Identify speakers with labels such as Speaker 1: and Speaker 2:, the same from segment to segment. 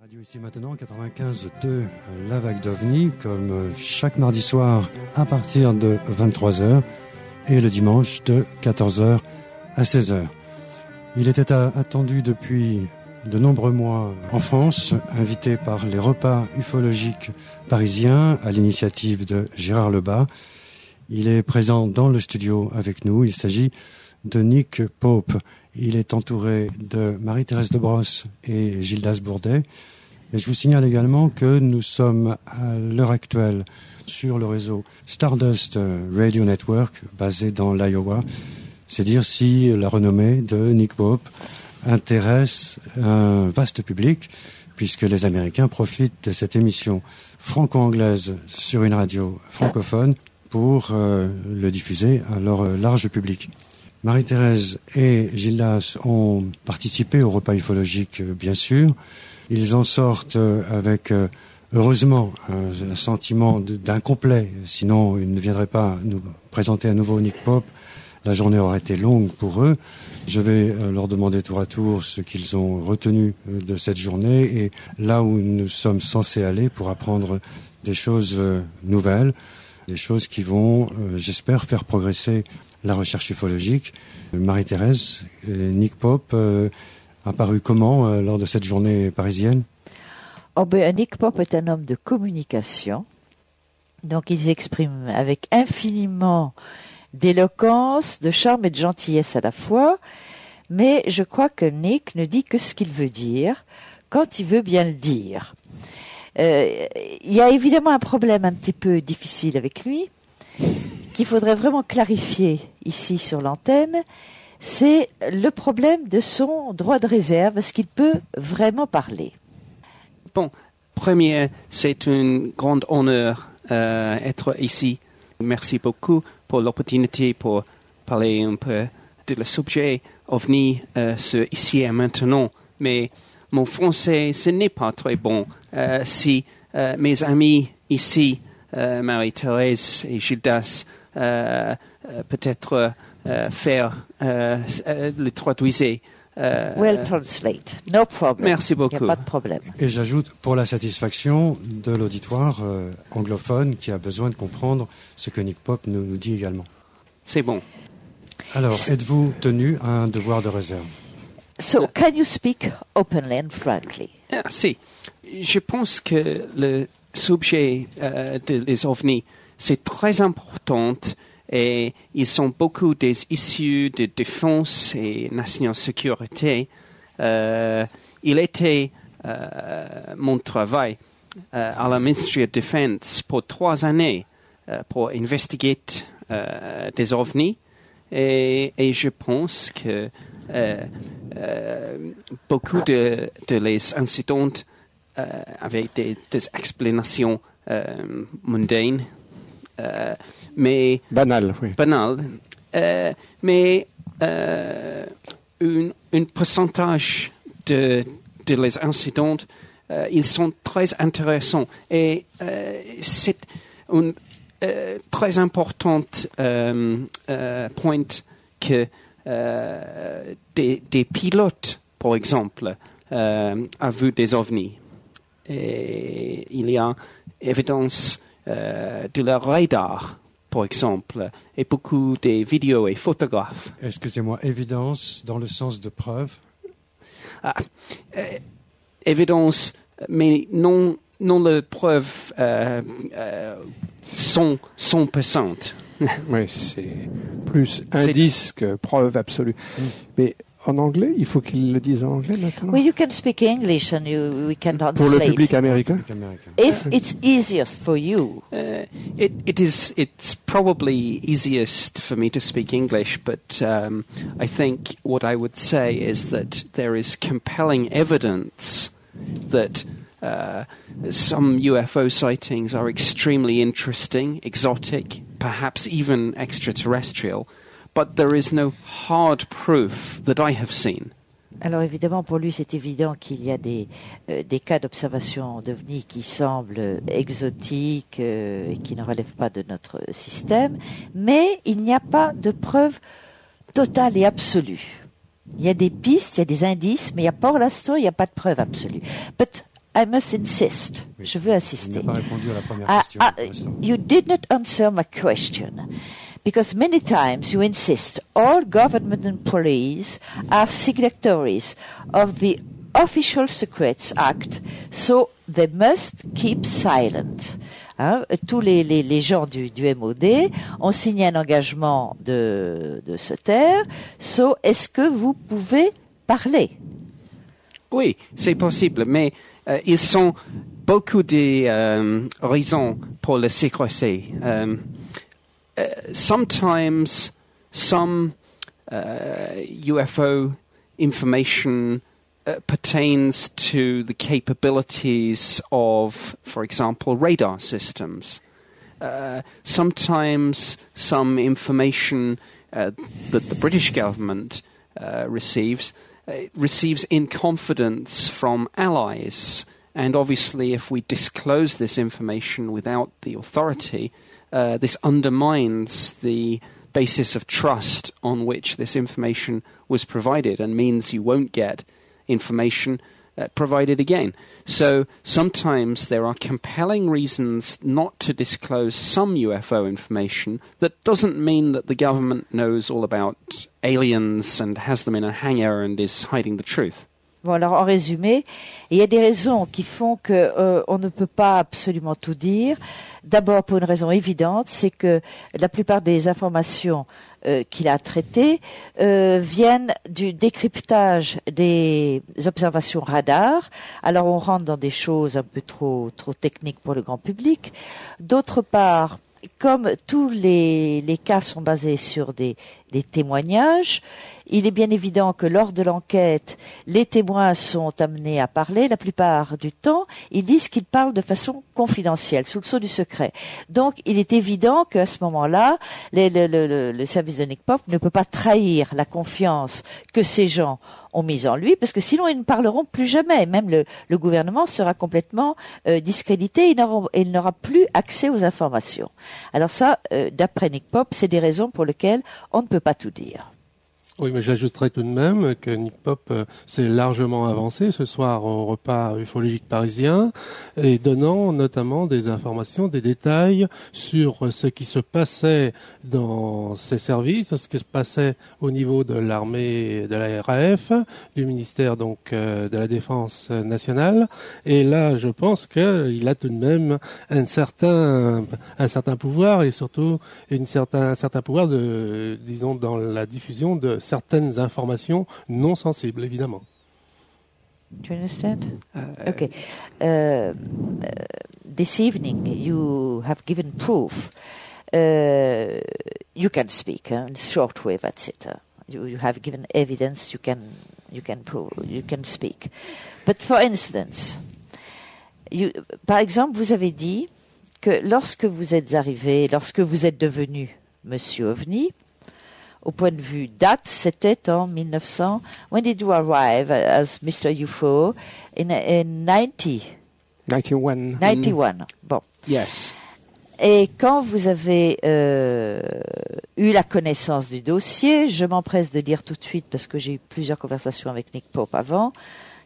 Speaker 1: Radio ici maintenant, 95.2, la vague d'OVNI, comme chaque mardi soir à partir de 23h et le dimanche de 14h à 16h. Il était attendu depuis de nombreux mois en France, invité par les repas ufologiques parisiens à l'initiative de Gérard Lebas. Il est présent dans le studio avec nous. Il s'agit de Nick Pope. Il est entouré de Marie-Thérèse Debrosse et Gildas Bourdet. Et je vous signale également que nous sommes à l'heure actuelle sur le réseau Stardust Radio Network, basé dans l'Iowa. C'est dire si la renommée de Nick Pope intéresse un vaste public, puisque les Américains profitent de cette émission franco-anglaise sur une radio francophone pour le diffuser à leur large public. Marie-Thérèse et Gildas ont participé au repas ufologique, bien sûr. Ils en sortent avec, heureusement, un sentiment d'incomplet. Sinon, ils ne viendraient pas nous présenter à nouveau Nick Pope. La journée aurait été longue pour eux. Je vais leur demander tour à tour ce qu'ils ont retenu de cette journée et là où nous sommes censés aller pour apprendre des choses nouvelles, des choses qui vont, j'espère, faire progresser la recherche ufologique. Marie-Thérèse, Nick Pope apparu comment lors de cette journée parisienne?
Speaker 2: Nick Pope est un homme de communication, donc il s'exprime avec infiniment d'éloquence, de charme et de gentillesse à la fois, mais je crois que Nick ne dit que ce qu'il veut dire, quand il veut bien le dire. Il y a évidemment un problème un petit peu difficile avec lui, qu'il faudrait vraiment clarifier ici sur l'antenne, c'est le problème de son droit de réserve. Est-ce qu'il peut vraiment parler?
Speaker 3: Bon, premier, c'est un grand honneur être ici. Merci beaucoup pour l'opportunité pour parler un peu de le sujet OVNI ici et maintenant. Mais mon français, ce n'est pas très bon. Si mes amis ici, Marie-Thérèse et Gildas, peut-être faire le traduire.
Speaker 2: Well, translate. No problem.
Speaker 3: Merci beaucoup.
Speaker 2: Il n'y a pas de problème.
Speaker 1: Et j'ajoute, pour la satisfaction de l'auditoire anglophone qui a besoin de comprendre ce que Nick Pope nous dit également.
Speaker 3: C'est bon.
Speaker 1: Alors, êtes-vous tenu à un devoir de réserve?
Speaker 2: So, can you speak openly and frankly?
Speaker 3: Si. Je pense que le sujet des OVNI, c'est très important et ils sont beaucoup des issues de défense et national sécurité. Il était mon travail à la Ministry of Defense pour 3 années pour investiguer des OVNI et je pense que beaucoup de les incidents avec des explications mondaines, mais
Speaker 4: banal, oui.
Speaker 3: Banal, mais un pourcentage de les incidents, ils sont très intéressants et c'est un très important point que des pilotes, par exemple, a vu des ovnis. Et il y a évidence de leur radar, par exemple, et beaucoup de vidéos et photographes.
Speaker 1: Excusez-moi, évidence dans le sens de preuve?
Speaker 3: Évidence, mais non la preuve 100%.
Speaker 4: Oui, c'est plus indice que preuve absolue. Mais en anglais, il faut qu'ils le disent en anglais maintenant.
Speaker 2: Well, you can speak English and we can translate.
Speaker 4: Pour le public américain.
Speaker 2: If it's easiest for you.
Speaker 3: It's probably easiest for me to speak English, but I think what I would say is that there is compelling evidence that some UFO sightings are extremely interesting, exotic, perhaps even extraterrestrial, but there is no hard proof that I have seen.
Speaker 2: Alors évidemment, pour lui, c'est évident qu'il y a des cas d'observation d'OVNI qui semblent exotiques et qui ne relèvent pas de notre système, mais il n'y a pas de preuve totale et absolue. Il y a des pistes, il y a des indices, mais pour l'instant, il n'y a pas de preuve absolue. But I must insist.
Speaker 1: Oui.
Speaker 2: Je veux insister.
Speaker 1: Il n'a pas répondu à la première question. pour l'instant.
Speaker 2: You did not answer my question. Because many times you insist all government employees are signatories of the Official Secrets Act, so they must keep silent. Hein, tous les gens du MOD ont signé un engagement de se taire. So, est-ce que vous pouvez parler?
Speaker 3: Oui, c'est possible, mais ils sont beaucoup de raisons pour le secrecy. Sometimes some UFO information pertains to the capabilities of, for example, radar systems. Sometimes some information that the British government receives in confidence from allies. And obviously, if we disclose this information without the authority, this undermines the basis of trust on which this information was provided and means you won't get information provided again. So sometimes there are compelling reasons not to disclose some UFO information. That doesn't mean that the government knows all about aliens and has them in a hangar and is hiding the truth.
Speaker 2: Bon, alors en résumé, il y a des raisons qui font que on ne peut pas absolument tout dire. D'abord, pour une raison évidente, c'est que la plupart des informations qu'il a traitées viennent du décryptage des observations radar. Alors, on rentre dans des choses un peu trop techniques pour le grand public. D'autre part, comme tous les cas sont basés sur des témoignages, il est bien évident que lors de l'enquête, les témoins sont amenés à parler. La plupart du temps, ils disent qu'ils parlent de façon confidentielle, sous le sceau du secret. Donc, il est évident qu'à ce moment-là, le service de Nick Pope ne peut pas trahir la confiance que ces gens ont mise en lui, parce que sinon, ils ne parleront plus jamais. Même le gouvernement sera complètement discrédité, il n'aura plus accès aux informations. Alors ça, d'après Nick Pope, c'est des raisons pour lesquelles on ne peut pas tout dire.
Speaker 5: Oui, mais j'ajouterais tout de même que Nick Pope s'est largement avancé ce soir au repas ufologique parisien et donnant notamment des informations, des détails sur ce qui se passait dans ses services, ce qui se passait au niveau de l'armée, de la RAF, du ministère donc de la Défense nationale. Et là, je pense qu'il a tout de même un certain pouvoir et surtout un certain pouvoir de, disons, dans la diffusion de certaines informations non sensibles, évidemment.
Speaker 2: Do you understand? Okay. This evening you have given proof. You can speak in shortwave, etc. You have given evidence. You can prove. You can speak. But for instance, par exemple, vous avez dit que lorsque vous êtes arrivé, lorsque vous êtes devenu Monsieur OVNI, au point de vue date, c'était en 1900. When did you arrive as Mr. UFO? In 90.
Speaker 4: 91.
Speaker 2: 91. Bon.
Speaker 3: Yes.
Speaker 2: Et quand vous avez eu la connaissance du dossier, je m'empresse de dire tout de suite, parce que j'ai eu plusieurs conversations avec Nick Pope avant,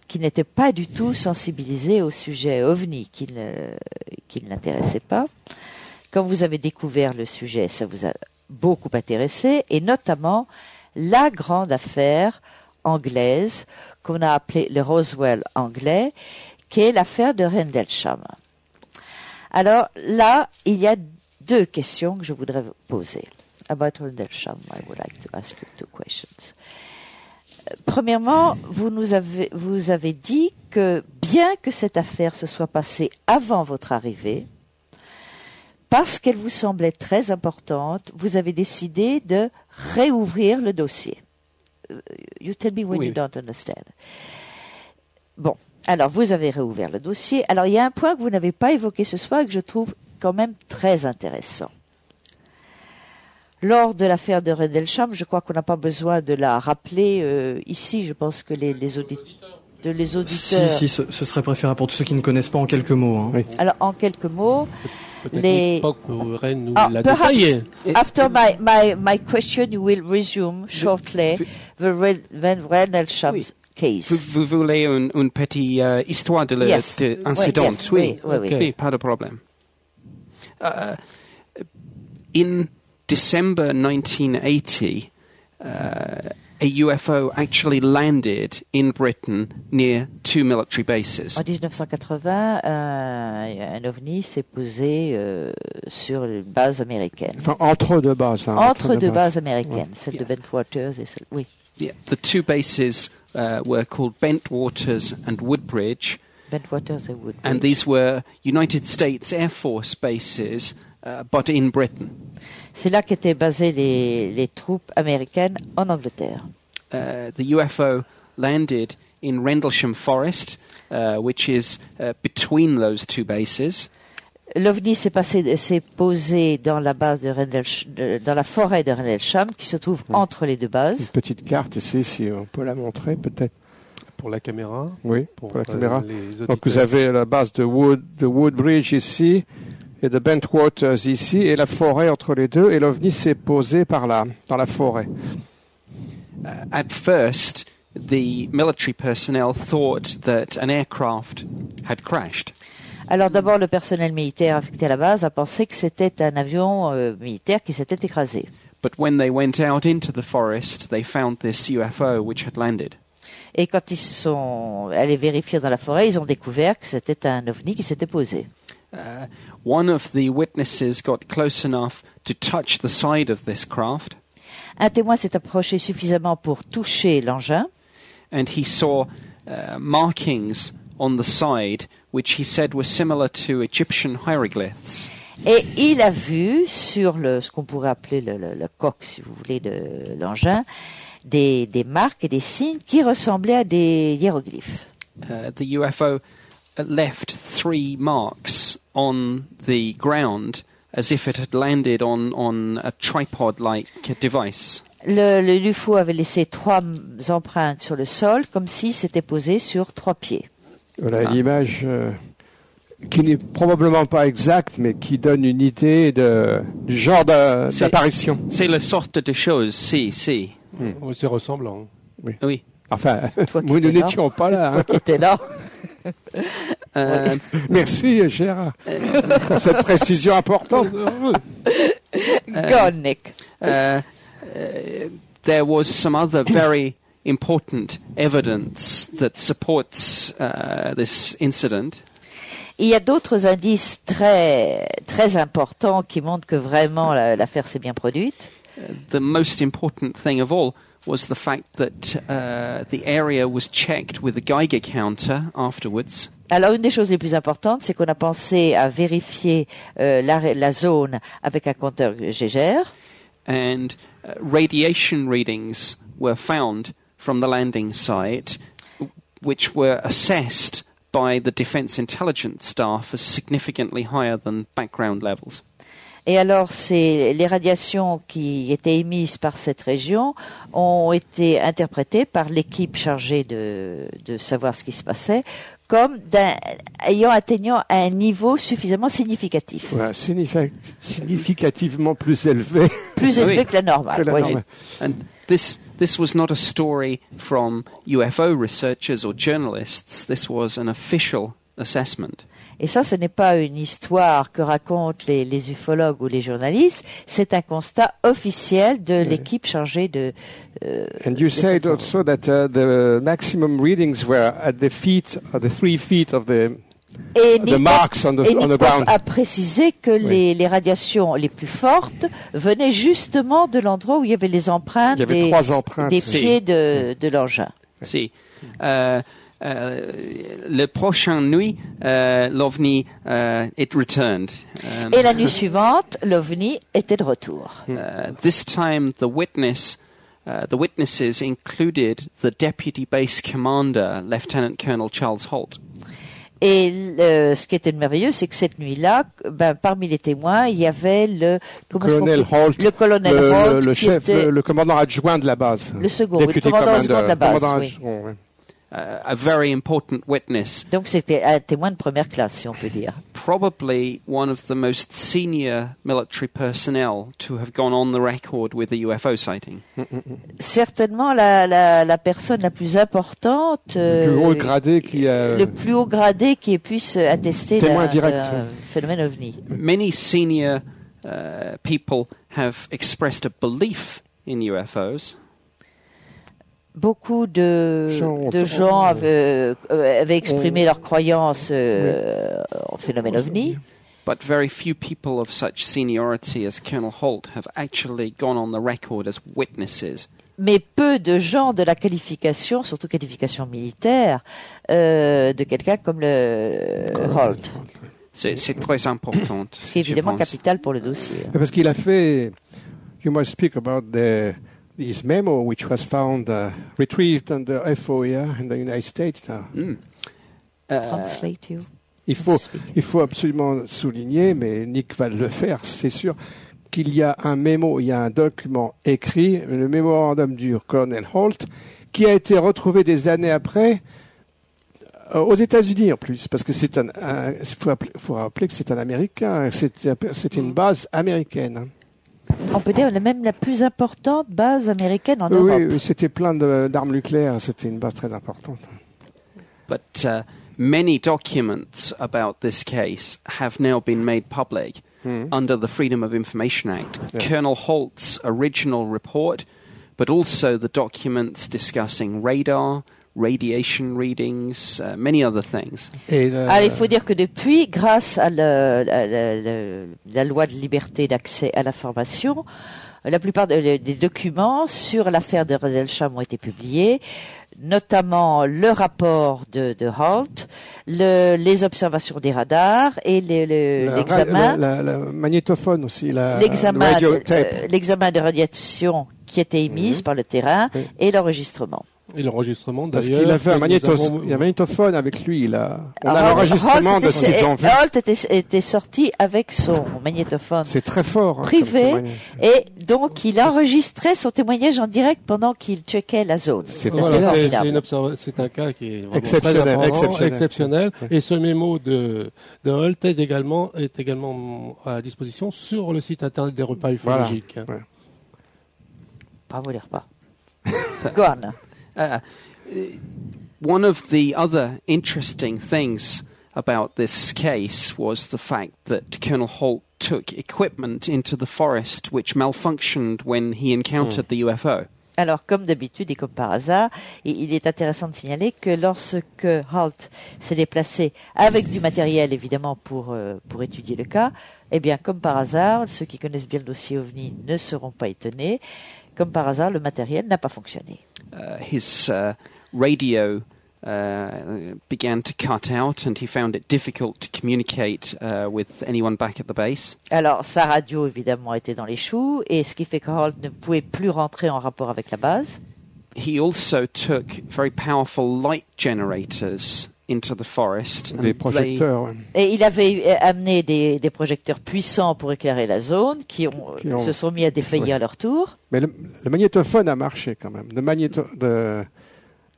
Speaker 2: qui n'était pas du tout sensibilisé au sujet OVNI, qui ne l'intéressait pas. Quand vous avez découvert le sujet, ça vous a beaucoup intéressé, et notamment la grande affaire anglaise qu'on a appelée le Roswell anglais, qui est l'affaire de Rendlesham. Alors là, il y a deux questions que je voudrais vous poser. About Rendlesham, I would like to ask you two questions. Premièrement, vous avez dit que bien que cette affaire se soit passée avant votre arrivée, parce qu'elle vous semblait très importante, vous avez décidé de réouvrir le dossier. You tell me when
Speaker 3: Oui.
Speaker 2: you don't understand. Bon, alors vous avez réouvert le dossier. Alors il y a un point que vous n'avez pas évoqué ce soir et que je trouve quand même très intéressant. Lors de l'affaire de Rendlesham, je crois qu'on n'a pas besoin de la rappeler ici. Je pense que les auditeurs...
Speaker 6: Si, ce serait préférable pour tous ceux qui ne connaissent pas en quelques mots. Hein.
Speaker 4: Oui.
Speaker 2: Alors en quelques mots...
Speaker 5: Peut-être Nick Pope pourrait nous la
Speaker 2: perhaps
Speaker 5: détailler.
Speaker 2: after my question, you will resume shortly the Rendlesham
Speaker 3: Oui.
Speaker 2: case.
Speaker 3: Vous voulez une petite histoire de
Speaker 2: Yes.
Speaker 3: l'incident?
Speaker 2: Yes. Oui.
Speaker 3: Oui, pas de problème. In December 1980, a UFO actually landed in Britain near 2 military bases.
Speaker 2: En 1980, un ovni s'est posé sur une base américaine.
Speaker 4: Enfin, entre deux bases. Hein,
Speaker 2: Entre deux bases américaines, celle de
Speaker 3: Yes.
Speaker 2: Bentwaters et celle... Oui,
Speaker 3: Yeah, the two bases were called Bentwaters and Woodbridge,
Speaker 2: Bentwaters et Woodbridge.
Speaker 3: and these were United States Air Force bases, but in Britain.
Speaker 2: C'est là qu'étaient basées les troupes américaines en Angleterre.
Speaker 3: The UFO landed in Rendlesham Forest, which is between those two bases.
Speaker 2: L'OVNI s'est posé dans la base dans la forêt de Rendlesham, qui se trouve entre les deux
Speaker 4: Une
Speaker 2: bases.
Speaker 4: petite carte ici, si on peut la montrer peut-être.
Speaker 5: Pour la caméra.
Speaker 4: Oui, pour la caméra.
Speaker 5: les
Speaker 4: Donc vous
Speaker 5: auditeurs.
Speaker 4: avez la base de Woodbridge ici, et de Bentwaters ici, et la forêt entre les deux, et l'OVNI s'est posé par là, dans la forêt.
Speaker 3: At first, the military personnel thought that an aircraft had crashed.
Speaker 2: Alors d'abord, le personnel militaire affecté à la base a pensé que c'était un avion militaire qui s'était écrasé.
Speaker 3: But when they went out into the forest, they found this UFO which had landed.
Speaker 2: Et quand ils sont allés vérifier dans la forêt, ils ont découvert que c'était un ovni qui s'était posé.
Speaker 3: One of the witnesses got close enough to touch the side of this craft,
Speaker 2: Un témoin s'est approché suffisamment pour toucher l'engin,
Speaker 3: and he saw markings on the side which he said were similar to Egyptian hieroglyphs.
Speaker 2: et il a vu sur ce qu'on pourrait appeler le coque, si vous voulez, de l'engin, des marques et des signes qui ressemblaient à des hiéroglyphes.
Speaker 3: The UFO left 3 marks on the ground as if it had landed on a tripod-like device.
Speaker 2: L'UFO avait laissé 3 empreintes sur le sol, comme s'il s'était posé sur 3 pieds.
Speaker 4: Voilà l'image qui n'est probablement pas exacte, mais qui donne une idée du genre d'apparition.
Speaker 3: C'est la sorte de chose, si.
Speaker 5: Oui, c'est ressemblant.
Speaker 3: Oui.
Speaker 4: Enfin,
Speaker 2: Toi qui
Speaker 4: nous
Speaker 2: étais là.
Speaker 4: n'étions pas là. hein.
Speaker 2: Qui était là.
Speaker 4: Merci Gérard pour cette précision importante.
Speaker 2: Go on, Nick.
Speaker 3: There was some other very important evidence that supports this incident.
Speaker 2: Il y a d'autres indices très, très importants qui montrent que vraiment l'affaire s'est bien produite.
Speaker 3: The most important thing of all was the fact that the area was checked with a Geiger counter afterwards.
Speaker 2: Alors, une des choses les plus importantes, c'est qu'on a pensé à vérifier la zone avec un compteur Geiger.
Speaker 3: And radiation readings were found from the landing site, which were assessed by the Defence Intelligence staff as significantly higher than background levels.
Speaker 2: Et alors, les radiations qui étaient émises par cette région ont été interprétées par l'équipe chargée de savoir ce qui se passait comme atteignant un niveau suffisamment significatif.
Speaker 4: Voilà, significativement plus élevé.
Speaker 2: Plus élevé
Speaker 3: Oui.
Speaker 2: que la normale.
Speaker 4: Que la
Speaker 2: oui.
Speaker 4: normale.
Speaker 3: And this was not a story from UFO researchers or journalists. This was an official assessment.
Speaker 2: Et ça, ce n'est pas une histoire que racontent les ufologues ou les journalistes, c'est un constat officiel de l'équipe chargée de...
Speaker 4: And you said also that the maximum readings were at the 3 feet of the marks on the
Speaker 2: Nick
Speaker 4: ground.
Speaker 2: a précisé que les radiations les plus fortes venaient justement de l'endroit où il y avait les empreintes,
Speaker 4: Il y avait 3 empreintes.
Speaker 2: des pieds de l'engin.
Speaker 3: See, le prochain nuit, l'OVNI, it returned.
Speaker 2: Et la nuit suivante, l'OVNI était de retour.
Speaker 3: This time, the witnesses included the deputy base commander, Lieutenant Colonel Charles Holt.
Speaker 2: Et ce qui était merveilleux, c'est que cette nuit-là, parmi les témoins, il y avait le
Speaker 4: colonel Holt,
Speaker 2: le colonel Holt,
Speaker 4: le
Speaker 2: qui
Speaker 4: chef,
Speaker 2: était
Speaker 4: le commandant adjoint de la base.
Speaker 2: le second, oui, le
Speaker 4: Député
Speaker 2: commandant adjoint de la base.
Speaker 4: commandant
Speaker 2: Oui.
Speaker 4: adjoint, oui.
Speaker 3: a very important witness.
Speaker 2: Donc c'était un témoin de première classe, si on peut dire.
Speaker 3: Probably one of the most senior military personnel to have gone on the record with a UFO sighting.
Speaker 2: Certainement la personne la plus importante,
Speaker 4: le plus haut gradé
Speaker 2: le plus haut gradé qui ait pu attester
Speaker 4: témoin direct,
Speaker 2: phénomène ovni.
Speaker 3: Many senior people have expressed a belief in UFOs.
Speaker 2: Beaucoup de gens avaient exprimé leur croyance en phénomène ovni.
Speaker 3: But very few people of such seniority as Colonel Holt have actually gone on the record as witnesses.
Speaker 2: Mais peu de gens de la qualification, surtout qualification militaire, de quelqu'un comme le Holt.
Speaker 3: C'est très important.
Speaker 2: Ce qui est évidemment capital pour le dossier.
Speaker 4: Parce qu'il a fait, you must speak about this memo which was found, retrieved on the FOIA in the United States now.
Speaker 2: Translate you.
Speaker 4: Il faut absolument souligner, mais Nick va le faire, c'est sûr, qu'il y a un mémo, il y a un document écrit, le mémorandum du Colonel Holt, qui a été retrouvé des années après aux États-Unis en plus, parce que faut rappeler que c'est un Américain, c'est une base américaine.
Speaker 2: On peut dire même la plus importante base américaine en Europe.
Speaker 4: Oui, c'était plein d'armes nucléaires, c'était une base très importante.
Speaker 3: But many documents about this case have now been made public under the Freedom of Information Act. Yes. Colonel Holt's original report, but also the documents discussing radar, radiation readings, many other things.
Speaker 2: Alors, il faut dire que depuis, grâce à la loi de liberté d'accès à l'information, la plupart des documents sur l'affaire de Rendlesham ont été publiés, notamment le rapport de Holt, les observations des radars et l'examen.
Speaker 4: Le magnétophone aussi,
Speaker 2: l'examen de radiation qui était émise par le terrain et l'enregistrement.
Speaker 5: Et l'enregistrement,
Speaker 4: parce
Speaker 5: d'ailleurs...
Speaker 4: qu'il avait un magnétophone avec lui. On a l'enregistrement de ce qu'ils ont vu.
Speaker 2: Holt était sorti avec son magnétophone.
Speaker 4: C'est très fort.
Speaker 2: Privé. Et donc, il enregistrait son témoignage en direct pendant qu'il checkait la zone.
Speaker 5: C'est un cas qui est vraiment exceptionnel. Et ce mémo de Holt est également à disposition sur le site internet des repas ufologiques.
Speaker 4: Voilà. Ouais.
Speaker 2: Bravo les repas. Go on.
Speaker 3: One of the other interesting things about this case was the fact that Colonel Holt took equipment into the forest which malfunctioned when he encountered the UFO.
Speaker 2: Alors, comme d'habitude et comme par hasard, il est intéressant de signaler que lorsque Holt s'est déplacé avec du matériel, évidemment, pour étudier le cas, eh bien, comme par hasard, ceux qui connaissent bien le dossier OVNI ne seront pas étonnés. Comme par hasard, le matériel n'a pas fonctionné.
Speaker 3: His radio began to cut out and he found it difficult to communicate with anyone back at the base.
Speaker 2: Alors, sa radio, évidemment, était dans les choux, et ce qui fait que Holt ne pouvait plus rentrer en rapport avec la base.
Speaker 3: He also took very powerful light generators into the forest.
Speaker 4: Des projecteurs.
Speaker 2: Et il avait amené des projecteurs puissants pour éclairer la zone, qui se sont mis à défaillir à leur tour.
Speaker 4: Mais le magnétophone a marché quand même. The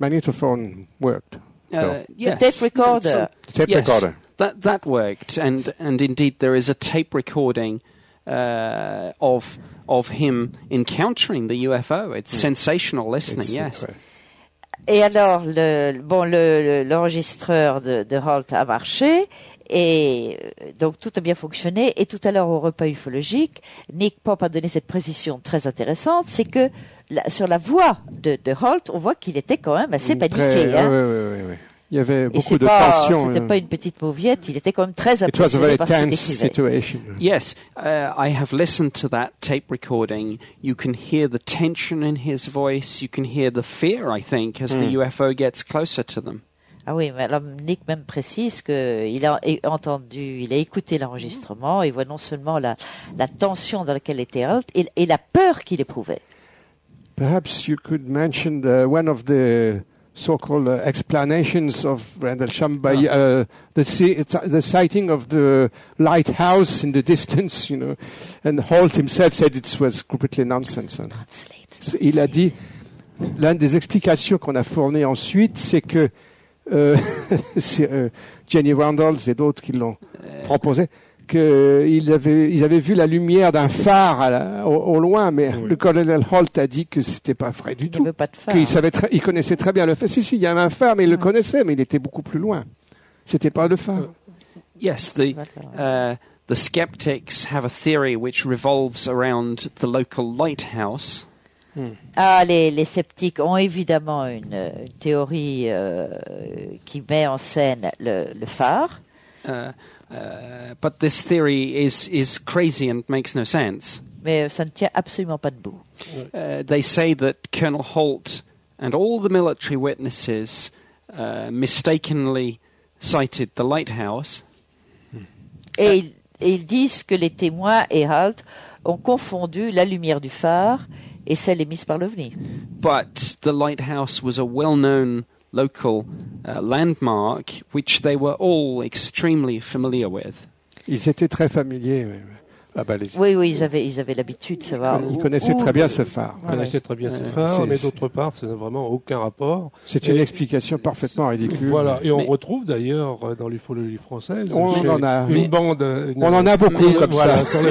Speaker 4: magnetophone worked.
Speaker 3: Yes.
Speaker 2: The tape recorder.
Speaker 4: Recorder.
Speaker 3: That worked, and indeed there is a tape recording of him encountering the UFO. It's sensational listening. Yes.
Speaker 2: Et alors, l'enregistreur de Holt a marché, et donc tout a bien fonctionné. Et tout à l'heure, au repas ufologique, Nick Pope a donné cette précision très intéressante, c'est que sur la voix de Holt, on voit qu'il était quand même assez paniqué.
Speaker 4: Oui. Il y avait beaucoup de tension.
Speaker 2: C'était pas une petite mauviette, il était quand même très impressionné par ce qu'il décrivait.
Speaker 3: Yes, I have listened to that tape recording. You can hear the tension in his voice. You can hear the fear, I think, as the UFO gets closer to them.
Speaker 2: Ah oui, mais alors Nick même précise qu'il a écouté l'enregistrement et voit non seulement la tension dans laquelle était Holt et la peur qu'il éprouvait.
Speaker 4: Perhaps you could mention one of the so-called explanations of Rendlesham by the sighting of the lighthouse in the distance, and Holt himself said it was completely nonsense. Il a dit l'une des explications qu'on a fournies ensuite, c'est que c'est Jenny Randalls et d'autres qui l'ont proposé, qu'ils avaient vu la lumière d'un phare au loin, mais le colonel Holt a dit que c'était pas vrai du tout.
Speaker 2: Il n'y avait pas de phare.
Speaker 4: Il connaissait très bien le phare. Si, il y avait un phare, mais il le connaissait, mais il était beaucoup plus loin. C'était pas le phare.
Speaker 3: Yes, the skeptics have a theory which revolves around the local lighthouse.
Speaker 2: Ah, les sceptiques ont évidemment une théorie qui met en scène le phare.
Speaker 3: But this theory is crazy and makes no sense.
Speaker 2: Mais ça ne tient absolument pas debout.
Speaker 3: They say that Colonel Holt and all the military witnesses mistakenly sighted the lighthouse.
Speaker 2: Et ils disent que les témoins et Holt ont confondu la lumière du phare et celle émise par l'OVNI.
Speaker 3: But the lighthouse was a well-known local landmark which they were all extremely familiar with.
Speaker 4: Ils étaient très familiers.
Speaker 2: Oui, ils avaient l'habitude de savoir.
Speaker 4: Ils connaissaient très bien ce phare.
Speaker 5: Ils connaissaient très bien ce phare, mais d'autre part, ça n'a vraiment aucun rapport.
Speaker 4: C'est une explication parfaitement ridicule.
Speaker 5: Voilà, et on retrouve d'ailleurs dans l'ufologie française
Speaker 4: on en a beaucoup comme
Speaker 5: voilà,
Speaker 4: ça.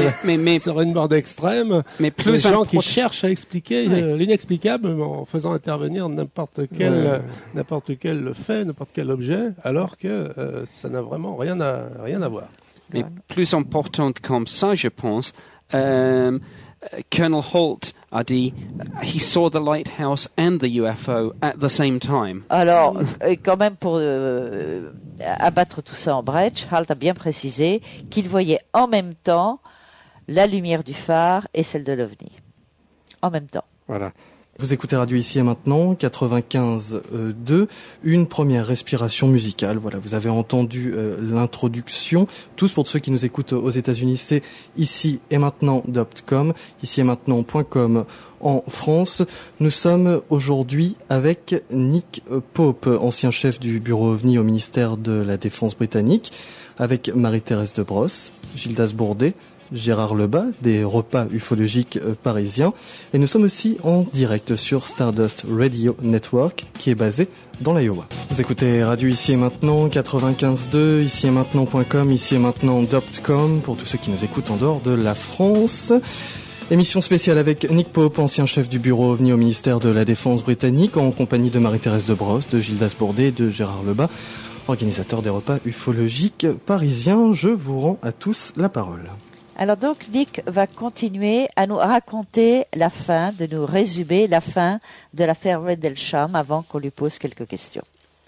Speaker 5: Sur une bande extrême,
Speaker 3: mais plus
Speaker 5: des gens qui cherchent à expliquer l'inexplicable en faisant intervenir n'importe quel fait, n'importe quel objet, alors que ça n'a vraiment rien à voir.
Speaker 3: Mais plus importante comme ça, je pense, Colonel Holt a dit he saw the lighthouse and the UFO at the same time.
Speaker 2: Alors, quand même pour abattre tout ça en brèche, Holt a bien précisé qu'il voyait en même temps la lumière du phare et celle de l'OVNI. En même temps.
Speaker 4: Voilà.
Speaker 6: Vous écoutez Radio Ici et Maintenant, 95.2, une première respiration musicale. Voilà, vous avez entendu l'introduction. Tous, pour ceux qui nous écoutent aux États-Unis, c'est ici et maintenant.com, ici et maintenant.com en France. Nous sommes aujourd'hui avec Nick Pope, ancien chef du bureau OVNI au ministère de la Défense britannique, avec Marie-Thérèse de Brosse, Gildas Bourdet, Gérard Lebas, des repas ufologiques parisiens. Et nous sommes aussi en direct sur Stardust Radio Network, qui est basé dans l'Iowa. Vous écoutez Radio Ici et Maintenant, 95.2, ici et maintenant.com, ici et maintenant.com, pour tous ceux qui nous écoutent en dehors de la France. Émission spéciale avec Nick Pope, ancien chef du bureau OVNI au ministère de la Défense britannique, en compagnie de Marie-Thérèse de Brosse, de Gildas Bourdet et de Gérard Lebas, organisateur des repas ufologiques parisiens. Je vous rends à tous la parole.
Speaker 2: Alors donc, Nick va continuer à nous raconter la fin, de nous résumer la fin de l'affaire Rendlesham avant qu'on lui pose quelques questions.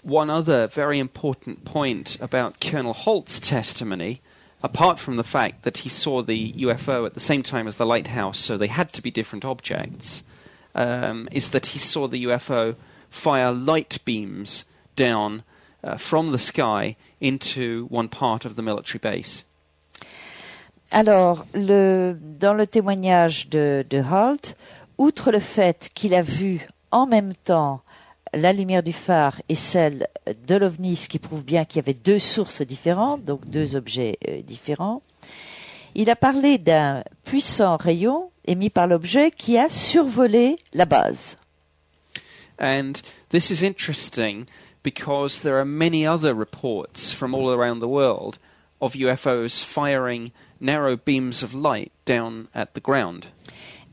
Speaker 3: One other very important point about Colonel Holt's testimony, apart from the fact that he saw the UFO at the same time as the lighthouse, so they had to be different objects, is that he saw the UFO fire light beams down from the sky into one part of the military base.
Speaker 2: Alors, dans le témoignage de Holt, outre le fait qu'il a vu en même temps la lumière du phare et celle de l'OVNI, ce qui prouve bien qu'il y avait deux sources différentes, donc deux objets différents, il a parlé d'un puissant rayon émis par l'objet qui a survolé la base.
Speaker 3: And this is interesting because there are many other reports from all around the world of UFOs firing narrow beams of light down at the ground.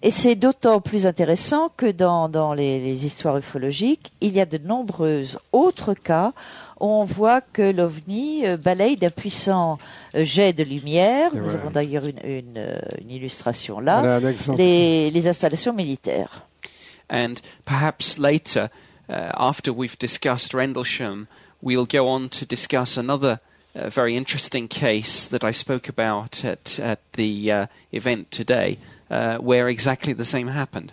Speaker 2: Et c'est d'autant plus intéressant que dans les histoires ufologiques, il y a de nombreux autres cas où on voit que l'OVNI balaye d'un puissant jet de lumière. Nous avons d'ailleurs une illustration là.
Speaker 4: Voilà,
Speaker 2: les installations militaires.
Speaker 3: And perhaps later, after we've discussed Rendlesham, we'll go on to discuss another very interesting case that I spoke about at the event today, where exactly the same happened.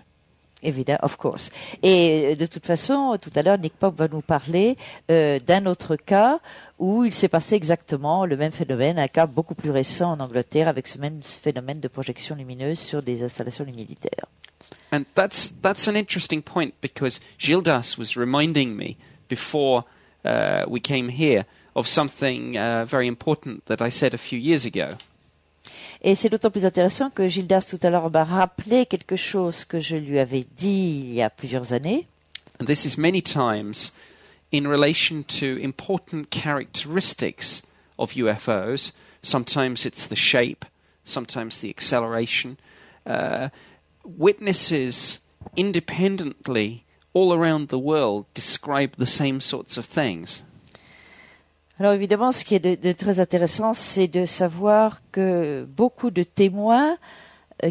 Speaker 2: Évidemment, of course. Et de toute façon, tout à l'heure, Nick Pope va nous parler d'un autre cas où il s'est passé exactement le même phénomène, un cas beaucoup plus récent en Angleterre avec ce même phénomène de projection lumineuse sur des installations militaires.
Speaker 3: And that's an interesting point because Gildas was reminding me before we came here of something very important that I said a few years ago.
Speaker 2: Et c'est d'autant plus intéressant que Gildas tout à l'heure m'a rappelé quelque chose que je lui avais dit il y a plusieurs années.
Speaker 3: And this is many times in relation to important characteristics of UFOs. Sometimes it's the shape, sometimes the acceleration. Witnesses independently all around the world describe the same sorts of things.
Speaker 2: Alors évidemment, ce qui est de très intéressant, c'est de savoir que beaucoup de témoins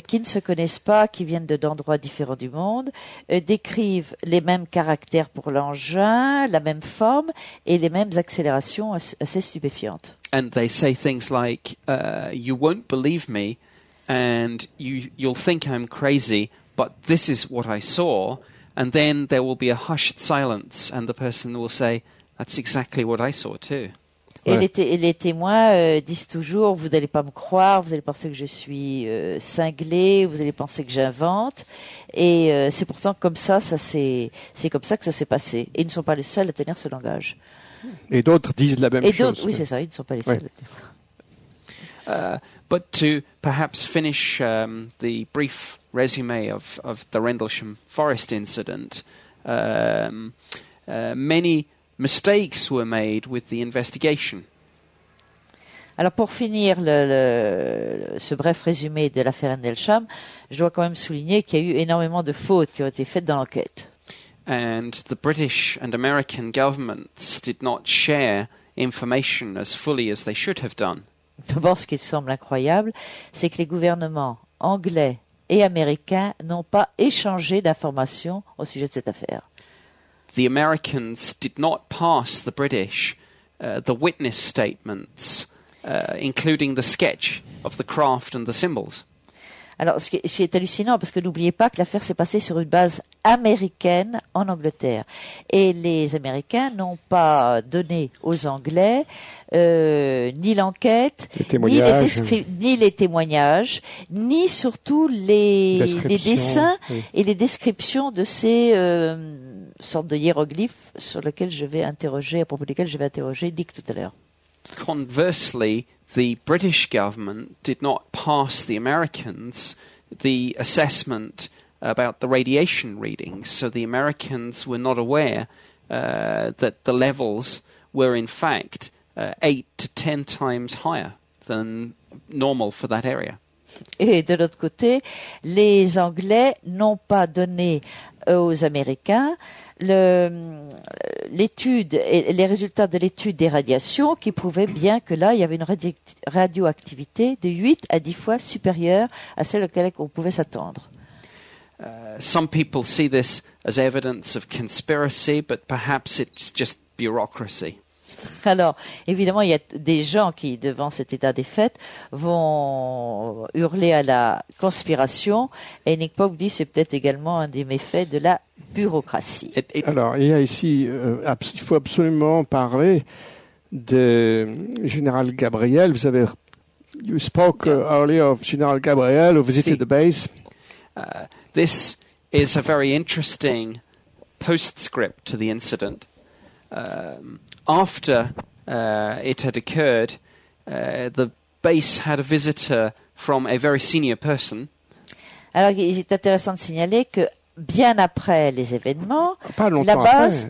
Speaker 2: qui ne se connaissent pas, qui viennent d'endroits différents du monde, décrivent les mêmes caractères pour l'engin, la même forme et les mêmes accélérations assez stupéfiantes.
Speaker 3: And they say things like, you won't believe me and you'll think I'm crazy, but this is what I saw. And then there will be a hushed silence and the person will say, that's exactly what I saw too.
Speaker 2: Et les témoins disent toujours, vous n'allez pas me croire, vous allez penser que je suis cinglé, vous allez penser que j'invente. Et c'est pourtant comme ça, c'est comme ça que ça s'est passé. Et ils ne sont pas les seuls à tenir ce langage.
Speaker 4: Et d'autres disent la même chose.
Speaker 2: Oui, c'est ça, ils ne sont pas les seuls.
Speaker 3: But to perhaps finish the brief resume of the Rendlesham Forest incident, many mistakes were made with the investigation.
Speaker 2: Alors pour finir ce bref résumé de l'affaire Rendlesham, je dois quand même souligner qu'il y a eu énormément de fautes qui ont été faites dans l'enquête.
Speaker 3: And the British and American governments did not share information as fully as they should have done.
Speaker 2: D'abord, ce qui semble incroyable, c'est que les gouvernements anglais et américains n'ont pas échangé d'informations au sujet de cette affaire.
Speaker 3: The Americans did not pass the British the witness statements, including the sketch of the craft and the symbols.
Speaker 2: Alors, ce qui est hallucinant, parce que n'oubliez pas que l'affaire s'est passée sur une base américaine en Angleterre. Et les Américains n'ont pas donné aux Anglais ni l'enquête, ni les témoignages, ni surtout les dessins et les descriptions de ces sortes de hiéroglyphes à propos desquels je vais interroger Nick tout à l'heure.
Speaker 3: Conversely, the British government did not pass the Americans the assessment about the radiation readings, so the Americans were not aware that the levels were in fact 8 to 10 times higher than normal for that area.
Speaker 2: Et de l'autre côté, les Anglais n'ont pas donné aux Américains l'étude et les résultats de l'étude des radiations qui prouvaient bien que là, il y avait une radioactivité de 8 à 10 fois supérieure à celle auquel on pouvait s'attendre.
Speaker 3: Some people see this as evidence of conspiracy, but perhaps it's just bureaucracy.
Speaker 2: Alors, évidemment, il y a des gens qui, devant cet état des faits, vont hurler à la conspiration. Et Nick Pope dit que c'est peut-être également un des méfaits de la bureaucratie.
Speaker 4: Alors, il y a ici, il faut absolument parler de Général Gabriel. Vous avez, you spoke earlier of Général Gabriel who visited the base.
Speaker 3: This is a very interesting postscript to the incident. After it had occurred, the base had a visitor from a very senior person.
Speaker 2: Alors, il est intéressant de signaler que bien après les événements,
Speaker 4: la base,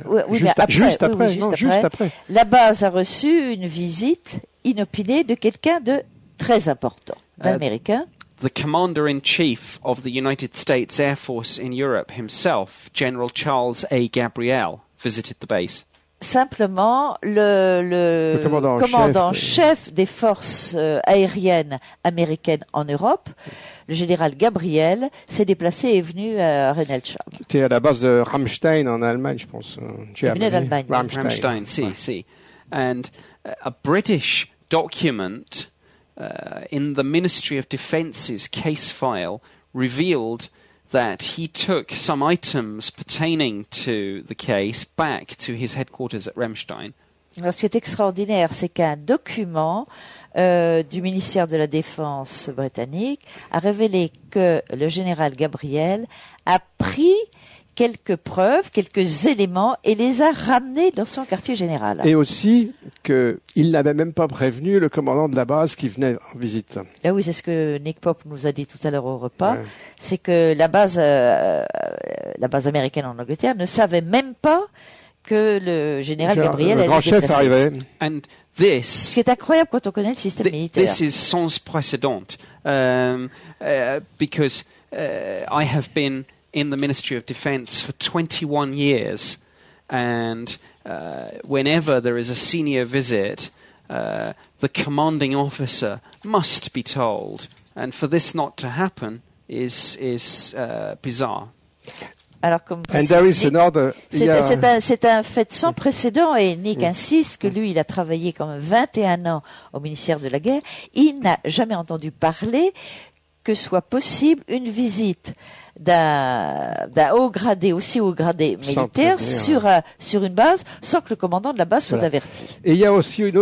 Speaker 4: juste
Speaker 2: après, la base a reçu une visite inopinée de quelqu'un de très important, d'un Américain.
Speaker 3: The Commander-in-Chief of the United States Air Force in Europe himself, General Charles A. Gabriel, visited the base.
Speaker 2: Simplement, le commandant-chef des forces aériennes américaines en Europe, le général Gabriel, s'est déplacé et est venu à Rendlesham.
Speaker 4: C'était à la base de Ramstein en Allemagne, je pense.
Speaker 2: Il venait d'Allemagne.
Speaker 3: Ramstein, si. And a British document in the Ministry of Defence's case file revealed that he took some items pertaining to the case back to his headquarters at Ramstein.
Speaker 2: Alors, ce qui est extraordinaire, c'est qu'un document du ministère de la Défense britannique a révélé que le général Gabriel a pris quelques preuves, quelques éléments et les a ramenés dans son quartier général.
Speaker 4: Et aussi qu'il n'avait même pas prévenu le commandant de la base qui venait en visite.
Speaker 2: Ah oui, c'est ce que Nick Pope nous a dit tout à l'heure au repas.
Speaker 4: Ouais.
Speaker 2: C'est que la base américaine en Angleterre ne savait même pas que le général Gabriel
Speaker 4: le
Speaker 2: allait
Speaker 4: grand
Speaker 2: se
Speaker 4: chef
Speaker 2: déplacer.
Speaker 4: arrivait.
Speaker 3: And
Speaker 2: Ce
Speaker 3: this
Speaker 2: qui est incroyable quand on connaît le système militaire.
Speaker 3: this is sans précédent, because I have been in the Ministry of Defence for 21 years, and whenever there is a senior visit, the commanding officer must be told, and for this not to happen is bizarre.
Speaker 2: Alors, comme
Speaker 4: And there is
Speaker 2: précise Nick,
Speaker 4: another.
Speaker 2: c'est un fait sans précédent et Nick insiste que lui, il a travaillé quand même 21 ans au ministère de la Guerre. Il n'a jamais entendu parler que soit possible une visite d'un haut gradé, aussi haut gradé
Speaker 4: Sans
Speaker 2: militaire
Speaker 4: prévenir,
Speaker 2: sur une base sans que le commandant de la base soit
Speaker 4: Voilà.
Speaker 2: averti.
Speaker 4: Et il y a aussi un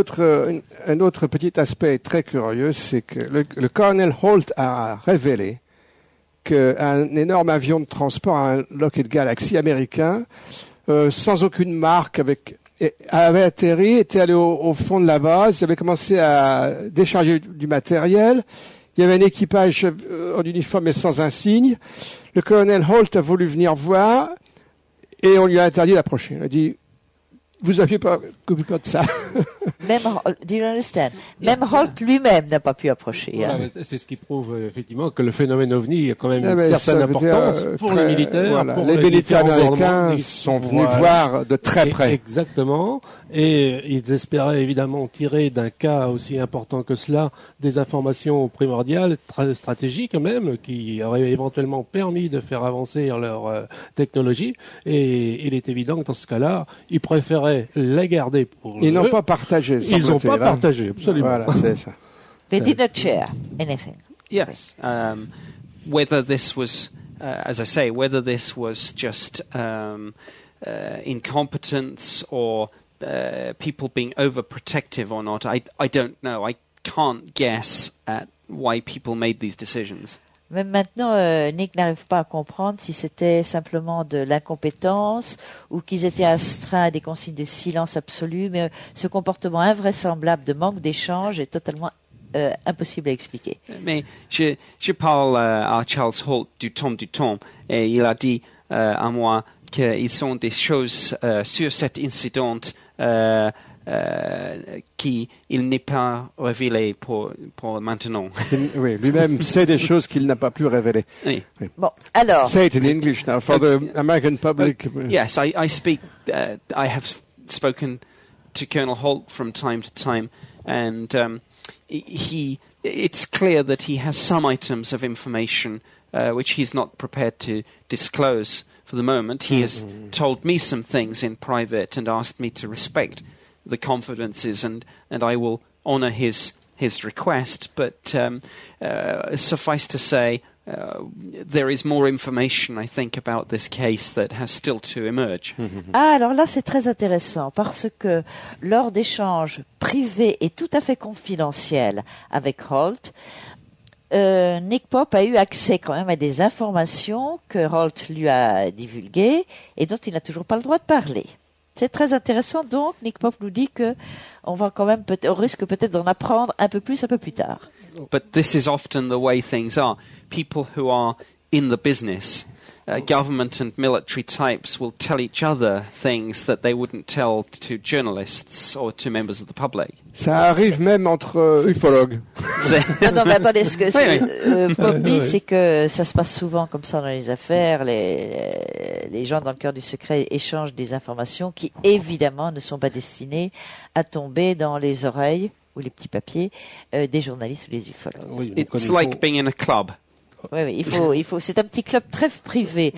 Speaker 4: autre petit aspect très curieux, c'est que le colonel Holt a révélé qu'un énorme avion de transport, un Lockheed Galaxy américain, sans aucune marque, avait atterri, était allé au fond de la base, il avait commencé à décharger du matériel. Il y avait un équipage en uniforme et sans insigne. Le colonel Holt a voulu venir voir et on lui a interdit d'approcher. Il a dit, vous n'aviez pas de ça.
Speaker 2: Même, do you understand? Même Holt lui-même n'a pas pu approcher.
Speaker 5: Voilà,
Speaker 2: hein.
Speaker 5: mais c'est ce qui prouve effectivement que le phénomène OVNI a quand même
Speaker 4: Ah,
Speaker 5: une
Speaker 4: mais ça
Speaker 5: certaine
Speaker 4: veut dire,
Speaker 5: importance pour les militaires.
Speaker 4: voilà.
Speaker 5: Pour
Speaker 4: Les militaires
Speaker 5: différents
Speaker 4: américains
Speaker 5: gouvernements.
Speaker 4: sont venus
Speaker 5: Voilà.
Speaker 4: voir de très près.
Speaker 5: Exactement. Et ils espéraient évidemment tirer d'un cas aussi important que cela des informations primordiales, très stratégiques même, qui auraient éventuellement permis de faire avancer leur technologie. Et il est évident que dans ce cas-là, ils préféraient la garder pour
Speaker 4: Ils
Speaker 5: eux.
Speaker 4: n'ont pas partagé.
Speaker 5: Ils n'ont pas
Speaker 4: semble-t-il, hein.
Speaker 5: partagé, absolument.
Speaker 4: Voilà, c'est ça.
Speaker 2: They did not share anything.
Speaker 3: Yes. Whether this was, as I say, whether this was just incompetence or people being overprotective or not, I don't know. I can't guess at why people made these decisions.
Speaker 2: Même maintenant, Nick n'arrive pas à comprendre si c'était simplement de l'incompétence ou qu'ils étaient astreints à des consignes de silence absolu, mais ce comportement invraisemblable de manque d'échange est totalement impossible à expliquer.
Speaker 3: Mais je parle à Charles Holt du Tom, et il a dit à moi qu'ils sont des choses sur cet incident qu'il n'est pas révélé pour maintenant.
Speaker 4: Oui, lui-même sait des choses qu'il n'a pas pu révéler.
Speaker 3: Oui.
Speaker 2: Bon, alors,
Speaker 4: Say it in English now for the American public.
Speaker 3: Yes, I speak. I have spoken to Colonel Holt from time to time, and it's clear that he has some items of information which he's not prepared to disclose for the moment. He has told me some things in private and asked me to respect the confidences, and I will honour his request. But suffice to say, there is more information, I think, about this case that has still to emerge.
Speaker 2: alors là, c'est très intéressant parce que lors d'échanges privés et tout à fait confidentiels avec Holt, Nick Pope a eu accès quand même à des informations que Holt lui a divulguées et dont il n'a toujours pas le droit de parler. C'est très intéressant, donc Nick Pope nous dit que on va quand même on risque peut-être d'en apprendre un peu plus tard.
Speaker 3: But this is often the way things are. People who are in the business, government and military types, will tell each other things that they wouldn't tell to journalists or to members of the public.
Speaker 4: Ça arrive même entre ufologues.
Speaker 2: Non, mais attendez, ce que
Speaker 3: Oui,
Speaker 2: Pope dit, c'est que ça se passe souvent comme ça dans les affaires. Les gens dans le cœur du secret échangent des informations qui, évidemment, ne sont pas destinées à tomber dans les oreilles ou les petits papiers des journalistes ou des ufologues.
Speaker 5: Oui, nous
Speaker 3: It's
Speaker 5: connaissons-
Speaker 3: like being in a club.
Speaker 2: Oui, il faut. C'est un petit club très privé.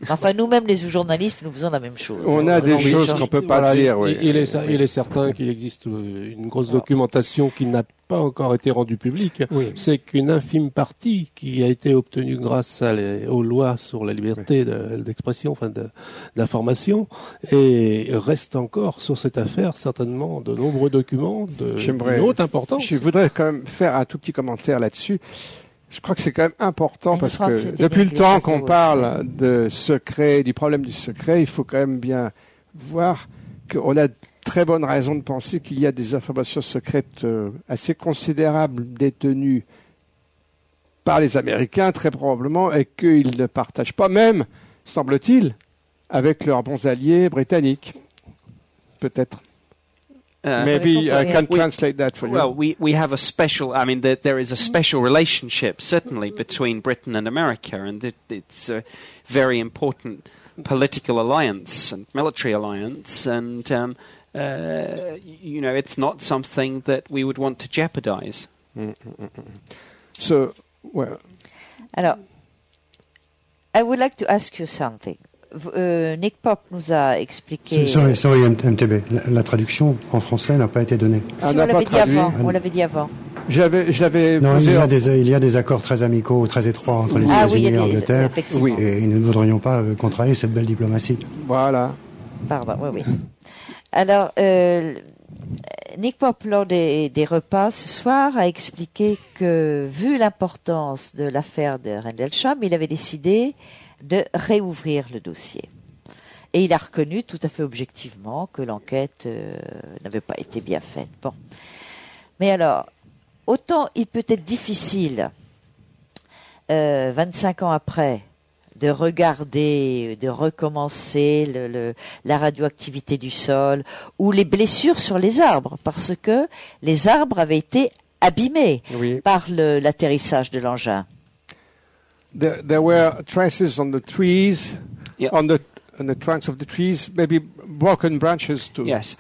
Speaker 2: Enfin, nous-mêmes, les journalistes, nous faisons la même chose.
Speaker 4: On a des
Speaker 2: Nous
Speaker 4: choses
Speaker 2: échangeons.
Speaker 4: qu'on peut pas
Speaker 5: Voilà,
Speaker 4: dire. Oui.
Speaker 5: il est certain qu'il existe une grosse documentation qui n'a pas encore été rendue publique.
Speaker 4: Oui.
Speaker 5: C'est qu'une infime partie qui a été obtenue grâce aux lois sur la liberté d'expression, enfin d'information, et reste encore sur cette affaire certainement de nombreux documents de
Speaker 4: J'aimerais-
Speaker 5: haute importance.
Speaker 4: Je voudrais quand même faire un tout petit commentaire là-dessus. Je crois que c'est quand même important
Speaker 2: And
Speaker 4: parce
Speaker 2: you can't
Speaker 4: que
Speaker 2: see it
Speaker 4: depuis
Speaker 2: in
Speaker 4: le
Speaker 2: English
Speaker 4: temps qu'on
Speaker 2: afterwards.
Speaker 4: parle de secret, du problème du secret, il faut quand même bien voir qu'on a très bonne raison de penser qu'il y a des informations secrètes assez considérables détenues par les Américains, très probablement, et qu'ils ne partagent pas même, semble-t-il, avec leurs bons alliés britanniques. Peut-être. Maybe I can translate that for
Speaker 3: Well,
Speaker 4: you.
Speaker 3: we have a special, I mean, there is a special relationship, certainly, between Britain and America, and it's a very important political alliance and military alliance, and, it's not something that we would want to jeopardize.
Speaker 4: So, well,
Speaker 2: Alors, I would like to ask you something. Nick Pop nous a expliqué.
Speaker 1: Sorry, MTB. La traduction en français n'a pas été donnée.
Speaker 2: Si,
Speaker 4: on
Speaker 2: on
Speaker 4: n'a pas
Speaker 2: l'avait dit
Speaker 4: traduit.
Speaker 2: avant. On l'avait dit avant.
Speaker 4: je l'avais
Speaker 1: Non,
Speaker 4: posé.
Speaker 1: il y a des accords très amicaux, très étroits entre les
Speaker 2: Ah oui,
Speaker 1: États-Unis
Speaker 2: il y
Speaker 1: et
Speaker 2: a des.
Speaker 1: l'Angleterre.
Speaker 2: Effectivement.
Speaker 4: Oui.
Speaker 1: Et nous ne voudrions pas contrarier cette belle diplomatie.
Speaker 4: Voilà.
Speaker 2: Pardon, oui. Alors, Nick Pop, lors des repas ce soir, a expliqué que, vu l'importance de l'affaire de Rendlesham, il avait décidé de réouvrir le dossier. Et il a reconnu tout à fait objectivement que l'enquête n'avait pas été bien faite. Bon. Mais alors, autant il peut être difficile, 25 ans après, de regarder, de recommencer la radioactivité du sol ou les blessures sur les arbres, parce que les arbres avaient été abîmés
Speaker 4: Oui.
Speaker 2: par l'atterrissage de l'engin.
Speaker 4: There were traces on the trees,
Speaker 3: Yeah.
Speaker 4: on the trunks of the trees, maybe broken branches too.
Speaker 3: Yes,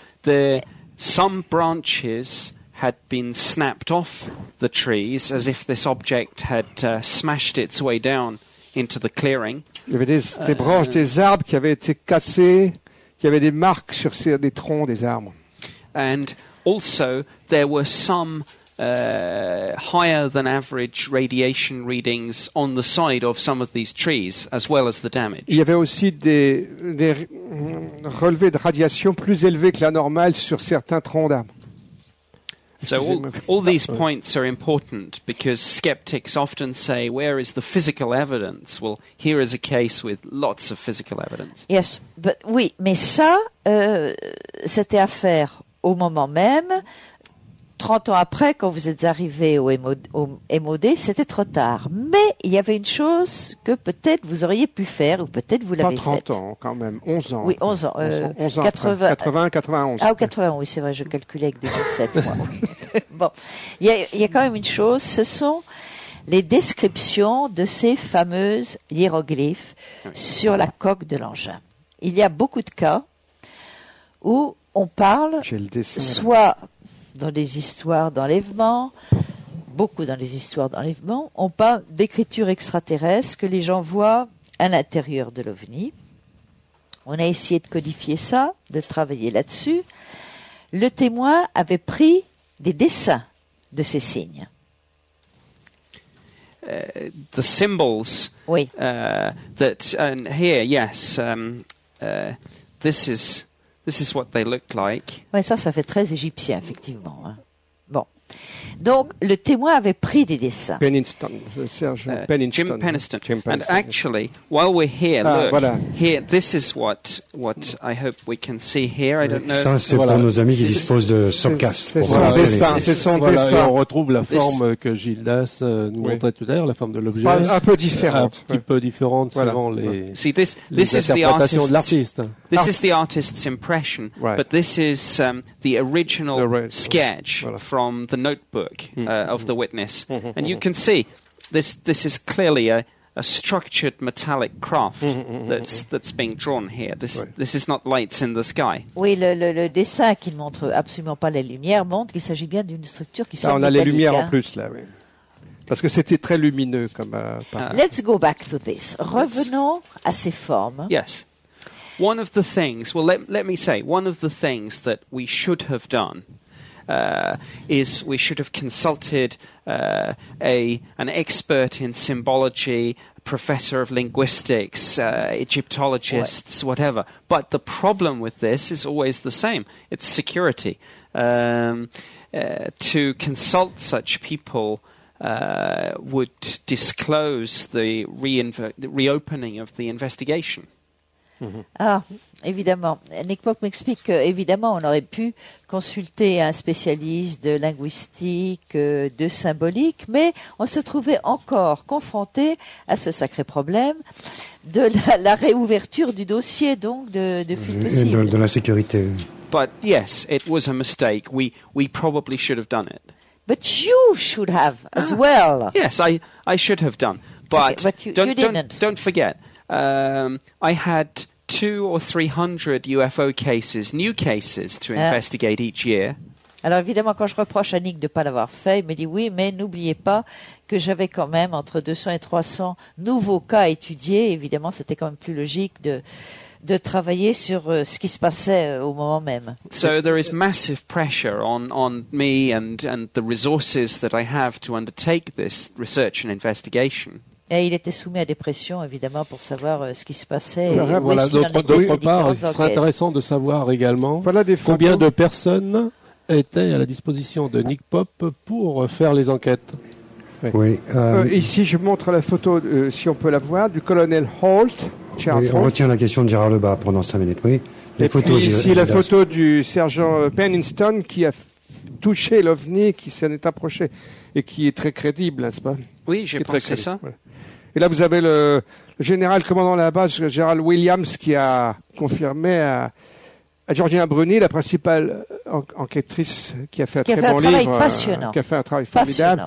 Speaker 3: some branches had been snapped off the trees as if this object had smashed its way down into the clearing.
Speaker 4: Il y avait des branches des arbres qui avaient été cassées, qui avaient des marques sur des troncs des arbres.
Speaker 3: And also, there were some higher than average radiation readings on the side of some of these trees, as well as the damage.
Speaker 4: Il y avait aussi des relevés de radiation plus élevés que la normale sur certains troncs d'arbres.
Speaker 3: So all these points are important because skeptics often say, where is the physical evidence? Well, here is a case with lots of physical evidence.
Speaker 2: Yes, oui, mais ça, c'était à faire au moment même. 30 ans après, quand vous êtes arrivé au MOD, c'était trop tard. Mais il y avait une chose que peut-être vous auriez pu faire, ou peut-être vous l'avez faite.
Speaker 4: Pas 30 ans, quand même, 11 ans.
Speaker 2: Oui, 11 ans.
Speaker 4: 11 ans
Speaker 2: 80,
Speaker 4: 91.
Speaker 2: Ah, ou 80, oui, c'est vrai, je calculais avec 2007, moi. Bon, il y a quand même une chose, ce sont les descriptions de ces fameuses hiéroglyphes sur la coque de l'engin. Il y a beaucoup de cas où on parle
Speaker 4: J'ai le dessin, là.
Speaker 2: soit dans des histoires d'enlèvement, beaucoup dans les histoires d'enlèvement, on parle d'écriture extraterrestre que les gens voient à l'intérieur de l'OVNI. On a essayé de codifier ça, de travailler là-dessus. Le témoin avait pris des dessins de ces signes.
Speaker 3: The symbols
Speaker 2: Oui.
Speaker 3: that and here, yes, this is what they look like.
Speaker 2: Ouais, ça fait très égyptien, effectivement. Hein. Bon. Donc, le témoin avait pris des dessins.
Speaker 4: Penniston, Serge Penniston.
Speaker 3: Jim Penniston.
Speaker 4: Jim
Speaker 3: And
Speaker 4: Penniston.
Speaker 3: actually, while we're here, look,
Speaker 4: voilà.
Speaker 3: here, this is what I hope we can see here. I don't know.
Speaker 1: Ça, c'est
Speaker 5: Voilà.
Speaker 1: pour nos amis qui disposent de Softcast.
Speaker 4: c'est
Speaker 1: pour
Speaker 4: son
Speaker 1: voir la
Speaker 4: dessin,
Speaker 1: télé.
Speaker 4: c'est son
Speaker 5: Voilà, et
Speaker 4: dessin.
Speaker 5: on retrouve la forme que Gildas nous
Speaker 4: Oui.
Speaker 5: montrait tout à l'heure, la forme de l'objet.
Speaker 4: Un peu différente.
Speaker 5: Un petit peu différente
Speaker 4: Voilà.
Speaker 5: selon les
Speaker 3: See, this is the
Speaker 5: interprétations de
Speaker 3: artist's.
Speaker 5: l'artiste.
Speaker 3: This is the artist's impression,
Speaker 4: Right.
Speaker 3: but this is the original sketch
Speaker 4: Voilà.
Speaker 3: from the notebook of the witness, and you can see this is clearly a structured metallic craft that's being drawn here. This is not lights in the sky.
Speaker 2: Oui, le dessin qui ne montre absolument pas la lumière montre qu'il s'agit bien d'une structure qui
Speaker 4: Là,
Speaker 2: semble
Speaker 4: on a les
Speaker 2: métallique,
Speaker 4: lumières
Speaker 2: hein.
Speaker 4: en plus, là, oui. Parce que c'était très lumineux comme
Speaker 2: Let's go back to this. Revenons à ces formes.
Speaker 3: Yes. One of the things, well, let me say, one of the things that we should have done is we should have consulted an expert in symbology, a professor of linguistics, Egyptologists, whatever. But the problem with this is always the same. It's security. To consult such people would disclose the reopening of the investigation.
Speaker 2: Ah, évidemment. Nick Pope m'explique qu'évidemment, on aurait pu consulter un spécialiste de linguistique, de symbolique, mais on se trouvait encore confronté à ce sacré problème de la réouverture du dossier, donc de fil possible.
Speaker 1: De la sécurité.
Speaker 3: But yes, it was a mistake. We probably should have done it.
Speaker 2: But you should have as well.
Speaker 3: Yes, I should have done. But,
Speaker 2: Okay, but you didn't.
Speaker 3: Don't forget, I had 200 or 300 UFO cases, new cases, to investigate each year.
Speaker 2: Alors évidemment, quand je reproche à Nick de ne pas l'avoir fait, il me dit oui, mais n'oubliez pas que j'avais quand même entre 200 et 300 nouveaux cas à étudier. Évidemment, c'était quand même plus logique de travailler sur ce qui se passait au moment même.
Speaker 3: So there is massive pressure on me and the resources that I have to undertake this research and investigation.
Speaker 2: Et il était soumis à des pressions, évidemment, pour savoir ce qui se passait.
Speaker 5: Voilà, d'autre part, il serait intéressant de savoir également combien de personnes étaient à la disposition de Nick Pope pour faire les enquêtes.
Speaker 1: Oui.
Speaker 4: Ici, je montre la photo, si on peut la voir, du colonel Holt.
Speaker 1: Oui, on retient la question de Gérard Lebas pendant 5 minutes. Oui.
Speaker 4: Les photos. Ici, la photo du sergent Pennington qui a touché l'OVNI, qui s'en est approché et qui est très crédible, n'est-ce pas?
Speaker 3: Oui, j'ai pensé ça.
Speaker 4: Voilà. Et là, vous avez le général commandant de la base, Gerald Williams, qui a confirmé à Georgina Bruni, la principale enquêtrice, qui a fait un très bon livre,
Speaker 2: passionnant.
Speaker 4: qui a fait un travail formidable,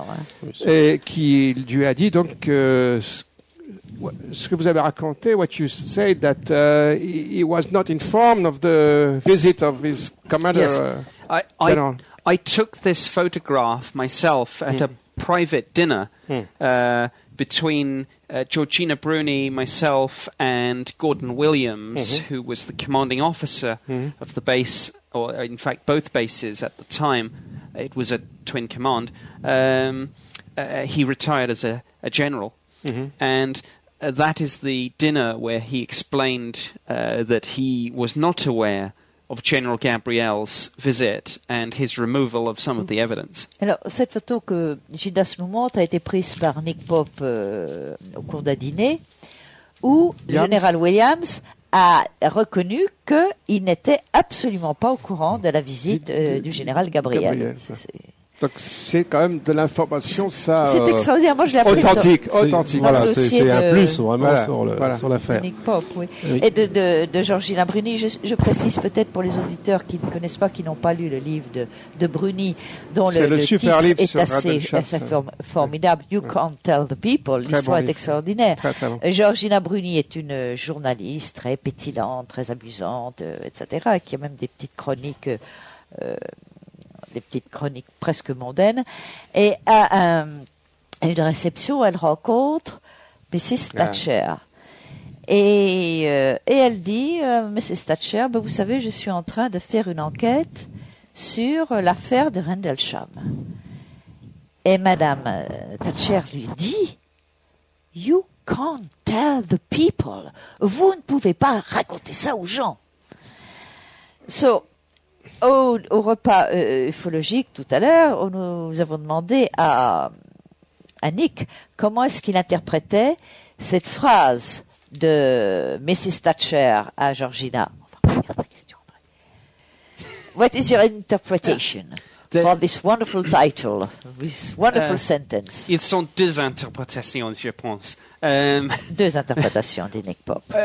Speaker 4: et qui lui a dit donc ce que vous avez raconté, what you said, that he was not informed of the visit of his commander.
Speaker 3: Yes. I took this photograph myself at a private dinner between Georgina Bruni, myself, and Gordon Williams, who was the commanding officer of the base, or in fact both bases at the time. It was a twin command. He retired as a general. And that is the dinner where he explained that he was not aware of General Gabriel's visit and his removal of some of the evidence.
Speaker 2: Alors, cette photo que Gildas nous montre a été prise par Nick Pope au cours d'un dîner où le général Williams a reconnu qu'il n'était absolument pas au courant de la visite du général Gabriel.
Speaker 4: Donc c'est quand même de l'information, ça.
Speaker 2: C'est extraordinaire. Moi, je l'ai appris
Speaker 4: authentique.
Speaker 5: Voilà, c'est un plus vraiment sur l'affaire.
Speaker 2: Nick Pope, oui. Et de Georgina Bruni, je précise peut-être pour les auditeurs qui ne connaissent pas, qui n'ont pas lu le livre de Bruni, dont le titre est assez formidable. You Can't Tell the People. L'histoire est extraordinaire.
Speaker 4: Très bon.
Speaker 2: Georgina Bruni est une journaliste très pétillante, très amusante, etc., qui a même des petites chroniques. Des petites chroniques presque mondaines, et à une réception, elle rencontre Mrs. Thatcher. Et elle dit, Mrs. Thatcher, vous savez, je suis en train de faire une enquête sur l'affaire de Rendlesham. Et Madame Thatcher lui dit, You can't tell the people. Vous ne pouvez pas raconter ça aux gens. Au repas ufologique tout à l'heure, nous avons demandé à Nick comment est-ce qu'il interprétait cette phrase de Mrs. Thatcher à Georgina. What is your interpretation for this wonderful title, this wonderful sentence?
Speaker 3: Ils sont deux interprétations, je pense.
Speaker 2: Deux interprétations, dit Nick Pope.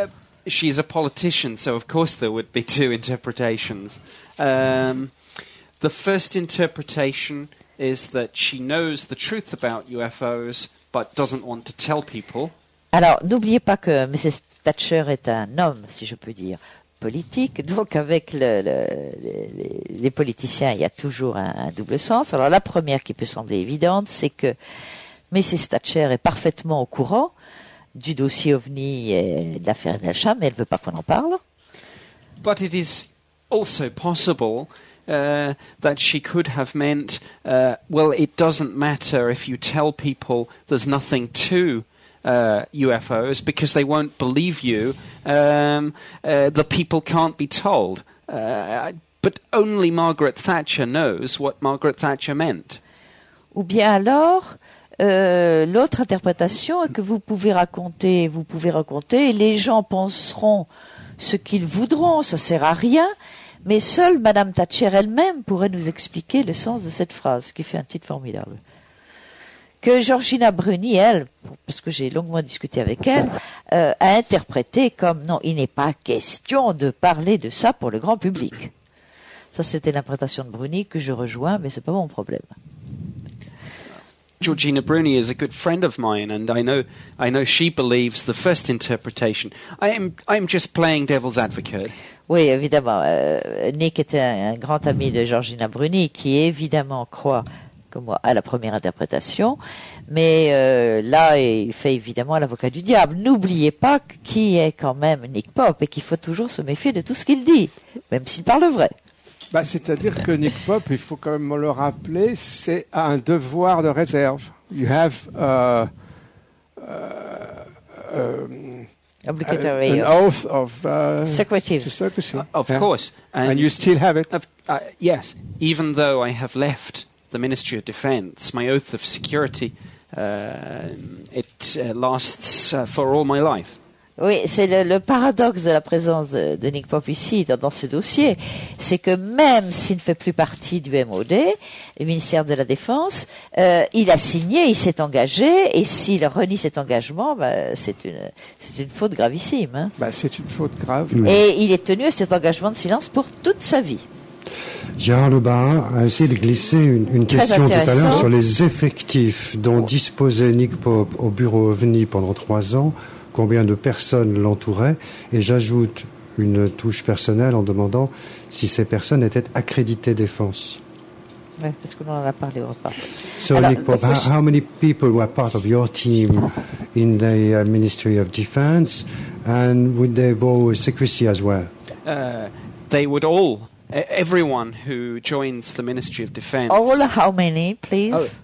Speaker 3: She's a politician, so of course there would be two interpretations. The first interpretation is that she knows the truth about UFOs, but doesn't want to tell people.
Speaker 2: Alors, n'oubliez pas que Mrs. Thatcher est un homme, si je peux dire, politique. Donc, avec les politiciens, il y a toujours un double sens. Alors, la première qui peut sembler évidente, c'est que Mrs. Thatcher est parfaitement au courant du dossier OVNI et de l'affaire Rendlesham, mais elle ne veut pas qu'on en parle.
Speaker 3: But it is also possible that she could have meant, well, it doesn't matter if you tell people there's nothing to UFOs because they won't believe you. The people can't be told. But only Margaret Thatcher knows what Margaret Thatcher meant.
Speaker 2: Ou bien alors, l'autre interprétation est que vous pouvez raconter, et les gens penseront ce qu'ils voudront, ça sert à rien, mais seule Madame Thatcher elle-même pourrait nous expliquer le sens de cette phrase, qui fait un titre formidable. Que Georgina Bruni, elle, parce que j'ai longuement discuté avec elle, a interprété comme non, il n'est pas question de parler de ça pour le grand public. Ça, c'était l'interprétation de Bruni que je rejoins, mais c'est pas mon problème.
Speaker 3: Georgina Bruni is a good friend of mine, and I know she believes the first interpretation. I'm just playing devil's advocate.
Speaker 2: Oui, évidemment. Nick était un grand ami de Georgina Bruni, qui évidemment croit, comme moi, à la première interprétation, mais là, il fait évidemment l'avocat du diable. N'oubliez pas qui est quand même Nick Pope, et qu'il faut toujours se méfier de tout ce qu'il dit, même s'il parle vrai.
Speaker 4: Bah, c'est-à-dire que Nick Pope, il faut quand même le rappeler, c'est un devoir de réserve. You have
Speaker 2: Obligatory.
Speaker 4: an oath of
Speaker 2: Secrecy.
Speaker 3: Of
Speaker 4: Yeah.
Speaker 3: course.
Speaker 4: And you still have it.
Speaker 3: Yes, even though I have left the Ministry of Defence, my oath of security, it lasts for all my life.
Speaker 2: Oui, c'est le paradoxe de la présence de Nick Pope ici, dans ce dossier. C'est que même s'il ne fait plus partie du MOD, le ministère de la Défense, il a signé, il s'est engagé, et s'il renie cet engagement, c'est une faute gravissime. Hein.
Speaker 4: C'est une faute grave.
Speaker 2: Et il est tenu à cet engagement de silence pour toute sa vie.
Speaker 1: Gérard Lebas a essayé de glisser une question tout à l'heure sur les effectifs dont disposait Nick Pope au bureau OVNI pendant 3 ans. Combien de personnes l'entouraient, et j'ajoute une touche personnelle en demandant si ces personnes étaient accréditées défense.
Speaker 2: Oui, parce que l'on en a parlé au repas.
Speaker 1: So, alors, Nick Pope, how many people were part of your team in the Ministry of Defence, and would they vote secrecy as well?
Speaker 3: They would all, everyone who joins the Ministry of Defence.
Speaker 2: All how many, please?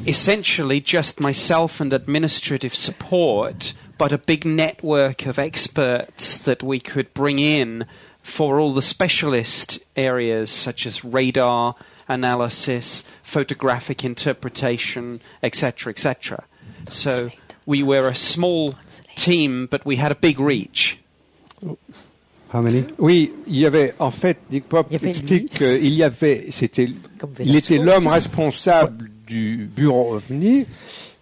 Speaker 3: Essentially just myself and administrative support, but a big network of experts that we could bring in for all the specialist areas such as radar analysis, photographic interpretation, etc., etc. So we were a small team, but we had a big reach.
Speaker 1: How many?
Speaker 4: Oui, il y avait, en fait, Nick Pope explique qu'il était l'homme responsable du bureau OVNI.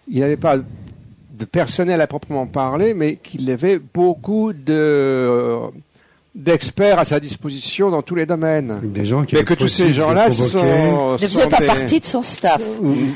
Speaker 4: Il n'avait pas de personnel à proprement parler, mais qu'il avait beaucoup d'experts à sa disposition dans tous les domaines.
Speaker 1: Des gens qui
Speaker 4: mais que tous ces gens-là ne
Speaker 2: faisaient pas partie de son staff.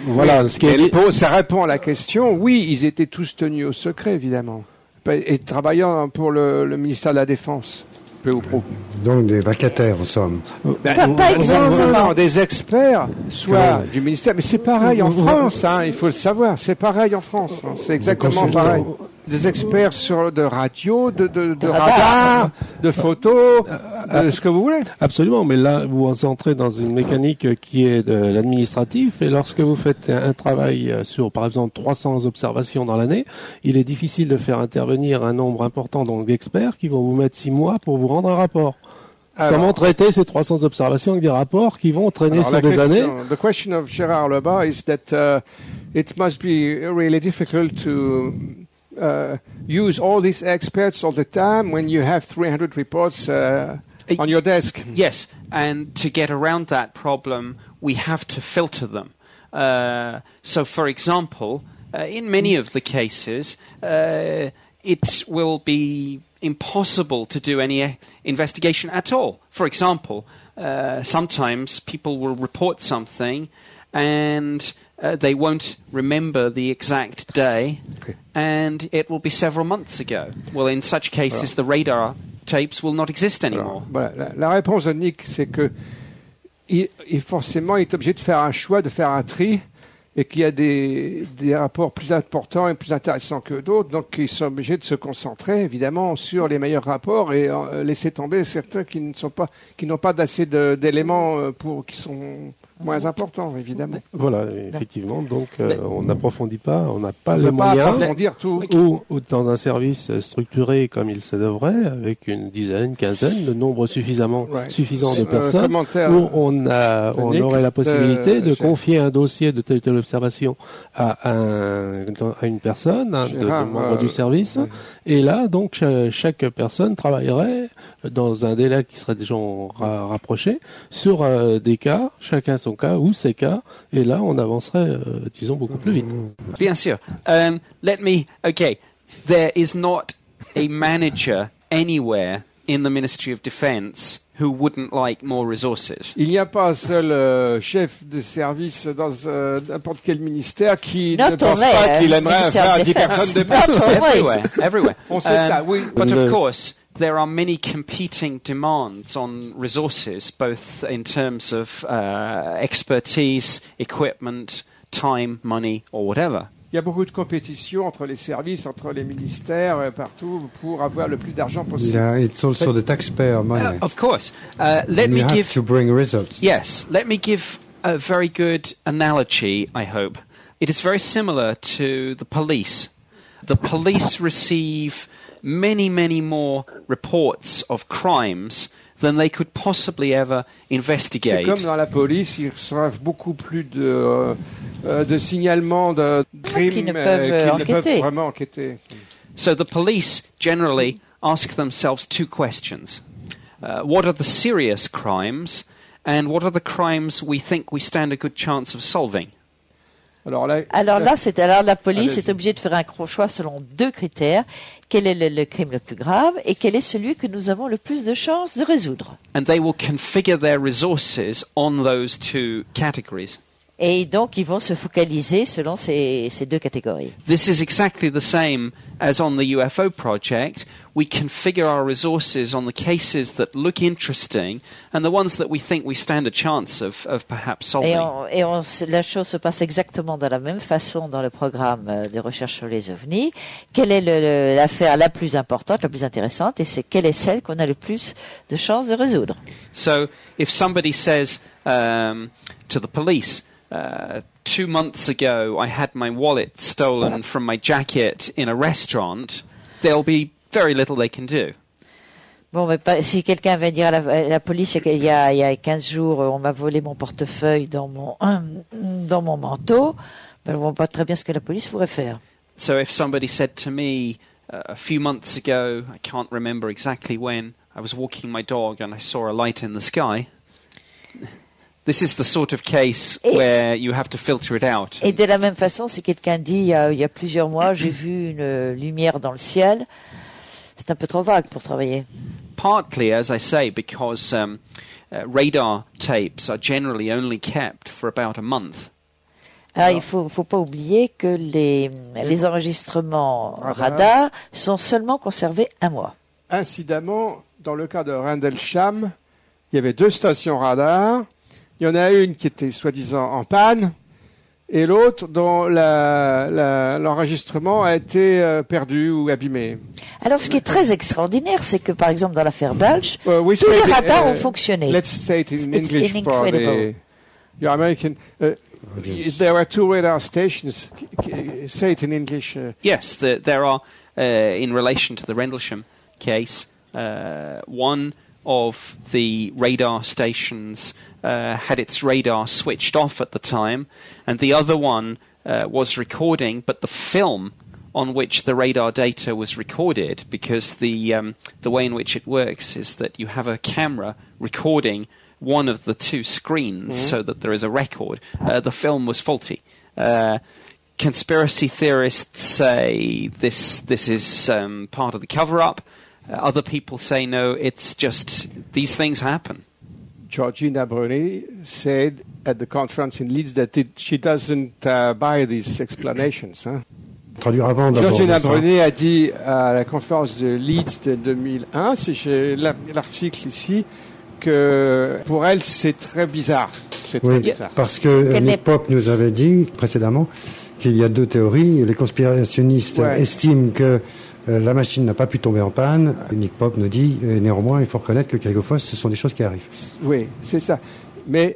Speaker 4: Voilà. Ça répond à la question. Oui, ils étaient tous tenus au secret, évidemment, et travaillant pour le ministère de la Défense. Peu ou prou.
Speaker 1: Donc des vacataires, en somme.
Speaker 2: Pas exactement.
Speaker 4: Non, des experts, soit du ministère, mais c'est pareil en France, hein, il faut le savoir, c'est pareil en France, hein, c'est exactement pareil. Des experts de radio, de radar, de photos, de ce que vous voulez.
Speaker 5: Absolument, mais là, vous entrez dans une mécanique qui est de l'administratif, et lorsque vous faites un travail sur, par exemple, 300 observations dans l'année, il est difficile de faire intervenir un nombre important d'experts qui vont vous mettre 6 mois pour vous rendre un rapport. Comment traiter ces 300 observations avec des rapports qui vont traîner sur des années?
Speaker 4: The question of Gérard Lebas is that it must be really difficult to use all these experts all the time when you have 300 reports on your desk.
Speaker 3: Yes, and to get around that problem, we have to filter them. So, for example, in many of the cases, it will be impossible to do any investigation at all. For example, sometimes people will report something and they won't remember the exact day, and it will be several months ago. Well, in such cases, the radar tapes will not exist anymore.
Speaker 4: Alors, voilà, la réponse de Nick, c'est que forcément, il est obligé de faire un choix, de faire un tri, et qu'il y a des rapports plus importants et plus intéressants que d'autres, donc ils sont obligés de se concentrer évidemment sur les meilleurs rapports et laisser tomber certains qui n'ont pas d'assez d'éléments qui sont moins important, évidemment.
Speaker 5: Voilà, effectivement. Donc, on n'approfondit pas, on n'a pas
Speaker 4: On
Speaker 5: les
Speaker 4: ne peut pas
Speaker 5: moyens.
Speaker 4: approfondir tout.
Speaker 5: Ou dans un service structuré comme il se devrait, avec une dizaine, quinzaine, le nombre suffisant de personnes,
Speaker 4: Commentaire
Speaker 5: où on aurait la possibilité de
Speaker 4: chef.
Speaker 5: confier un dossier de telle ou telle observation à une personne, un membre du service. Et là, donc, chaque personne travaillerait dans un délai qui serait déjà rapproché sur des cas, chacun son cas ou ses cas, et là, on avancerait, disons, beaucoup plus vite.
Speaker 3: Bien sûr. There is not a manager anywhere in the Ministry of Defence who wouldn't like more resources.
Speaker 4: Il n'y a pas un seul chef de service dans n'importe quel ministère qui ne pense pas qu'il aimerait avoir 10 personnes de plus.
Speaker 3: Everywhere.
Speaker 4: On sait ça, oui.
Speaker 3: But of course, there are many competing demands on resources, both in terms of expertise, equipment, time, money, or whatever.
Speaker 4: Il y a beaucoup de compétition entre les services, entre les ministères, partout, pour avoir le plus d'argent possible.
Speaker 1: Yeah, it's also the taxpayer money.
Speaker 3: Of course. Let me
Speaker 1: have
Speaker 3: give
Speaker 1: to bring results.
Speaker 3: Yes, let me give a very good analogy, I hope. It is very similar to the police. The police receive many, many more reports of crimes than they could possibly ever investigate.
Speaker 4: C'est comme dans la police, ils reçoivent beaucoup plus de signalements de crimes
Speaker 2: qu'ils ne
Speaker 4: peuvent vraiment enquêter.
Speaker 3: So the police generally ask themselves two questions. What are the serious crimes, and what are the crimes we think we stand a good chance of solving?
Speaker 2: Alors la police est obligée de faire un choix selon deux critères. Quel est le crime le plus grave et quel est celui que nous avons le plus de chances de résoudre?
Speaker 3: And they will configure their resources on those two categories.
Speaker 2: Et donc, ils vont se focaliser selon ces deux catégories.
Speaker 3: This is exactly the same as on the UFO project. We configure our resources on the cases that look interesting and the ones that we think we stand a chance of perhaps solving.
Speaker 2: La chose se passe exactement de la même façon dans le programme de recherche sur les ovnis. Quelle est l'affaire la plus importante, la plus intéressante, et quelle est celle qu'on a le plus de chances de résoudre?
Speaker 3: So, if somebody says to the police, 2 months ago, I had my wallet stolen from my jacket in a restaurant, there'll be very little they can do.
Speaker 2: Bon, mais si quelqu'un vient dire à la police il y a 15 jours, on m'a volé mon portefeuille dans mon manteau, ben, je vois pas très bien ce que la police pourrait faire.
Speaker 3: So if somebody said to me a few months ago, I can't remember exactly when, I was walking my dog and I saw a light in the sky. This is the sort of case where you have to filter it out.
Speaker 2: Et de la même façon, si quelqu'un dit il y a plusieurs mois, j'ai vu une lumière dans le ciel, c'est un peu trop vague pour travailler.
Speaker 3: Partly, as I say, because radar tapes are generally only kept for about a month.
Speaker 2: Alors, il faut pas oublier que les enregistrements radar sont seulement conservés un mois.
Speaker 4: Incidemment, dans le cas de Rendlesham, il y avait 2 stations radar. Il y en a une qui était soi-disant en panne et l'autre dont l'enregistrement a été perdu ou abîmé.
Speaker 2: Alors, ce qui est très extraordinaire, c'est que, par exemple, dans l'affaire Balch, tous les radars ont fonctionné.
Speaker 4: Let's say it in English for your American. There were 2 radar stations. Say it in English.
Speaker 3: Yes, there are, in relation to the Rendlesham case, one of the radar stations had its radar switched off at the time, and the other one was recording, but the film on which the radar data was recorded, because the way in which it works is that you have a camera recording one of the 2 screens so that there is a record. The film was faulty. Conspiracy theorists say this is part of the cover-up. Other people say no, it's just these things happen.
Speaker 4: Georgina Bruni said at the conference in Leeds that she doesn't buy these explanations. Hein? Georgina Bruni a dit à la conférence de Leeds de 2001, si j'ai l'article ici, que pour elle c'est très bizarre. C'est très bizarre.
Speaker 1: Parce que Nick Pope nous avait dit précédemment qu'il y a 2 théories. Les conspirationnistes estiment que la machine n'a pas pu tomber en panne. Nick Pope nous dit, néanmoins, il faut reconnaître que quelquefois, ce sont des choses qui arrivent.
Speaker 4: Oui, c'est ça. Mais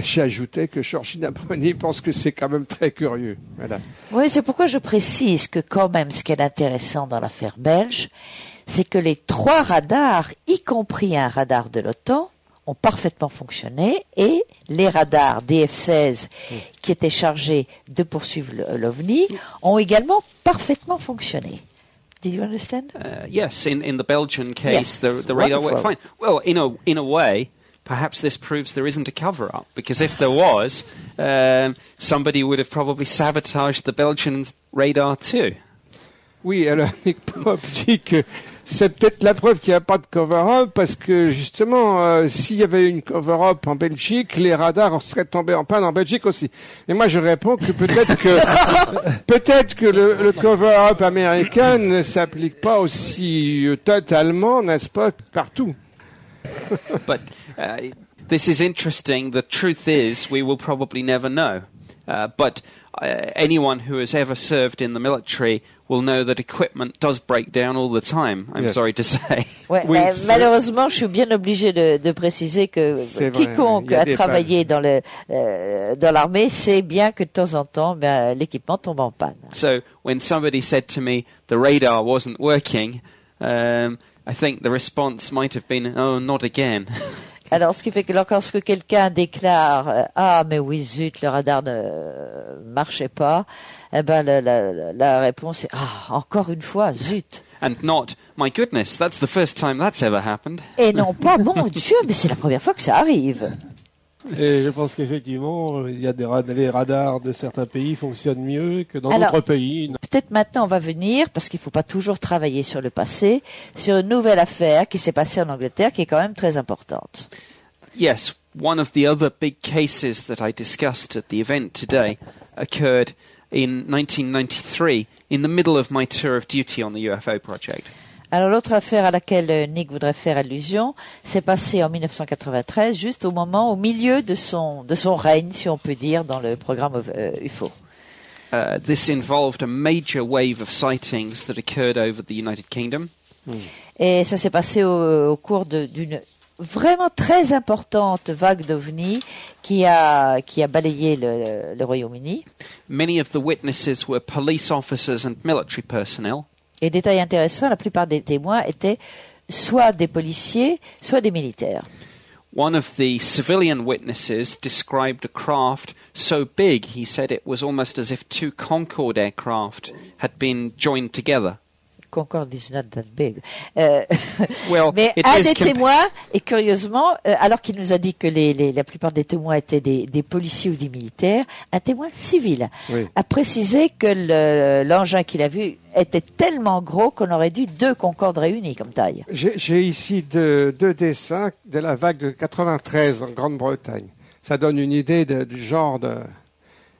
Speaker 4: j'ai ajouté que Georgi Narboni pense que c'est quand même très curieux. Voilà.
Speaker 2: Oui, c'est pourquoi je précise que quand même, ce qui est intéressant dans l'affaire belge, c'est que les 3 radars, y compris un radar de l'OTAN, ont parfaitement fonctionné et les radars DF-16 qui étaient chargés de poursuivre l'OVNI ont également parfaitement fonctionné. Did you understand?
Speaker 3: Yes, in the Belgian case,
Speaker 2: Yes,
Speaker 3: the radar worked
Speaker 2: wonderful.
Speaker 3: fine. Well, in a way, perhaps this proves there isn't a cover-up, because if there was, somebody would have probably sabotaged the Belgian radar too.
Speaker 4: Oui, alors Nick Pope dit que c'est peut-être la preuve qu'il n'y a pas de cover-up, parce que justement, s'il y avait une cover-up en Belgique, les radars seraient tombés en panne en Belgique aussi. Et moi, je réponds que peut-être que le cover-up américain ne s'applique pas aussi totalement, n'est-ce pas, partout.
Speaker 3: But this is interesting. The truth is, we will probably never know. But anyone who has ever served in the military will know that equipment does break down all the time. I'm sorry to say.
Speaker 2: Ouais,
Speaker 4: Oui,
Speaker 2: malheureusement, je suis bien obligé de préciser que
Speaker 4: C'est vrai,
Speaker 2: quiconque
Speaker 4: il y a
Speaker 2: a
Speaker 4: des
Speaker 2: travaillé dans l'armée sait bien que de temps en temps, l'équipement tombe en panne.
Speaker 3: So when somebody said to me the radar wasn't working, I think the response might have been, "Oh, not again."
Speaker 2: Alors, ce qui fait que lorsque quelqu'un déclare ah mais oui zut le radar ne marchait pas, eh ben la réponse est ah encore une fois zut.
Speaker 3: And not, my goodness, that's the first time that's ever happened.
Speaker 2: Et non pas mon Dieu mais c'est la première fois que ça arrive.
Speaker 5: Et je pense qu'effectivement, il y a les radars de certains pays fonctionnent mieux que dans
Speaker 2: Alors,
Speaker 5: d'autres pays.
Speaker 2: Peut-être maintenant on va venir, parce qu'il ne faut pas toujours travailler sur le passé, sur une nouvelle affaire qui s'est passée en Angleterre qui est quand même très importante.
Speaker 3: Yes, one of the other big cases that I discussed at the event today occurred in 1993, in the middle of my tour of duty on the UFO project.
Speaker 2: Alors l'autre affaire à laquelle Nick voudrait faire allusion s'est passée en 1993, juste au milieu de son règne, si on peut dire, dans le programme UFO.
Speaker 3: This involved a major wave of sightings that occurred over the United Kingdom.
Speaker 2: Et ça s'est passé au cours d'une vraiment très importante vague d'OVNI qui a balayé le Royaume-Uni.
Speaker 3: Many of the witnesses were police officers and military personnel.
Speaker 2: Et détail intéressant, la plupart des témoins étaient soit des policiers, soit des militaires.
Speaker 3: One of the civilian witnesses described a craft so big he said it was almost as if 2 Concorde aircraft had been joined together.
Speaker 2: Concorde is not that big.
Speaker 3: Well,
Speaker 2: mais
Speaker 3: it
Speaker 2: un
Speaker 3: is
Speaker 2: des témoins, et curieusement, alors qu'il nous a dit que la plupart des témoins étaient des policiers ou des militaires, un témoin civil a précisé que l'engin qu'il a vu était tellement gros qu'on aurait dû 2 Concorde réunis comme taille.
Speaker 4: J'ai ici deux dessins de la vague de 93 en Grande-Bretagne. Ça donne une idée du genre de...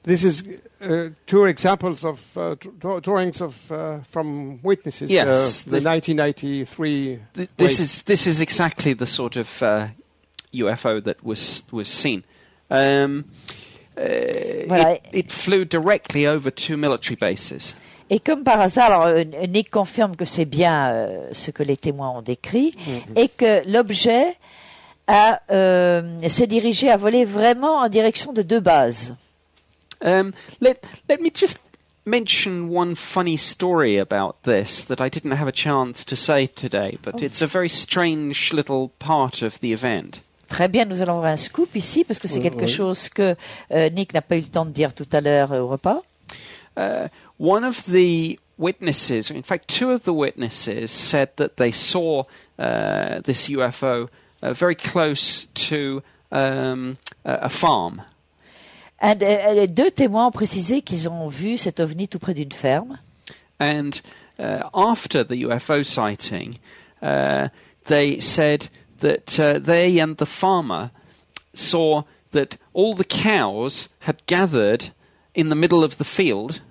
Speaker 4: This is 2 examples of drawings of from witnesses.
Speaker 3: Yes,
Speaker 4: the 1993.
Speaker 3: This is exactly the sort of UFO that was seen. It flew directly over 2 military bases.
Speaker 2: Et comme par hasard, alors Nick confirme que c'est bien ce que les témoins ont décrit et que l'objet s'est dirigé à voler vraiment en direction de 2 bases.
Speaker 3: Let me just mention one funny story about this that I didn't have a chance to say today, but it's a very strange little part of the event.
Speaker 2: Très bien, nous allons avoir un scoop ici parce que c'est quelque chose que Nick n'a pas eu le temps de dire tout à l'heure au repas.
Speaker 3: One of the witnesses, in fact 2 of the witnesses, said that they saw this UFO very close to a farm.
Speaker 2: Les 2 témoins ont précisé qu'ils ont vu cet ovni tout près d'une ferme.
Speaker 3: And after the UFO sighting, they said that they and the farmer saw that all the cows had gathered in the middle of the field.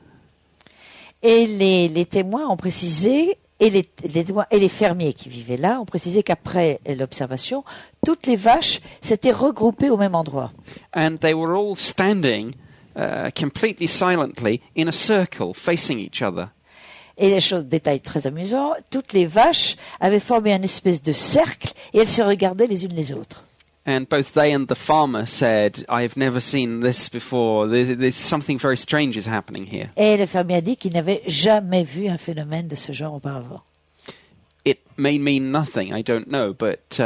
Speaker 2: Et les témoins ont précisé, et les fermiers qui vivaient là ont précisé qu'après l'observation, toutes les vaches s'étaient regroupées au même endroit.
Speaker 3: And they were all standing completely silently in a circle facing each other.
Speaker 2: Et détail très amusant, toutes les vaches avaient formé une espèce de cercle et elles se regardaient les unes les autres.
Speaker 3: And both they and the farmer said, "I've never seen this before. There's something very strange is happening here."
Speaker 2: Et le fermier a dit qu'il n'avait jamais vu un phénomène de ce genre auparavant.
Speaker 3: It may mean nothing, I don't know, but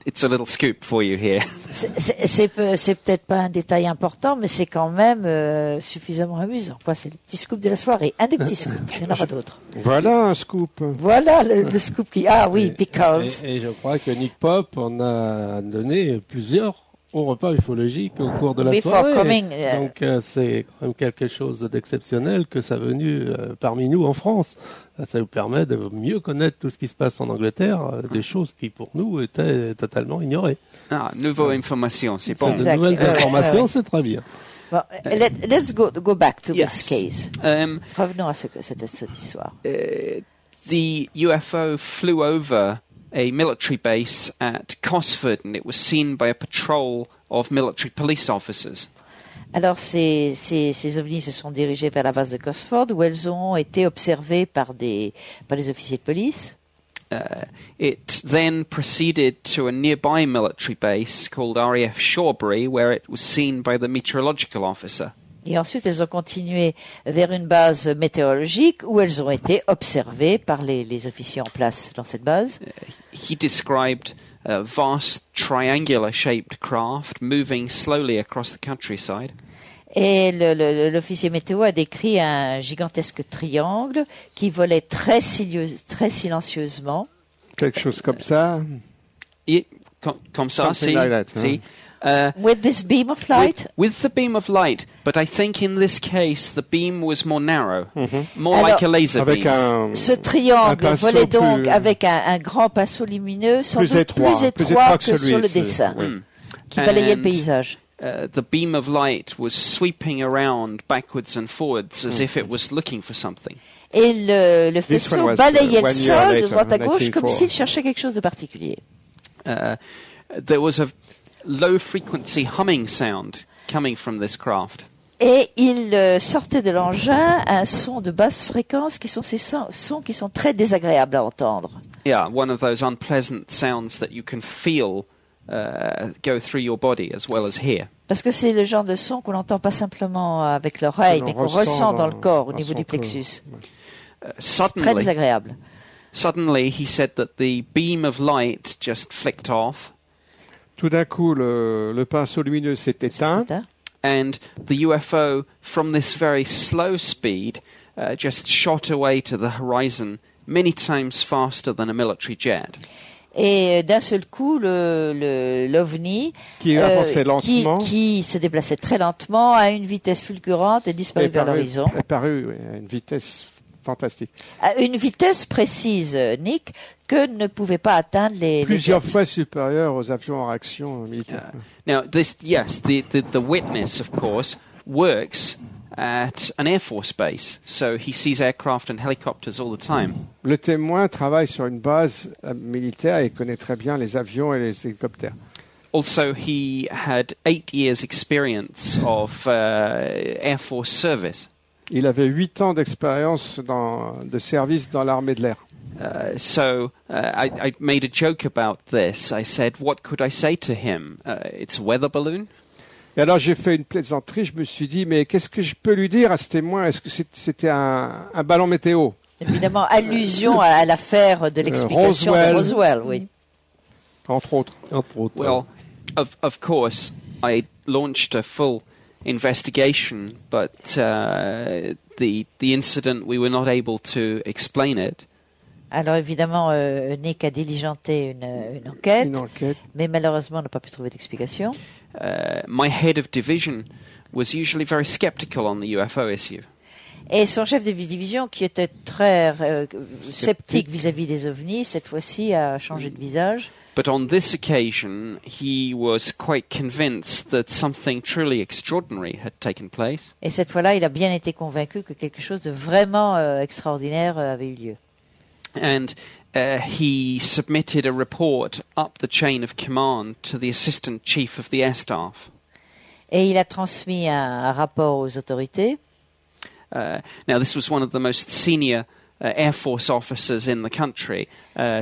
Speaker 3: it's a little scoop for you here.
Speaker 2: C'est peut-être pas un détail important, mais c'est quand même suffisamment amusant. Quoi, c'est le petit scoop de la soirée. Un des petits scoops, il n'y en aura d'autres.
Speaker 4: Voilà un scoop.
Speaker 2: Voilà le scoop qui... Ah oui, because...
Speaker 5: Et je crois que Nick Pop en a donné plusieurs au repas ufologique au cours de la
Speaker 2: Before
Speaker 5: soirée.
Speaker 2: coming,
Speaker 5: Donc c'est quand même quelque chose d'exceptionnel que ça venu parmi nous en France. Ça nous permet de mieux connaître tout ce qui se passe en Angleterre, des choses qui pour nous étaient totalement ignorées.
Speaker 3: Ah, nouvelle information, c'est bon.
Speaker 5: De nouvelles informations, c'est très bien.
Speaker 2: Bon, let's go back to
Speaker 3: Yes.
Speaker 2: this case. Revenons à cette histoire.
Speaker 3: The UFO flew over a military base at Cosford, and it was seen by a patrol of military police officers.
Speaker 2: Alors, ces ovnis se sont dirigés vers la base de Cosford, où elles ont été observées par les officiers de police.
Speaker 3: It then proceeded to a nearby military base called RAF Shawbury, where it was seen by the meteorological officer.
Speaker 2: Et ensuite, elles ont continué vers une base météorologique où elles ont été observées par les officiers en place dans cette base.
Speaker 3: He described a vast triangular-shaped craft moving slowly across the countryside.
Speaker 2: Et l'officier météo a décrit un gigantesque triangle qui volait très silencieusement.
Speaker 4: Quelque chose comme ça.
Speaker 3: Comme ça,
Speaker 4: Something like that,
Speaker 3: see.
Speaker 2: With this beam of light.
Speaker 3: With the beam of light, but I think in this case the beam was more narrow, more
Speaker 2: Alors,
Speaker 3: like a laser
Speaker 4: Avec
Speaker 3: beam.
Speaker 2: Ce triangle
Speaker 4: pinceau
Speaker 2: volait donc
Speaker 4: plus-
Speaker 2: avec un grand pinceau lumineux, sans doute
Speaker 4: étroit
Speaker 2: étroit
Speaker 4: que
Speaker 2: que
Speaker 4: celui,
Speaker 2: sur le
Speaker 4: c'est-
Speaker 2: dessin,
Speaker 4: oui.
Speaker 2: qui balayait le
Speaker 3: And-
Speaker 2: paysage.
Speaker 3: The beam of light was sweeping around backwards and forwards as if it was looking for something.
Speaker 2: Et le
Speaker 4: This
Speaker 2: faisceau
Speaker 4: one was,
Speaker 2: balayait le
Speaker 4: 1 year
Speaker 2: sol de
Speaker 4: later,
Speaker 2: droite à gauche comme
Speaker 4: 1904.
Speaker 2: s'il cherchait quelque chose de particulier.
Speaker 3: There was a low frequency humming sound coming from this craft.
Speaker 2: Et il sortait de l'engin un son de basse fréquence qui sont ces sons qui sont très désagréables à entendre.
Speaker 3: Yeah, one of those unpleasant sounds that you can feel go through your body as well as hear.
Speaker 2: Parce que c'est le genre de son qu'on n'entend pas simplement avec l'oreille,
Speaker 4: Que
Speaker 2: mais
Speaker 4: l'on
Speaker 2: qu'on ressent dans le corps, au
Speaker 4: dans
Speaker 2: niveau
Speaker 4: son
Speaker 2: du plexus. Très
Speaker 3: Suddenly,
Speaker 2: désagréable.
Speaker 3: he said that the beam of light just flicked off,
Speaker 4: Tout d'un coup, le pinceau lumineux s'est éteint.
Speaker 2: C'est ça.
Speaker 3: and the UFO, from this very slow speed, just shot away to the horizon many times faster than a military jet.
Speaker 2: Et d'un seul coup, l'OVNI,
Speaker 4: Qui avançait lentement.
Speaker 2: qui se déplaçait très lentement à une vitesse fulgurante et disparut vers l'horizon.
Speaker 4: Est paru oui, à une vitesse fantastique.
Speaker 2: À une vitesse précise, Nick, que ne pouvaient pas atteindre les
Speaker 4: Plusieurs
Speaker 2: jets.
Speaker 4: fois supérieure aux avions en réaction militaire.
Speaker 3: Now, the witness, of course, works at an Air Force base, so he sees aircraft and helicopters all the time.
Speaker 4: Le témoin travaille sur une base militaire et connaît très bien les avions et les hélicoptères.
Speaker 3: Also, he had 8 years' experience of Air Force service.
Speaker 4: Il avait 8 ans d'expérience de service dans l'armée de l'air.
Speaker 3: So I made a joke about this. I said, what could I say to him? It's a weather balloon?
Speaker 4: Et alors j'ai fait une plaisanterie, je me suis dit, mais qu'est-ce que je peux lui dire à ce témoin? Est-ce que c'était un ballon météo?
Speaker 2: Évidemment, allusion à l'affaire de l'explication de Roswell, oui.
Speaker 4: Entre autres.
Speaker 3: Well, of course, I launched a full investigation, but the incident, we were not able to explain it.
Speaker 2: Alors évidemment, Nick a diligenté une enquête,
Speaker 4: Une enquête.
Speaker 2: mais malheureusement, on n'a pas pu trouver d'explication.
Speaker 3: My head of division was usually very skeptical on the UFO issue.
Speaker 2: Et son chef de division, qui était très sceptique vis-à-vis des ovnis, cette fois-ci a changé de visage.
Speaker 3: But on this occasion, he was quite convinced that something truly extraordinary had taken place.
Speaker 2: Et cette fois-là, il a bien été convaincu que quelque chose de vraiment extraordinaire avait eu lieu.
Speaker 3: And he submitted a report up the chain of command to the Assistant Chief of the Air Staff.
Speaker 2: Et il a transmis un rapport aux autorités.
Speaker 3: Now, this was one of the most senior Air Force officers in the country,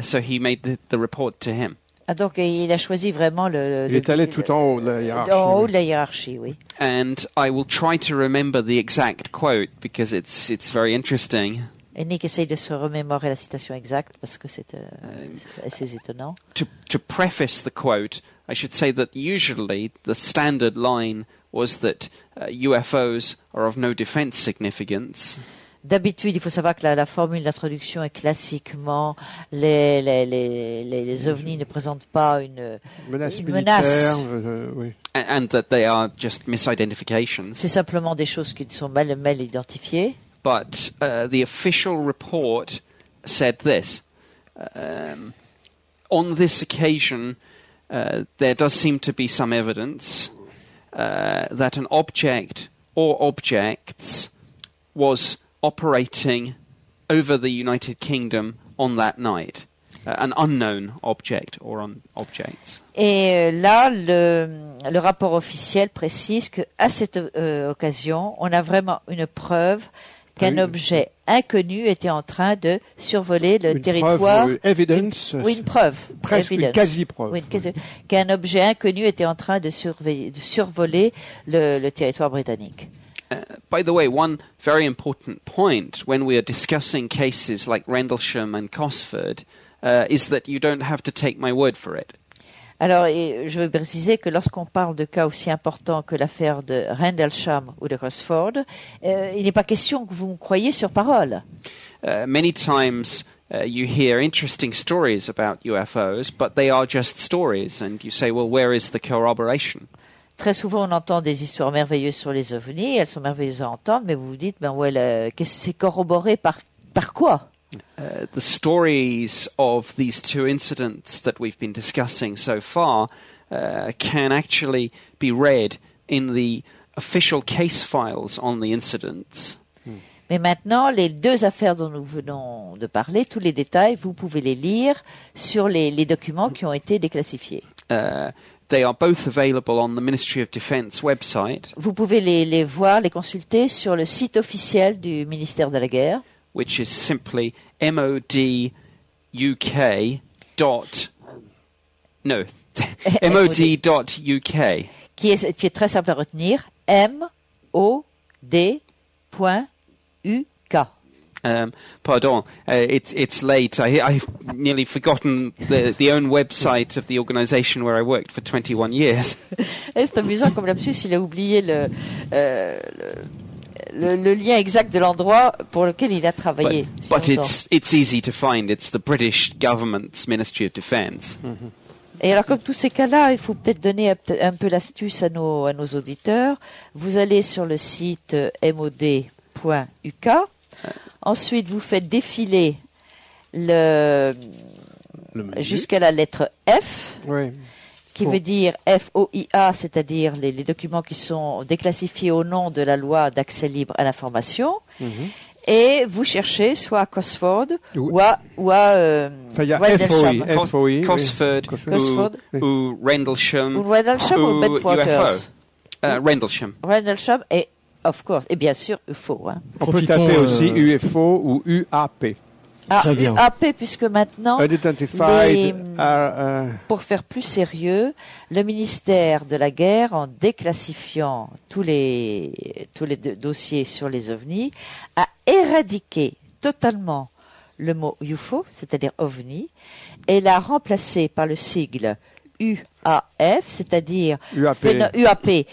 Speaker 3: so he made the report to him.
Speaker 2: Ah, donc il a choisi vraiment
Speaker 4: Il est allé tout en haut de la hiérarchie.
Speaker 2: En haut de la hiérarchie, oui.
Speaker 3: And I will try to remember the exact quote because it's very interesting.
Speaker 2: Et Nick essaye de se remémorer la citation exacte parce que c'est assez étonnant.
Speaker 3: To preface the quote, I should say that usually the standard line was that UFOs are of no defense significance.
Speaker 2: D'habitude, il faut savoir que la formule d'introduction est classiquement les ovnis ne présentent pas une
Speaker 4: Menace
Speaker 2: une
Speaker 4: militaire,
Speaker 2: menace.
Speaker 4: oui.
Speaker 3: And that they are just misidentifications.
Speaker 2: C'est simplement des choses qui sont mal identifiées.
Speaker 3: But the official report said this. On this occasion, there does seem to be some evidence that an object or objects was operating over the United Kingdom on that night. An unknown object or objects.
Speaker 2: Et là, le rapport officiel précise qu'à cette occasion, on a vraiment une preuve qu'un objet inconnu était en train de survoler le territoire.
Speaker 4: Evidence.
Speaker 2: Oui, une preuve.
Speaker 4: Presque
Speaker 2: evidence.
Speaker 4: une quasi-preuve.
Speaker 2: Oui, qu'un objet inconnu était en train de survoler le territoire britannique.
Speaker 3: By the way, one very important point when we are discussing cases like Rendlesham and Cosford is that you don't have to take my word for it.
Speaker 2: Alors, je veux préciser que lorsqu'on parle de cas aussi importants que l'affaire de Rendlesham ou de Cosford, il n'est pas question que vous me croyiez sur parole.
Speaker 3: Many times you hear interesting stories about UFOs, but they are just stories, and you say, well, where is the corroboration?
Speaker 2: Très souvent, on entend des histoires merveilleuses sur les ovnis, elles sont merveilleuses à entendre, mais vous vous dites, ben ouais, c'est corroboré par quoi?
Speaker 3: The stories of these two incidents that we've been discussing so far can actually be read in the official case files on the incidents.
Speaker 2: Mais maintenant, les deux affaires dont nous venons de parler, tous les détails, vous pouvez les lire sur les documents qui ont été déclassifiés.
Speaker 3: They are both available on the Ministry of Defence website.
Speaker 2: Vous pouvez les voir, les consulter sur le site officiel du ministère de la Guerre,
Speaker 3: which is simply moduk. mod.uk.
Speaker 2: qui est très simple à retenir, mod.uk.
Speaker 3: Pardon, it's late. I've nearly forgotten the own website of the organisation where I worked for 21 years.
Speaker 2: Et c'est amusant comme lapsus, il a oublié le lien exact de l'endroit pour lequel il a travaillé.
Speaker 3: But it's easy to find. It's the British government's Ministry of Defence.
Speaker 2: Et alors, comme tous ces cas-là, il faut peut-être donner un peu l'astuce à nos auditeurs. Vous allez sur le site mod.uk. Ensuite, vous faites défiler jusqu'à la lettre F, qui veut dire FOIA, c'est-à-dire les documents qui sont déclassifiés au nom de la loi d'accès libre à l'information. Et vous cherchez soit à Cosford ou à Rendlesham.
Speaker 3: Cosford ou Rendlesham
Speaker 2: ou Bedfordshire.
Speaker 3: Rendlesham.
Speaker 2: Rendlesham et of course, et bien sûr UFO. Hein.
Speaker 4: On peut taper aussi UFO ou UAP.
Speaker 2: Très bien. UAP, puisque maintenant, pour faire plus sérieux, le ministère de la Guerre, en déclassifiant tous les dossiers sur les ovnis, a éradiqué totalement le mot UFO, c'est-à-dire ovni, et l'a remplacé par le sigle UAF, c'est-à-dire UAP,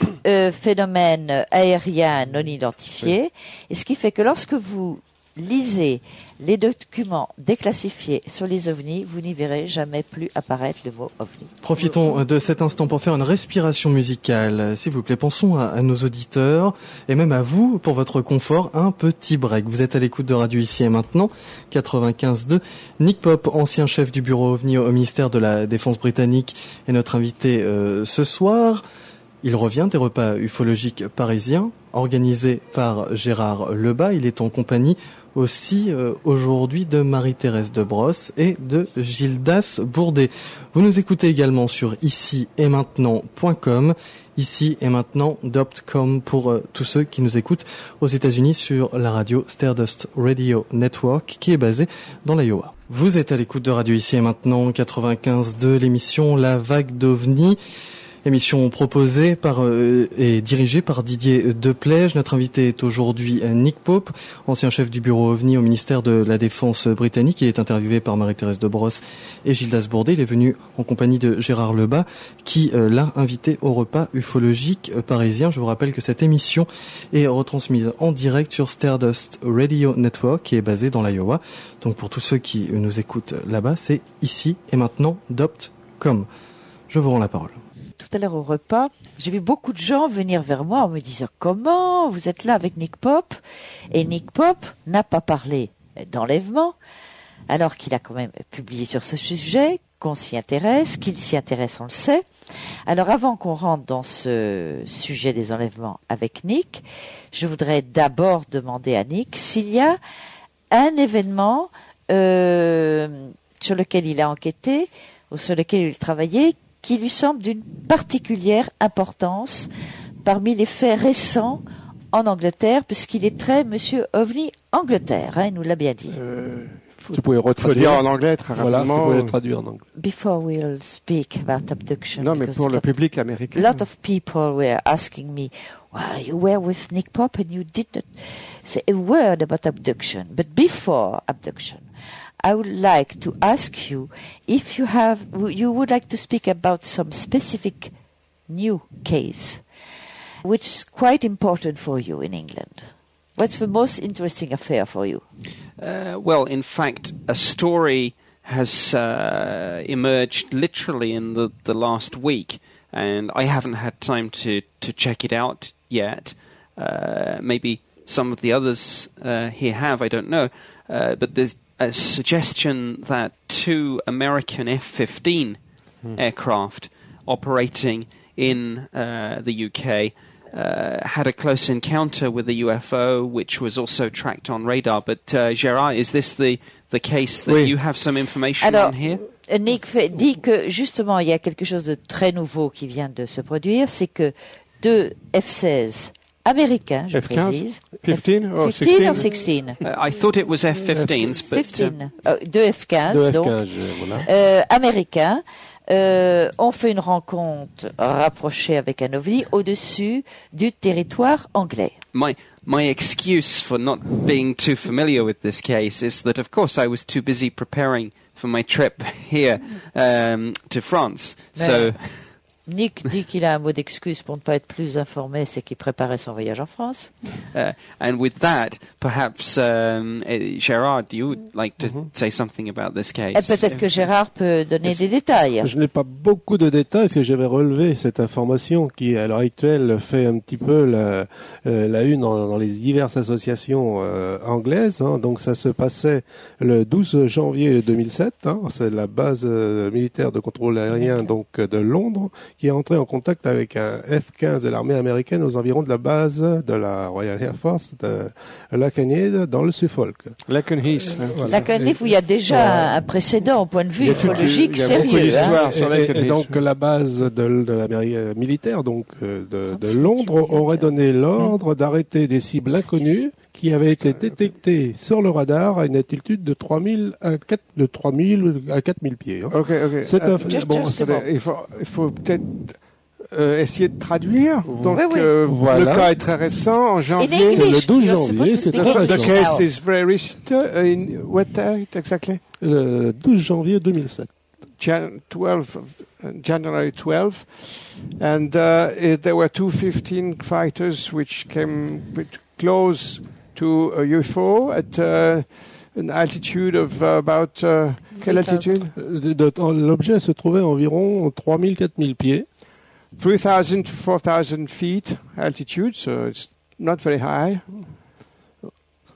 Speaker 2: phénomène aérien non identifié, et ce qui fait que lorsque vous lisez les documents déclassifiés sur les ovnis, vous n'y verrez jamais plus apparaître le mot ovni.
Speaker 6: Profitons de cet instant pour faire une respiration musicale. S'il vous plaît, pensons à nos auditeurs et même à vous, pour votre confort, un petit break. Vous êtes à l'écoute de Radio Ici et Maintenant, 95.2. Nick Pope, ancien chef du bureau OVNI au ministère de la Défense britannique, est notre invité ce soir. Il revient des repas ufologiques parisiens organisés par Gérard Lebas. Il est en compagnie aussi aujourd'hui de Marie-Thérèse de Brosse et de Gildas Bourdet. Vous nous écoutez également sur icietmaintenant.com, icietmaintenant.com pour tous ceux qui nous écoutent aux États-Unis sur la radio Stardust Radio Network qui est basée dans l'Iowa. Vous êtes à l'écoute de Radio Ici et Maintenant 95.2, l'émission La Vague d'OVNI. Émission proposée et dirigée par Didier Deplège. Notre invité est aujourd'hui Nick Pope, ancien chef du bureau OVNI au ministère de la Défense britannique. Il est interviewé par Marie-Thérèse de Brosse et Gildas Bourdet. Il est venu en compagnie de Gérard Lebas, qui l'a invité au repas ufologique parisien. Je vous rappelle que cette émission est retransmise en direct sur Stardust Radio Network, qui est basé dans l'Iowa. Donc pour tous ceux qui nous écoutent là-bas, c'est ici et maintenant.com. Je vous rends la parole.
Speaker 2: Tout à l'heure au repas, j'ai vu beaucoup de gens venir vers moi en me disant « Comment vous êtes là avec Nick Pope ?» Et Nick Pope n'a pas parlé d'enlèvement, alors qu'il a quand même publié sur ce sujet, qu'on s'y intéresse, qu'il s'y intéresse, on le sait. Alors avant qu'on rentre dans ce sujet des enlèvements avec Nick, je voudrais d'abord demander à Nick s'il y a un événement sur lequel il a enquêté, ou sur lequel il travaillait, qui lui semble d'une particulière importance parmi les faits récents en Angleterre, puisqu'il est très Monsieur OVNI Angleterre, hein, il nous l'a bien dit.
Speaker 4: Tu pouvais retraduire en anglais très rapidement.
Speaker 5: Voilà, tu pouvais le traduire en anglais.
Speaker 2: Before we'll speak about abduction.
Speaker 4: Non, mais pour le public américain.
Speaker 2: A lot of people were asking me, well, you were with Nick Pope and you did not say a word about abduction. But before abduction, I would like to ask you if you would like to speak about some specific new case, which is quite important for you in England. What's the most interesting affair for you?
Speaker 3: Well, in fact, a story has emerged literally in the last week, and I haven't had time to check it out yet. Maybe some of the others here have, I don't know. But there's a suggestion that 2 American F-15 aircraft operating in the UK had a close encounter with a UFO, which was also tracked on radar. But Gérard, is this the case that you have some information on here?
Speaker 2: Nick dit que justement il y a quelque chose de très nouveau qui vient de se produire, c'est que 2 F-16 américains, je précise.
Speaker 4: 15 or 16?
Speaker 2: 15 or 16?
Speaker 3: I thought it was F-15s, but
Speaker 2: 15. 2 F-15, donc,
Speaker 5: voilà.
Speaker 2: américains, ont fait une rencontre rapprochée avec un OVNI au-dessus du territoire anglais.
Speaker 3: My excuse for not being too familiar with this case is that, of course, I was too busy preparing for my trip here to France. So.
Speaker 2: Nick dit qu'il a un mot d'excuse pour ne pas être plus informé, c'est qu'il préparait son voyage en France.
Speaker 3: And with that, perhaps Gérard, you would like to say something about this case?
Speaker 2: Et peut-être que Gérard peut donner des détails.
Speaker 5: Je n'ai pas beaucoup de détails, parce que j'avais relevé cette information qui, à l'heure actuelle, fait un petit peu la une dans les diverses associations anglaises. Hein. Donc ça se passait le 12 janvier 2007. Hein. C'est la base militaire de contrôle aérien donc de Londres, qui est entré en contact avec un F-15 de l'armée américaine aux environs de la base de la Royal Air Force de Lakenheath dans le Suffolk.
Speaker 4: Lakenheath.
Speaker 2: Voilà. Lakenheath, où il y a déjà un précédent au point de vue ufologique sérieux.
Speaker 5: Et donc la base de la militaire donc de Londres aurait donné l'ordre d'arrêter des cibles inconnues qui avaient été détectées sur le radar à une altitude de 3000 à 4000 pieds. Hein.
Speaker 4: Ok. Il faut peut-être essayer de traduire. Donc,
Speaker 5: voilà.
Speaker 4: Le cas est très récent, en janvier.
Speaker 5: C'est le 12 janvier, c'est très récent.
Speaker 4: The case is very recent. In what date exactly?
Speaker 5: Le 12 janvier 2007.
Speaker 4: January 12, and there were 2 fighters which came close to a UFO at an altitude of about quelle altitude?
Speaker 5: L'objet se trouvait à environ 3000-4000 pieds.
Speaker 4: 3,000 to 4,000 feet altitude, so it's not very high.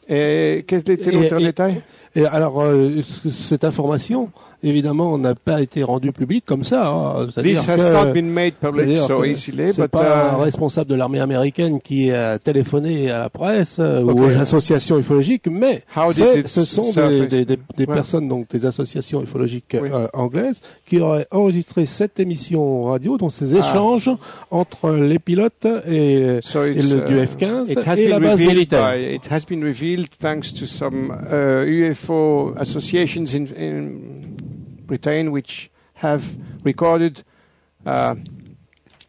Speaker 4: Et quel était l'autre détail?
Speaker 5: Et alors, cette information, évidemment, n'a pas été rendue publique comme ça. Hein.
Speaker 4: This has not been made public so easily,
Speaker 5: c'est
Speaker 4: but
Speaker 5: pas un responsable de l'armée américaine qui a téléphoné à la presse ou aux associations ufologiques, mais ce sont des personnes, donc des associations ufologiques anglaises, qui auraient enregistré cette émission radio, donc ces échanges entre les pilotes et du F-15 et la base militaire.
Speaker 4: It has been revealed thanks to some UFO associations in Britain which have recorded radio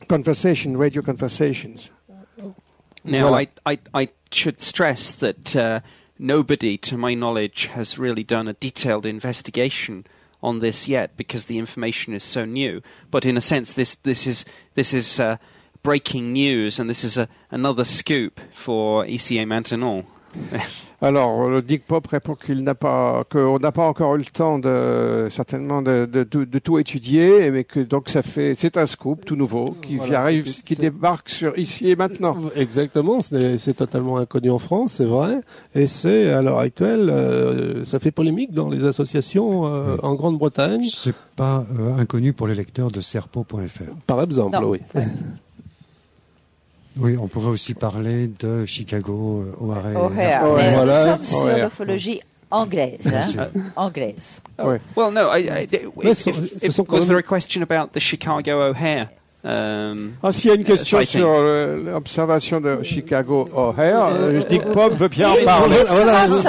Speaker 4: conversations.
Speaker 3: Now, I should stress that nobody, to my knowledge, has really done a detailed investigation on this yet because the information is so new. But in a sense, this is breaking news, and this is another scoop for ICA Maintenant.
Speaker 4: Alors, le Nick Pope répond qu'on n'a pas encore eu le temps certainement de tout étudier, mais que donc c'est un scoop tout nouveau qui débarque sur Ici et Maintenant.
Speaker 5: Exactement, c'est totalement inconnu en France, c'est vrai, et c'est à l'heure actuelle, ça fait polémique dans les associations en Grande-Bretagne.
Speaker 1: C'est pas inconnu pour les lecteurs de serpo.fr.
Speaker 5: Par exemple,
Speaker 2: non.
Speaker 5: Oui.
Speaker 1: Oui, on pourrait aussi parler de Chicago O'Hare.
Speaker 2: Mais nous sommes sur l'ufologie anglaise. Anglaise.
Speaker 3: Oh. Well, no, was there a question about the Chicago O'Hare?
Speaker 4: S'il y a une question sur l'observation de Chicago O'Hare, Nick Pope veut bien en parler.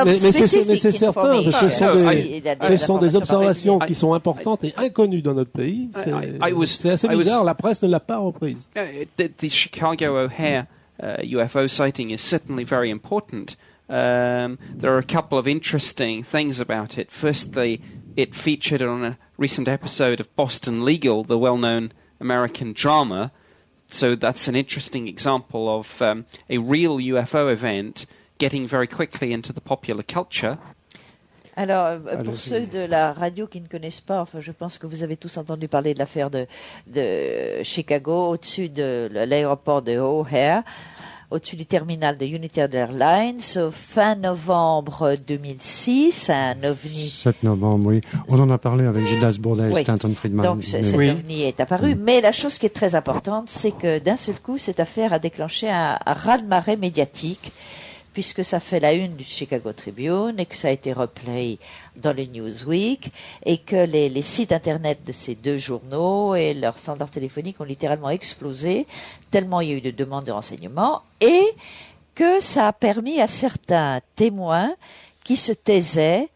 Speaker 5: Mais c'est certain, ce sont des observations qui sont importantes et inconnues dans notre pays. C'est assez bizarre, la presse ne l'a pas reprise.
Speaker 3: The Chicago O'Hare UFO sighting is certainly very important. There are a couple of interesting things about it. Firstly, it featured on a recent episode of Boston Legal, the well-known American drama, so that's an interesting example of a real UFO event getting very quickly into the popular culture.
Speaker 2: Alors, pour ceux de la radio qui ne connaissent pas, enfin, je pense que vous avez tous entendu parler de l'affaire de Chicago, au-dessus de l'aéroport de O'Hare, au-dessus du terminal de United Airlines, fin novembre 2006, un ovni...
Speaker 1: 7 novembre, oui. On en a parlé avec Gildas Bourdais et Stanton Friedman.
Speaker 2: Donc, cet ovni est apparu. Mais la chose qui est très importante, c'est que d'un seul coup, cette affaire a déclenché un raz-de-marée médiatique, puisque ça fait la une du Chicago Tribune et que ça a été replayé dans le Newsweek et que les sites internet de ces deux journaux et leurs standards téléphoniques ont littéralement explosé, tellement il y a eu de demandes de renseignements, et que ça a permis à certains témoins qui se taisaient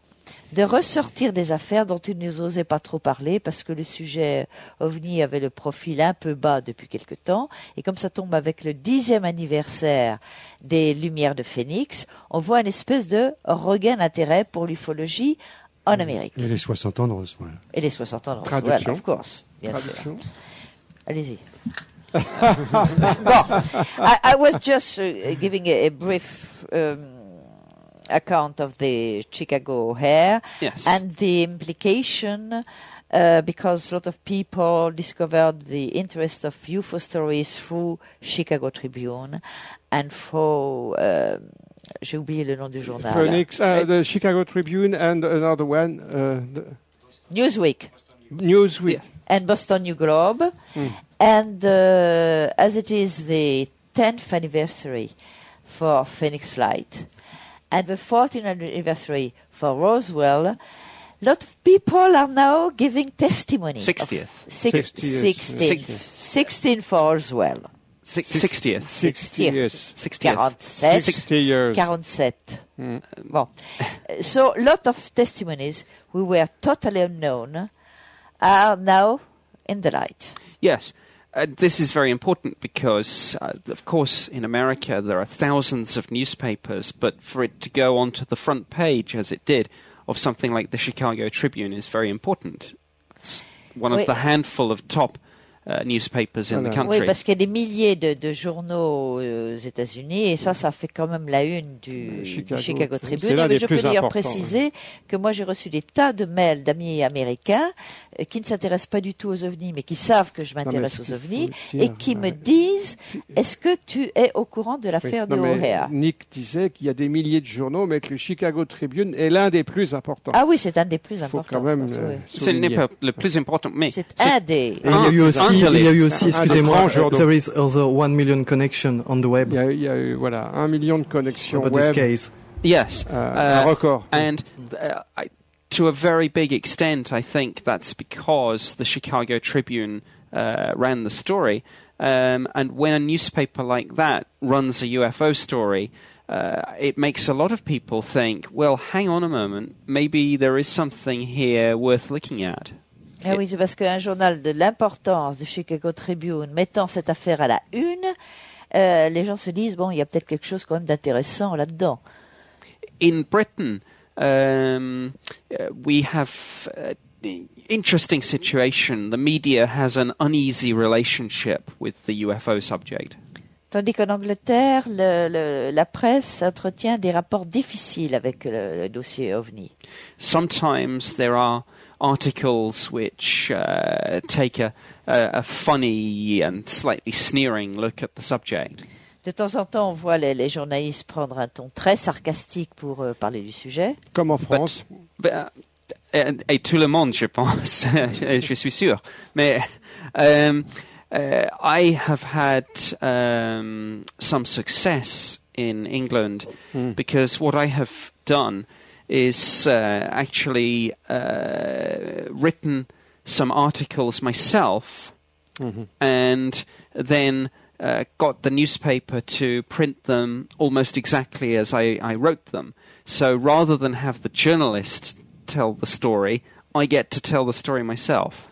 Speaker 2: de ressortir des affaires dont ils n'osaient pas trop parler parce que le sujet OVNI avait le profil un peu bas depuis quelque temps. Et comme ça tombe avec le 10e anniversaire des Lumières de Phénix, on voit une espèce de regain d'intérêt pour l'ufologie en Amérique.
Speaker 1: Et les 60 ans de Roswell.
Speaker 2: Et les 60 ans de Roswell, of course, bien sûr. Allez-y. Bon, I was just giving a brief... account of the Chicago O'Hare and the implication because a lot of people discovered the interest of UFO stories through Chicago Tribune and through j'ai oublié le nom du journal.
Speaker 4: Phoenix, the Chicago Tribune and another one.
Speaker 2: Newsweek.
Speaker 4: Newsweek.
Speaker 2: And Boston New Globe. And as it is the 10th anniversary for Phoenix Flight, and the 14th anniversary for Roswell, a lot of people are now giving testimony.
Speaker 3: 60th.
Speaker 2: 16 for Roswell.
Speaker 3: 60th.
Speaker 2: 47. Bon. So, a lot of testimonies who were totally unknown are now in the light.
Speaker 3: Yes. This is very important because, of course, in America there are thousands of newspapers, but for it to go onto the front page, as it did, of something like the Chicago Tribune is very important. It's one of the handful of top newspapers in the country.
Speaker 2: Oui, parce qu'il y a des milliers de journaux aux États-Unis et ça fait quand même la une du Chicago Tribune.
Speaker 4: C'est l'un des
Speaker 2: Je peux
Speaker 4: plus
Speaker 2: d'ailleurs
Speaker 4: importants,
Speaker 2: préciser que moi j'ai reçu des tas de mails d'amis américains qui ne s'intéressent pas du tout aux ovnis, mais qui savent que je m'intéresse aux ovnis et qui me disent est-ce que tu es au courant de l'affaire de O'Hare?
Speaker 4: Nick disait qu'il y a des milliers de journaux, mais que le Chicago Tribune est l'un des plus importants.
Speaker 2: Ah oui, c'est un des plus
Speaker 4: Il faut
Speaker 2: importants.
Speaker 4: quand même
Speaker 3: Ce n'est pas le plus important, mais
Speaker 2: c'est un des.
Speaker 6: Et il y a eu aussi, excusez-moi, there is also 1 million connection on the web.
Speaker 4: Il y a eu, voilà, 1 million de connexions
Speaker 6: About
Speaker 4: web.
Speaker 6: this case.
Speaker 3: yes,
Speaker 4: Un record.
Speaker 3: and to a very big extent, I think that's because the Chicago Tribune ran the story. And when a newspaper like that runs a UFO story, it makes a lot of people think, well, hang on a moment, maybe there is something here worth looking at.
Speaker 2: Ah oui, c'est parce qu'un journal de l'importance du Chicago Tribune mettant cette affaire à la une, les gens se disent bon, il y a peut-être quelque chose quand même d'intéressant là-dedans.
Speaker 3: In Britain, we have interesting situation. The media has an uneasy relationship with the UFO subject.
Speaker 2: Tandis qu'en Angleterre, la presse entretient des rapports difficiles avec le dossier OVNI.
Speaker 3: Sometimes there are articles which take a funny and slightly sneering look at the subject.
Speaker 2: De temps en temps, on voit les journalistes prendre un ton très sarcastique pour parler du sujet.
Speaker 4: Comme en France.
Speaker 3: Et tout le monde, je pense, je suis sûr. Mais I have had some success in England because what I have done is actually written some articles myself and then got the newspaper to print them almost exactly as I wrote them. So rather than have the journalist tell the story, I get to tell the story myself.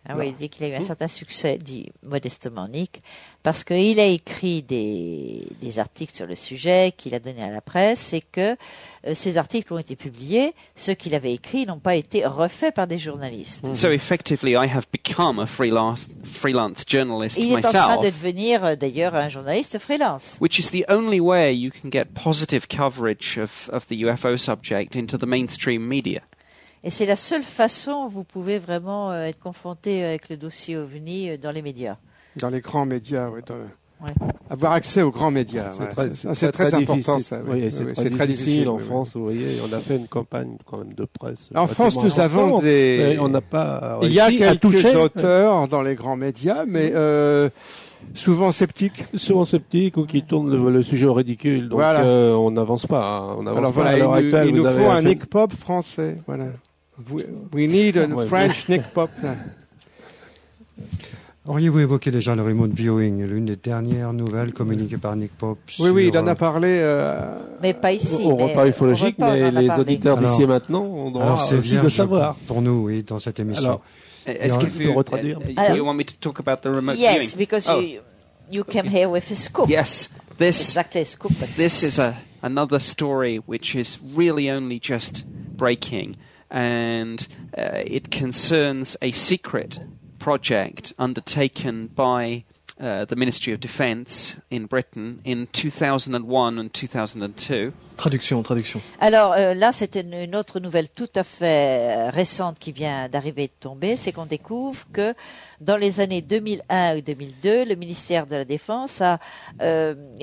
Speaker 2: Ah oui, il dit qu'il a eu un certain succès, dit modestement Nick, parce qu'il a écrit des articles sur le sujet qu'il a donné à la presse et que ces articles ont été publiés. Ceux qu'il avait écrits n'ont pas été refaits par des journalistes.
Speaker 3: So effectively, I have become a freelance journalist
Speaker 2: Il est en train
Speaker 3: myself,
Speaker 2: de devenir d'ailleurs un journaliste freelance.
Speaker 3: which is the only way you can get positive coverage of the UFO subject into the mainstream media.
Speaker 2: Et c'est la seule façon où vous pouvez vraiment être confronté avec le dossier OVNI dans les médias.
Speaker 4: Dans les grands médias, oui.
Speaker 2: Ouais.
Speaker 4: Avoir accès aux grands médias. C'est très important, ça.
Speaker 5: Oui, c'est très difficile en France, vous voyez. On a fait une campagne quand même de presse.
Speaker 4: En France, nous avons des...
Speaker 5: On n'a pas
Speaker 4: Il y a
Speaker 5: réussi à
Speaker 4: quelques
Speaker 5: toucher
Speaker 4: auteurs dans les grands médias, mais souvent sceptiques.
Speaker 5: souvent sceptiques ou qui tournent le sujet au ridicule. Donc
Speaker 4: Voilà.
Speaker 5: on n'avance pas. Hein. On n'avance
Speaker 4: Alors
Speaker 5: pas.
Speaker 4: voilà,
Speaker 5: À l'heure actuelle,
Speaker 4: il nous
Speaker 5: vous avez
Speaker 4: faut un
Speaker 5: affaire-
Speaker 4: Nick Pop français. Voilà. We need a
Speaker 5: Ouais,
Speaker 4: French Nick Pop.
Speaker 1: Auriez-vous évoqué déjà le remote viewing, l'une des dernières nouvelles communiquées par Nick Pop
Speaker 4: Oui, il
Speaker 1: sur,
Speaker 4: en a parlé.
Speaker 2: Mais pas ici.
Speaker 5: au
Speaker 2: mais
Speaker 5: repas ufologique,
Speaker 2: au repas, on
Speaker 5: mais
Speaker 2: en a
Speaker 5: les
Speaker 2: parlé.
Speaker 5: auditeurs
Speaker 1: Alors-
Speaker 5: d'ici et maintenant ont droit
Speaker 1: alors c'est
Speaker 5: aussi
Speaker 1: vierge
Speaker 5: de savoir.
Speaker 1: pour nous, oui, dans cette émission.
Speaker 5: Alors,
Speaker 3: Est-ce
Speaker 1: tu
Speaker 3: que
Speaker 5: peux retraduire
Speaker 3: you want me to talk about the remote
Speaker 2: Yes,
Speaker 3: viewing?
Speaker 2: because
Speaker 3: Oh.
Speaker 2: you came here with a scoop.
Speaker 3: Yes, this
Speaker 2: Exactly, a scoop.
Speaker 3: this is another story which is really only just breaking, and it concerns a secret project undertaken by the Ministry of Defence in Britain in 2001 and 2002.
Speaker 6: Traduction.
Speaker 2: Alors là, c'est une autre nouvelle tout à fait récente qui vient d'arriver de tomber, c'est qu'on découvre que dans les années 2001 ou 2002, le ministère de la Défense a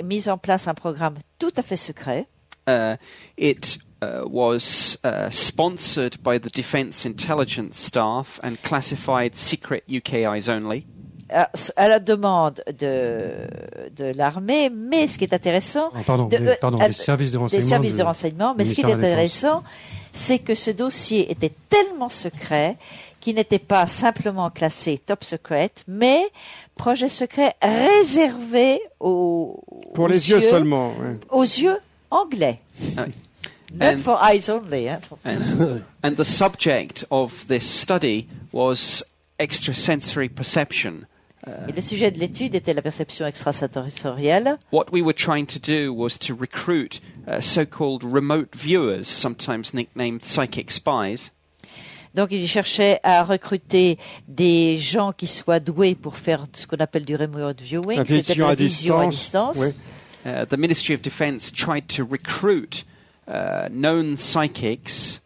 Speaker 2: mis en place un programme tout à fait secret.
Speaker 3: It was sponsored by the Defence Intelligence Staff and classified secret UK eyes only.
Speaker 2: À la demande de l'armée, mais ce qui est intéressant,
Speaker 1: des services de renseignement.
Speaker 2: des services de renseignement, mais ce qui est
Speaker 1: ministère de la
Speaker 2: intéressant, c'est que ce dossier était tellement secret qu'il n'était pas simplement classé top secret, mais projet secret réservé
Speaker 4: Pour les yeux seulement. Ouais.
Speaker 2: aux yeux anglais. Not
Speaker 3: And-
Speaker 2: for eyes only. Hein.
Speaker 3: And the subject of this study was extrasensory perception.
Speaker 2: Et le sujet de l'étude était la perception extrasensorielle.
Speaker 3: What we were trying to do was to recruit so-called remote viewers, sometimes nicknamed psychic spies,
Speaker 2: Donc, il cherchait à recruter des gens qui soient doués pour faire ce qu'on appelle du remote viewing, c'est-à-dire la vision à distance.
Speaker 4: Oui.
Speaker 3: The Ministry of Defense tried to recruit known psychics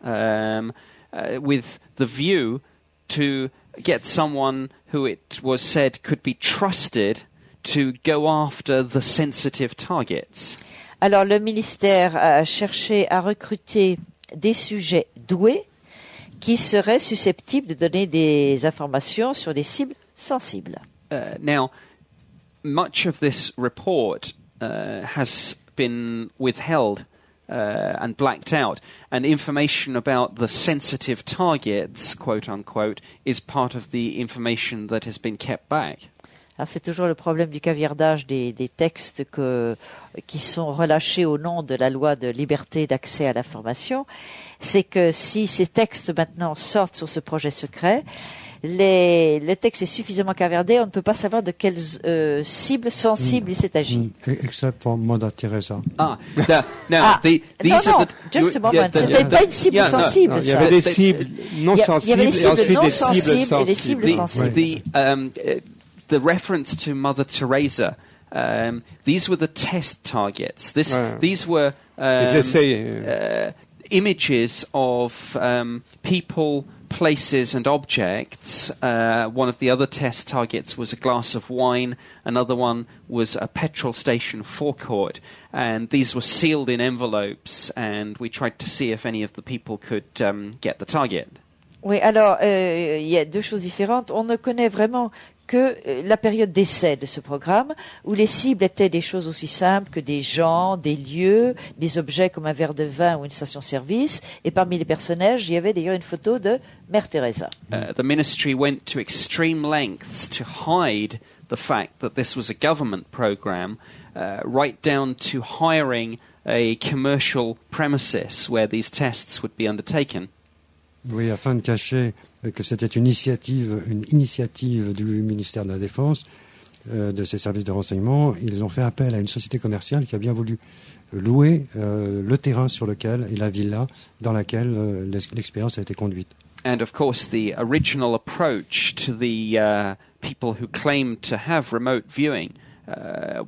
Speaker 3: with the view to get someone who it was said could be trusted to go after the sensitive targets.
Speaker 2: Alors, le ministère a cherché à recruter des sujets doués qui seraient susceptibles de donner des informations sur des cibles sensibles.
Speaker 3: Now, much of this report has been withheld and blacked out, and information about the sensitive targets, quote unquote, is part of the information that has been kept back.
Speaker 2: Alors, c'est toujours le problème du caviardage des textes qui sont relâchés au nom de la loi de liberté d'accès à l'information. C'est que si ces textes maintenant sortent sur ce projet secret, le texte est suffisamment caviardé, on ne peut pas savoir de quelles cibles sensibles il s'est agi.
Speaker 1: Except for Mother Teresa.
Speaker 2: Just a moment, c'était pas une cible sensible.
Speaker 4: Il y avait des cibles non sensibles et ensuite des cibles sensibles.
Speaker 3: The reference to Mother Teresa, these were the test targets. These were images of people, places and objects. One of the other test targets was a glass of wine. Another one was a petrol station forecourt. And these were sealed in envelopes, and we tried to see if any of the people could get the target.
Speaker 2: Oui, alors, il y a deux choses différentes. On ne connaît vraiment que la période d'essai de ce programme, où les cibles étaient des choses aussi simples que des gens, des lieux, des objets comme un verre de vin ou une station-service. Et parmi les personnages, il y avait d'ailleurs une photo de Mère Teresa.
Speaker 3: The ministry went to extreme lengths to hide the fact that this was a government program, right down to hiring a commercial premises where these tests would be undertaken.
Speaker 1: Oui, afin de cacher que c'était une initiative du ministère de la Défense, de ses services de renseignement, ils ont fait appel à une société commerciale qui a bien voulu louer le terrain sur lequel et la villa dans laquelle l'expérience a été conduite.
Speaker 3: And of course, the original approach to the people who claimed to have remote viewing,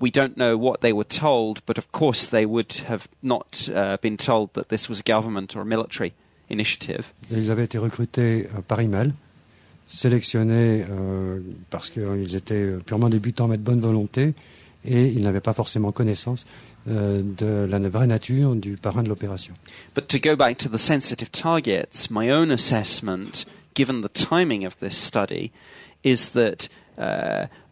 Speaker 3: we don't know what they were told, but of course they would have not been told that this was a government or a military initiative.
Speaker 1: Ils avaient été recrutés par email, sélectionnés parce qu'ils étaient purement débutants mais de bonne volonté et ils n'avaient pas forcément connaissance de la vraie nature du parrain de l'opération.
Speaker 3: But to go back to the sensitive targets, my own assessment, given the timing of this study, is that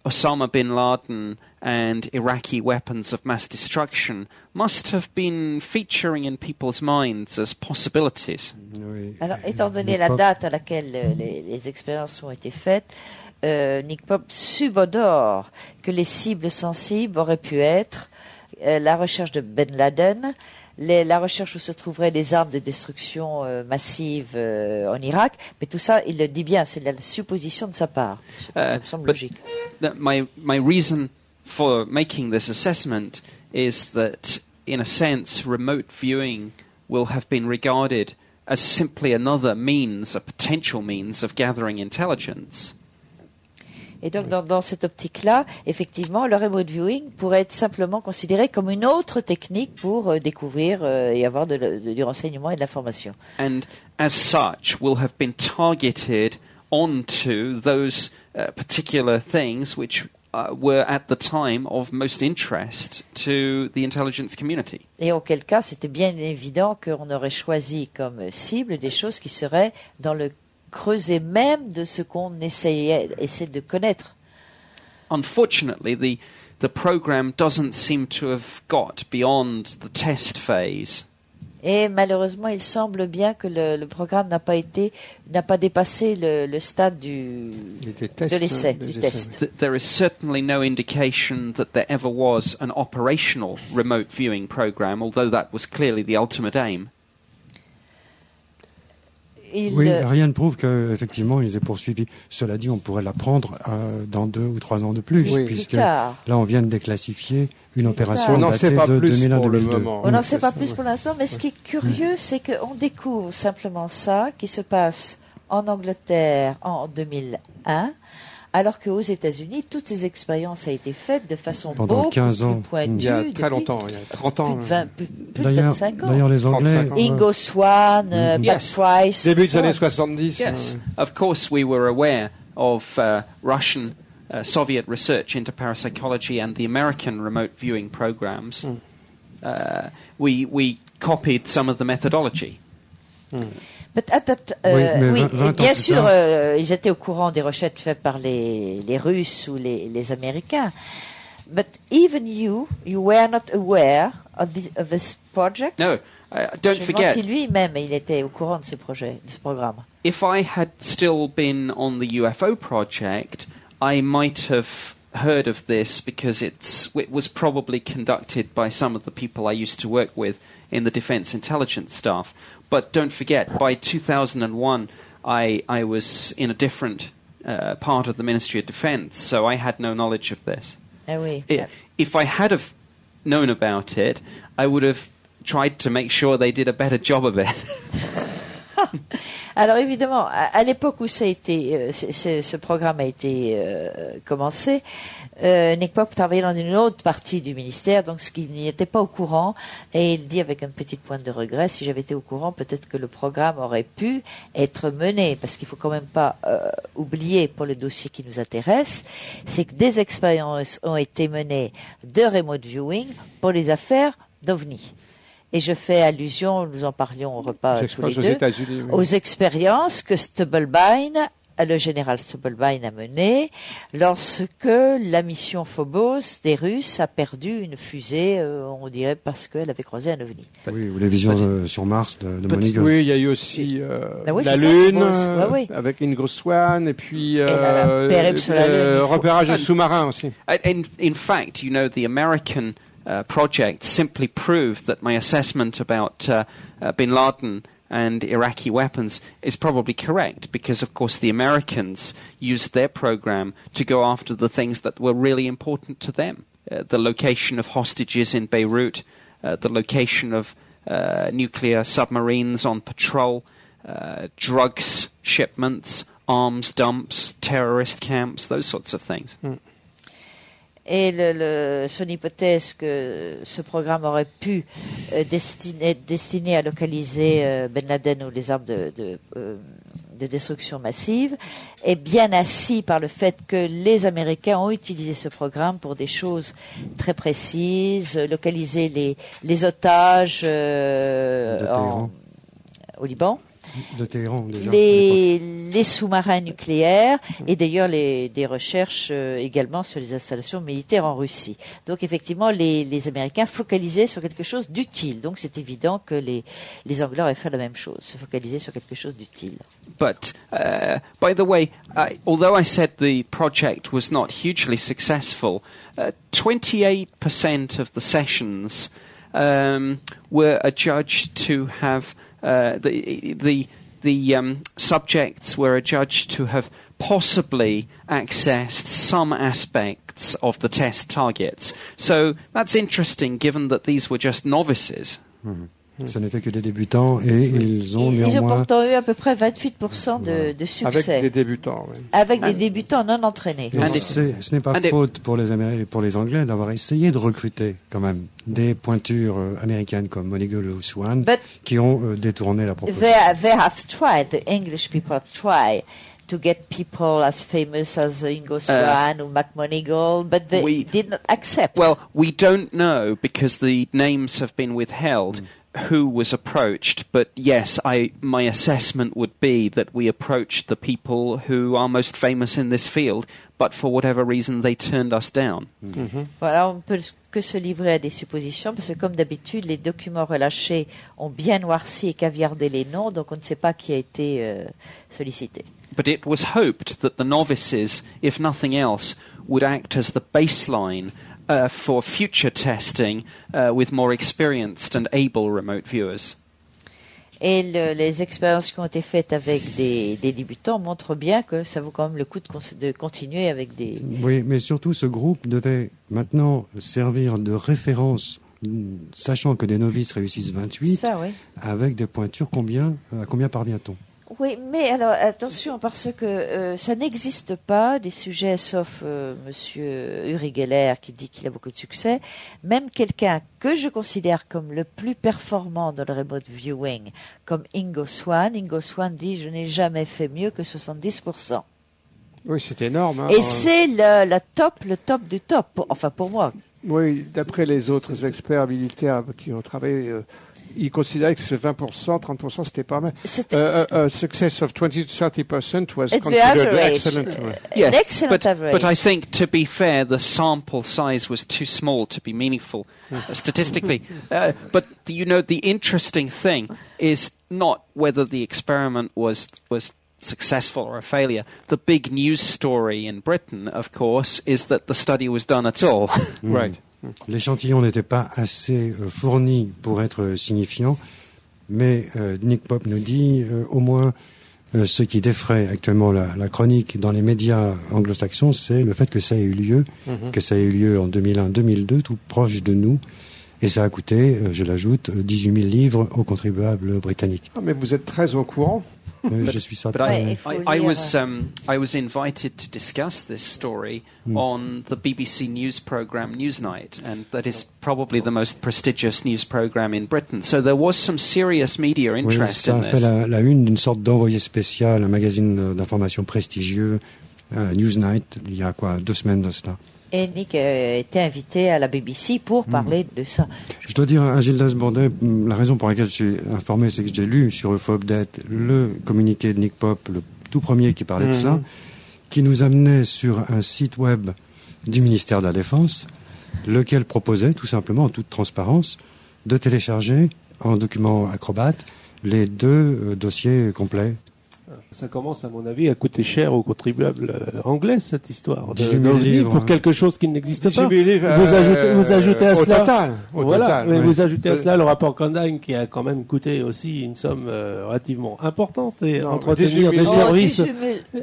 Speaker 3: Osama bin Laden and Iraqi weapons of mass destruction must have been featuring in people's minds as possibilities.
Speaker 1: Oui.
Speaker 2: Alors, étant donné la date à laquelle les expériences ont été faites, Nick Pope subodore que les cibles sensibles auraient pu être la recherche de Ben Laden, la recherche où se trouveraient les armes de destruction massive en Irak, mais tout ça, il le dit bien, c'est la supposition de sa part. Ça me semble logique.
Speaker 3: My reason for making this assessment is that, in a sense, remote viewing will have been regarded as simply another means, a potential means of gathering intelligence.
Speaker 2: Et donc, dans cette optique-là, effectivement, le remote viewing pourrait être simplement considéré comme une autre technique pour découvrir et avoir du renseignement et de l'information.
Speaker 3: And as such, will have been targeted onto those particular things which were at the time of most interest to the intelligence community.
Speaker 2: Et auquel cas, c'était bien évident qu'on aurait choisi comme cible des choses qui seraient dans le creuset même de ce qu'on essaie de connaître.
Speaker 3: Unfortunately, the program doesn't seem to have got beyond the test phase.
Speaker 2: Et malheureusement, il semble bien que le programme n'a pas dépassé le stade de l'essai, du test.
Speaker 3: There is certainly no indication that there ever was an operational remote viewing program, although that was clearly the ultimate aim.
Speaker 1: Oui, rien ne prouve qu'effectivement ils aient poursuivi. Cela dit, on pourrait l'apprendre dans 2 ou 3 ans de plus,
Speaker 2: oui,
Speaker 1: puisque là on vient de déclassifier une opération
Speaker 4: On n'en sait
Speaker 1: datée
Speaker 4: pas
Speaker 1: de
Speaker 4: plus
Speaker 1: 2001
Speaker 4: pour le
Speaker 1: 2002.
Speaker 4: moment.
Speaker 2: On n'en sait pas plus pour l'instant, mais ce qui est curieux, c'est qu'on découvre simplement ça, qui se passe en Angleterre en 2001, alors qu'aux États-Unis, toutes ces expériences ont été faites de façon
Speaker 1: Pendant
Speaker 2: beaucoup
Speaker 1: 15 ans.
Speaker 2: plus pointue.
Speaker 4: Il y a très
Speaker 2: depuis
Speaker 4: longtemps, il y a 30 ans.
Speaker 2: plus de 25 ans.
Speaker 1: D'ailleurs, les Anglais,
Speaker 4: 35 ans.
Speaker 2: Ingo Swann, Pat
Speaker 3: Yes.
Speaker 2: Price.
Speaker 4: Début des
Speaker 2: so on.
Speaker 4: années 70.
Speaker 3: Yes, of course we were aware of Russian, Soviet research into parapsychology and the American remote viewing programs. We copied some of the methodology.
Speaker 2: But at that,
Speaker 1: Oui, mais
Speaker 2: oui,
Speaker 1: 20 ans
Speaker 2: bien
Speaker 1: plus
Speaker 2: sûr,
Speaker 1: tard.
Speaker 2: ils étaient au courant des recherches faites par les Russes ou les Américains. But even you were not aware of this project.
Speaker 3: No, don't
Speaker 2: Je me demande
Speaker 3: forget,
Speaker 2: si lui-même il était au courant de ce projet, de ce programme.
Speaker 3: if I had still been on the UFO project, I might have heard of this because it was probably conducted by some of the people I used to work with in the Defence Intelligence staff. But don't forget, by 2001, I was in a different part of the Ministry of Defence, so I had no knowledge of this.
Speaker 2: Ah oui.
Speaker 3: If I had have known about it, I would have tried to make sure they did a better job of it.
Speaker 2: Alors évidemment, à l'époque où ça a été, ce programme a été commencé, Nick Pope travaillait dans une autre partie du ministère, donc ce qui n'y était pas au courant, et il dit avec une petite pointe de regret, si j'avais été au courant, peut-être que le programme aurait pu être mené, parce qu'il faut quand même pas oublier pour le dossier qui nous intéresse, c'est que des expériences ont été menées de remote viewing pour les affaires d'OVNI. Et je fais allusion, nous en parlions au repas tous les
Speaker 4: aux
Speaker 2: deux,
Speaker 4: États-Unis. Oui.
Speaker 2: aux expériences que Stubblebine, le général Stubblebine a menées lorsque la mission Phobos des Russes a perdu une fusée, on dirait parce qu'elle avait croisé un ovni.
Speaker 1: Oui, ou les visions sur Mars de Moneygall.
Speaker 4: Oui, il y a eu aussi
Speaker 2: oui,
Speaker 4: la
Speaker 2: c'est ça,
Speaker 4: Lune,
Speaker 2: Phobos. Ouais, oui.
Speaker 4: avec Ingo Swann, et puis
Speaker 2: la périple sur la Lune, il faut-
Speaker 4: repérage de sous-marins aussi.
Speaker 3: In fact, you know, the American project simply proved that my assessment about bin Laden and Iraqi weapons is probably correct, because of course the Americans used their program to go after the things that were really important to them. The location of hostages in Beirut, the location of nuclear submarines on patrol, drugs shipments, arms dumps, terrorist camps, those sorts of things.
Speaker 2: Et son hypothèse que ce programme aurait pu destiné à localiser Ben Laden ou les armes de destruction massive est bien assis par le fait que les Américains ont utilisé ce programme pour des choses très précises, localiser les otages au Liban.
Speaker 1: De Téhéran, déjà. à l'époque.
Speaker 2: Les sous-marins nucléaires et d'ailleurs des recherches également sur les installations militaires en Russie. Donc effectivement, les Américains focalisaient sur quelque chose d'utile. Donc c'est évident que les Anglais auraient fait la même chose, se focaliser sur quelque chose d'utile.
Speaker 3: But, by the way, although I said the project was not hugely successful, 28% of the sessions were adjudged to have the subjects were adjudged to have possibly accessed some aspects of the test targets. So that's interesting, given that these were just novices.
Speaker 1: Ce n'étaient que des débutants et ils ont
Speaker 2: Ils ont
Speaker 1: néanmoins...
Speaker 2: pourtant eu à peu près 28% de succès.
Speaker 4: Avec des débutants. Oui.
Speaker 2: Avec des débutants non entraînés.
Speaker 1: Et ce n'est pas faute pour les Américains, pour les Anglais d'avoir essayé de recruter quand même des pointures américaines comme Moneygall ou Swann qui ont détourné la proposition.
Speaker 2: They have tried, the English people have tried to get people as famous as Ingo Swann or McMoneygall, but they did not accept.
Speaker 3: Well, we don't know because the names have been withheld. Who was approached, but yes, my assessment would be that we approached the people who are most famous in this field, but for whatever reason they turned us down.
Speaker 2: Voilà, on ne peut que se livrer à des suppositions, parce que comme d'habitude, les documents relâchés ont bien noirci et caviardé les noms, donc on ne sait pas qui a été sollicité.
Speaker 3: But it was hoped that the novices, if nothing else, would act as the baseline for future testing with more experienced and able remote viewers.
Speaker 2: Et les expériences qui ont été faites avec des débutants montrent bien que ça vaut quand même le coup de continuer avec des...
Speaker 1: Oui, mais surtout ce groupe devait maintenant servir de référence, sachant que des novices réussissent 28,
Speaker 2: Ça, oui.
Speaker 1: avec des pointures, à combien parvient-on?
Speaker 2: Oui, mais alors attention, parce que ça n'existe pas des sujets, sauf Monsieur Uri Geller qui dit qu'il a beaucoup de succès. Même quelqu'un que je considère comme le plus performant dans le remote viewing, comme Ingo Swann dit je n'ai jamais fait mieux que 70%.
Speaker 4: Oui, c'est énorme. Hein.
Speaker 2: Et c'est le top du top, enfin pour moi.
Speaker 4: Oui, d'après les autres experts militaires qui ont travaillé, ils considéraient que ce 20%, 30%, c'était pas mal. Success of 20 to 30% was
Speaker 2: It's the
Speaker 4: considered
Speaker 2: average.
Speaker 4: excellent.
Speaker 2: An excellent average.
Speaker 3: But I think, to be fair, the sample size was too small to be meaningful statistically. But the interesting thing is not whether the experiment was successful or a failure. The big news story in Britain, of course, is that the study was done at all.
Speaker 4: Right.
Speaker 1: L'échantillon n'était pas assez fourni pour être signifiant, mais Nick Pope nous dit au moins ce qui défraie actuellement la chronique dans les médias anglo-saxons, c'est le fait que ça ait eu lieu, que ça ait eu lieu en 2001-2002, tout proche de nous, et ça a coûté, je l'ajoute, 18 000 livres aux contribuables britanniques.
Speaker 4: Ah, mais vous êtes très au courant.
Speaker 1: Je suis ça.
Speaker 3: But I was invited to discuss this story on the BBC news programme Newsnight, and that is probably the most prestigious news programme in Britain. So there was some serious media interest
Speaker 1: ça
Speaker 3: in
Speaker 1: a fait
Speaker 3: this.
Speaker 1: la une d'une sorte d'envoyé spécial, un magazine d'information prestigieux, Newsnight, il y a 2 semaines de cela.
Speaker 2: Et Nick était invité à la BBC pour parler de ça.
Speaker 1: Je dois dire à Gildas Bourdet, la raison pour laquelle je suis informé, c'est que j'ai lu sur UFO Update le communiqué de Nick Pope, le tout premier qui parlait de cela, qui nous amenait sur un site web du ministère de la Défense, lequel proposait tout simplement, en toute transparence, de télécharger en document Acrobat les 2 dossiers complets.
Speaker 5: Ça commence, à mon avis, à coûter cher aux contribuables anglais, cette histoire.
Speaker 1: 18 000 livres.
Speaker 5: Pour quelque chose qui n'existe pas.
Speaker 4: 18 000 livres,
Speaker 5: Vous ajoutez à
Speaker 4: au
Speaker 5: cela.
Speaker 4: total,
Speaker 5: Voilà. Mais
Speaker 4: oui.
Speaker 5: vous ajoutez à cela le rapport Condagne qui a quand même coûté aussi une somme relativement importante et
Speaker 4: Non,
Speaker 5: entretenir
Speaker 4: 18
Speaker 5: des
Speaker 4: 000.
Speaker 5: services.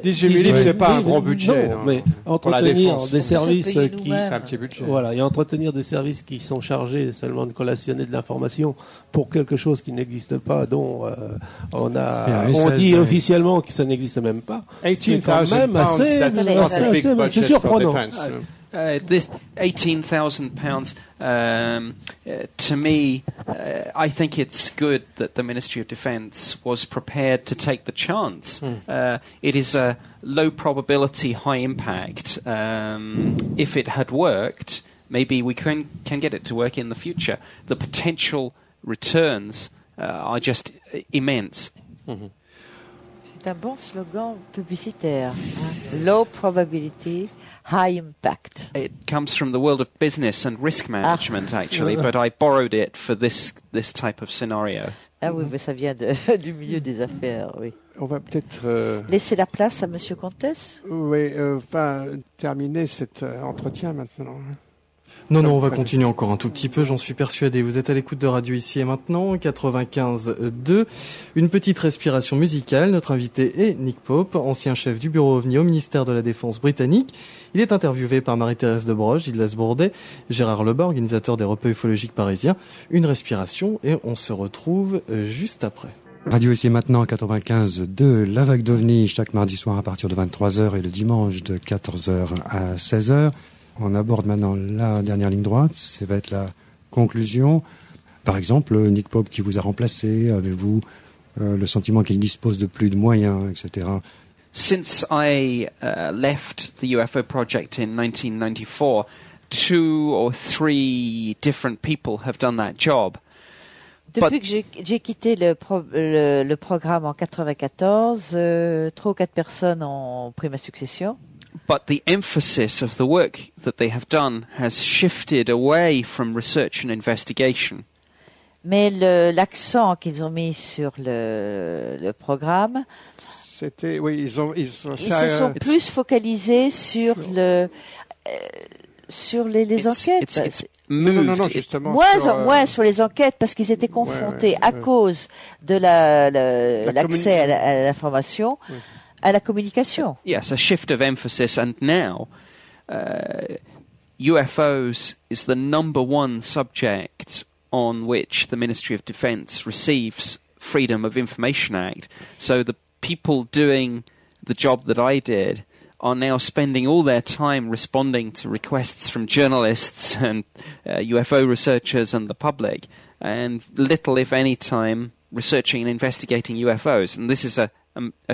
Speaker 4: 18 000 livres, c'est pas un gros budget.
Speaker 5: Non, mais
Speaker 4: Pour la
Speaker 5: entretenir
Speaker 4: défense.
Speaker 5: des
Speaker 2: On peut se
Speaker 5: services
Speaker 2: payer
Speaker 5: qui,
Speaker 2: nous-mêmes.
Speaker 4: C'est un petit budget.
Speaker 5: voilà, et entretenir des services qui sont chargés seulement de collationner de l'information pour quelque chose qui n'existe pas, dont on dit officiellement que ça n'existe même pas. C'est quand
Speaker 4: 18,000
Speaker 5: même
Speaker 4: pounds,
Speaker 5: assez,
Speaker 4: that's not a big
Speaker 5: c'est
Speaker 4: budget for
Speaker 5: surprenant.
Speaker 4: defense.
Speaker 3: This £18,000, to me, I think it's good that the Ministry of Defence was prepared to take the chance. It is a low probability, high impact. If it had worked, maybe we can get it to work in the future. The potential returns are just immense.
Speaker 2: C'est un bon slogan publicitaire. Low probability, high impact.
Speaker 3: It comes from the world of business and risk management, actually, but I borrowed it for this type of scenario.
Speaker 2: Ah oui, mais ça vient du milieu des affaires, oui.
Speaker 4: On va peut-être
Speaker 2: Laisser la place à Monsieur Comtesse.
Speaker 4: terminer cet entretien maintenant.
Speaker 6: Non, on va continuer encore un tout petit peu, j'en suis persuadé. Vous êtes à l'écoute de Radio Ici et Maintenant, 95.2. Une petite respiration musicale. Notre invité est Nick Pope, ancien chef du bureau OVNI au ministère de la Défense britannique. Il est interviewé par Marie-Thérèse Debroche, Gildas Bourdet, Gérard Lebas, organisateur des repas ufologiques parisiens. Une respiration et on se retrouve juste après.
Speaker 1: Radio Ici et Maintenant, 95.2, la vague d'OVNI, chaque mardi soir à partir de 23h et le dimanche de 14h à 16h. On aborde maintenant la dernière ligne droite, ça va être la conclusion. Par exemple, Nick Pope qui vous a remplacé, avez-vous le sentiment qu'il dispose de plus de moyens, etc.
Speaker 3: Since I left the UFO project in 1994, 2 or 3 different people have done that job.
Speaker 2: Depuis que j'ai quitté le programme en 94, 3 ou 4 personnes ont pris ma succession.
Speaker 3: But the emphasis of the work that they have done has shifted away from research and investigation.
Speaker 2: Mais l'accent qu'ils ont mis sur le programme,
Speaker 4: C'était, oui, ils se
Speaker 2: sont plus focalisés sur Sur les enquêtes,
Speaker 3: It's moved.
Speaker 4: Non, justement.
Speaker 2: moins sur les enquêtes parce qu'ils étaient confrontés à cause de l'accès à l'information, à la communication.
Speaker 3: Yes, a shift of emphasis, and now UFOs is the number one subject on which the Ministry of Defence receives Freedom of Information Act. So the people doing the job that I did are now spending all their time responding to requests from journalists and UFO researchers and the public, and little, if any, time researching and investigating UFOs. And this is a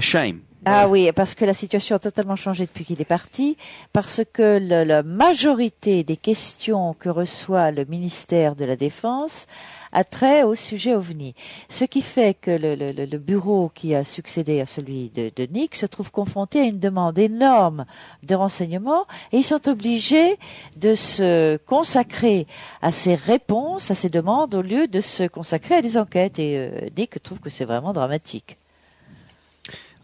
Speaker 3: shame.
Speaker 2: Ah oui, parce que la situation a totalement changé depuis qu'il est parti, parce que la majorité des questions que reçoit le ministère de la Défense a trait au sujet OVNI. Ce qui fait que le bureau qui a succédé à celui de Nick se trouve confronté à une demande énorme de renseignements et ils sont obligés de se consacrer à ces réponses, à ces demandes, au lieu de se consacrer à des enquêtes. Et Nick trouve que c'est vraiment dramatique.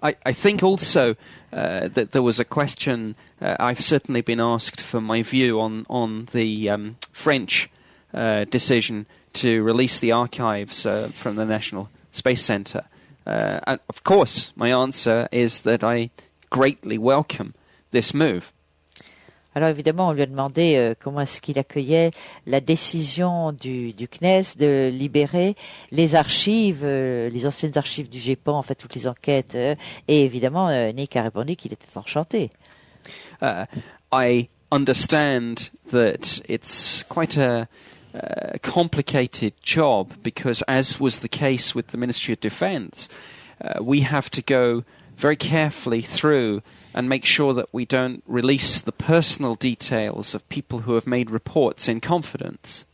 Speaker 3: I think also that there was a question, I've certainly been asked for my view on the French decision to release the archives from the National Space Centre. And of course, my answer is that I greatly welcome this move.
Speaker 2: Alors évidemment, on lui a demandé comment est-ce qu'il accueillait la décision du CNES de libérer les archives, les anciennes archives du GEPAN, en fait toutes les enquêtes. Et évidemment, Nick a répondu qu'il était enchanté.
Speaker 3: I understand that it's quite a complicated job because, as was the case with the Ministry of Defence, we have to go very carefully through and make sure that we don't release the personal details of people who have made reports in confidence.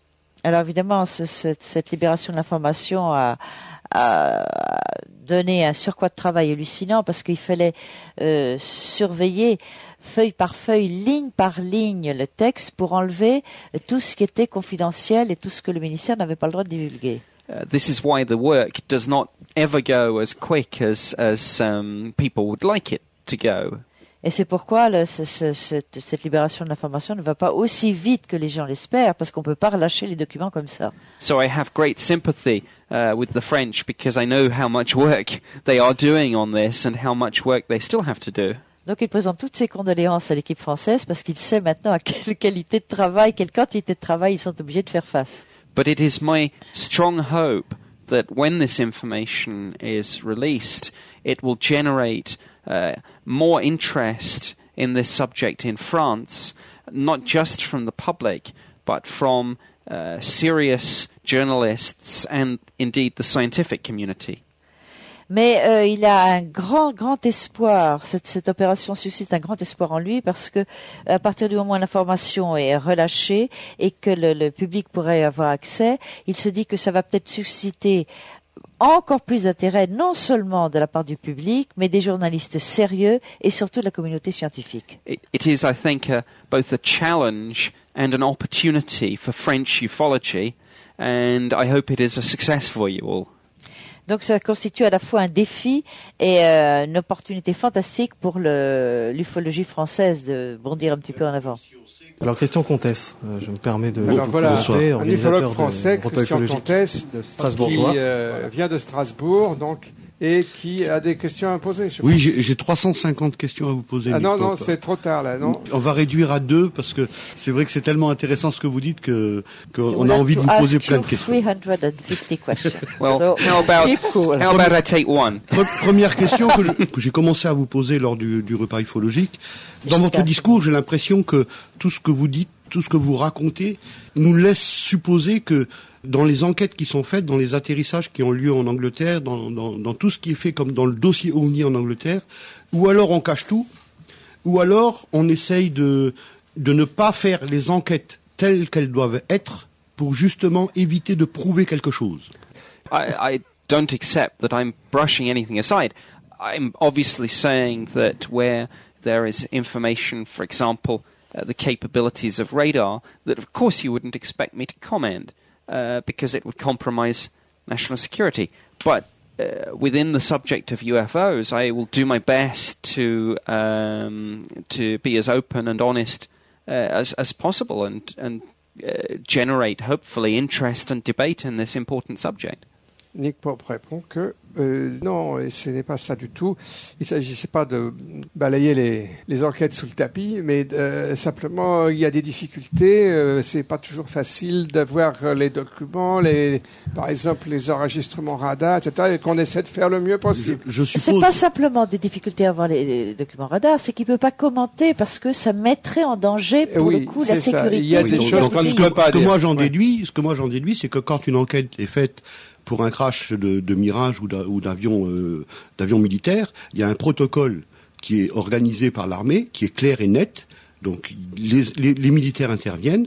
Speaker 2: Alors évidemment, cette libération de l'information a donné un surcroît de travail hallucinant parce qu'il fallait surveiller feuille par feuille, ligne par ligne le texte pour enlever tout ce qui était confidentiel et tout ce que le ministère n'avait pas le droit de divulguer.
Speaker 3: This is why the work does not ever go as quick as people would like it to go.
Speaker 2: Et c'est pourquoi cette libération de l'information ne va pas aussi vite que les gens l'espèrent, parce qu'on ne peut pas relâcher les documents comme ça.
Speaker 3: So I have great sympathy with the French because I know how much work they are doing on this and how much work they still have to do.
Speaker 2: Donc il présente toutes ses condoléances à l'équipe française parce qu'il sait maintenant à quelle qualité de travail, quelle quantité de travail ils sont obligés de faire face.
Speaker 3: But it is my strong hope that when this information is released, it will generate more interest in this subject in France, not just from the public, but from serious journalists and indeed the scientific community.
Speaker 2: Mais il a un grand espoir. Cette opération suscite un grand espoir en lui parce que à partir du moment où l'information est relâchée et que le public pourrait avoir accès, il se dit que ça va peut-être susciter encore plus d'intérêt, non seulement de la part du public, mais des journalistes sérieux et surtout de la communauté scientifique.
Speaker 3: It is, I think, both a challenge and an opportunity for French ufology, and I hope it is a success for you all.
Speaker 2: Donc ça constitue à la fois un défi et une opportunité fantastique pour l'ufologie française de bondir un petit peu en avant.
Speaker 6: Alors Christian Comtesse, je me permets de
Speaker 4: vous présenter,
Speaker 6: un
Speaker 4: ufologue français, Christian Comtesse,
Speaker 6: strasbourgeois,
Speaker 4: qui vient de Strasbourg, donc, et qui a des questions à poser.
Speaker 7: Oui, j'ai 350 questions à vous poser.
Speaker 4: Ah non, c'est trop tard là, non.
Speaker 7: On va réduire à 2 parce que c'est vrai que c'est tellement intéressant ce que vous dites qu'on a envie de vous poser plein de questions.
Speaker 2: 350 questions.
Speaker 3: Well, how about I take one?
Speaker 7: Première question que j'ai commencé à vous poser lors du repas ufologique. Dans votre discours, j'ai l'impression que tout ce que vous dites, tout ce que vous racontez, nous laisse supposer que dans les enquêtes qui sont faites, dans les atterrissages qui ont lieu en Angleterre, dans tout ce qui est fait comme dans le dossier OVNI en Angleterre, ou alors on cache tout, ou alors on essaye de ne pas faire les enquêtes telles qu'elles doivent être pour justement éviter de prouver quelque chose.
Speaker 3: I don't accept that I'm brushing anything aside. I'm obviously saying that where there is information, for example, the capabilities of radar, that of course you wouldn't expect me to comment. Because it would compromise national security. But within the subject of UFOs, I will do my best to be as open and honest as possible and generate, hopefully, interest and debate in this important subject.
Speaker 4: Nick Pope répond que non, et ce n'est pas ça du tout. Il ne s'agissait pas de balayer les enquêtes sous le tapis, mais simplement il y a des difficultés. C'est pas toujours facile d'avoir les documents, par exemple les enregistrements radar, etc. Et qu'on essaie de faire le mieux possible.
Speaker 2: C'est pas simplement des difficultés à avoir les documents radar, c'est qu'il peut pas commenter parce que ça mettrait en danger pour le coup la sécurité.
Speaker 4: Il y a des choses qu'on ne peut pas dire.
Speaker 7: Ce que moi j'en déduis, c'est que quand une enquête est faite pour un crash de Mirage ou d'avion militaire, il y a un protocole qui est organisé par l'armée, qui est clair et net. Donc les militaires interviennent,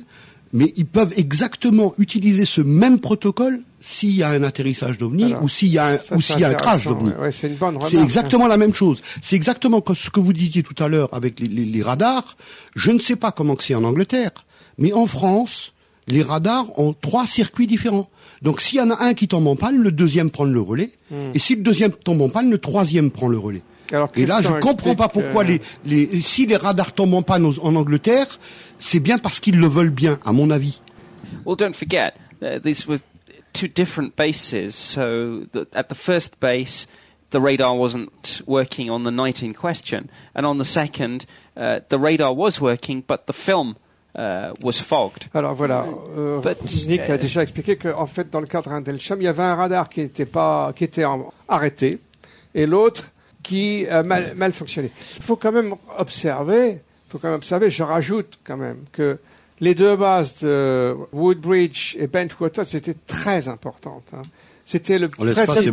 Speaker 7: mais ils peuvent exactement utiliser ce même protocole s'il y a un atterrissage d'OVNI ou s'il y a un crash d'OVNI.
Speaker 4: Ouais, c'est une bonne remarque.
Speaker 7: C'est exactement la même chose. C'est exactement ce que vous disiez tout à l'heure avec les radars. Je ne sais pas comment que c'est en Angleterre, mais en France, les radars ont 3 circuits différents. Donc s'il y en a un qui tombe en panne, le deuxième prend le relais. Et si le deuxième tombe en panne, le troisième prend le relais.
Speaker 4: Alors,
Speaker 7: et là, je comprends pas pourquoi si les radars tombent en panne en Angleterre, c'est bien parce qu'ils le veulent bien, à mon avis.
Speaker 3: Well, don't forget, these were 2 different bases. So at the first base, the radar wasn't working on the night in question. And on the second, the radar was working, but the film was fogged.
Speaker 4: Alors voilà, Nick a déjà expliqué qu'en fait, dans le cadre d'un Delcham, il y avait un radar qui était arrêté et l'autre qui a mal fonctionné. Il faut quand même observer, je rajoute quand même que les 2 bases de Woodbridge et Bentwater, c'était très importantes. Hein. C'était la principale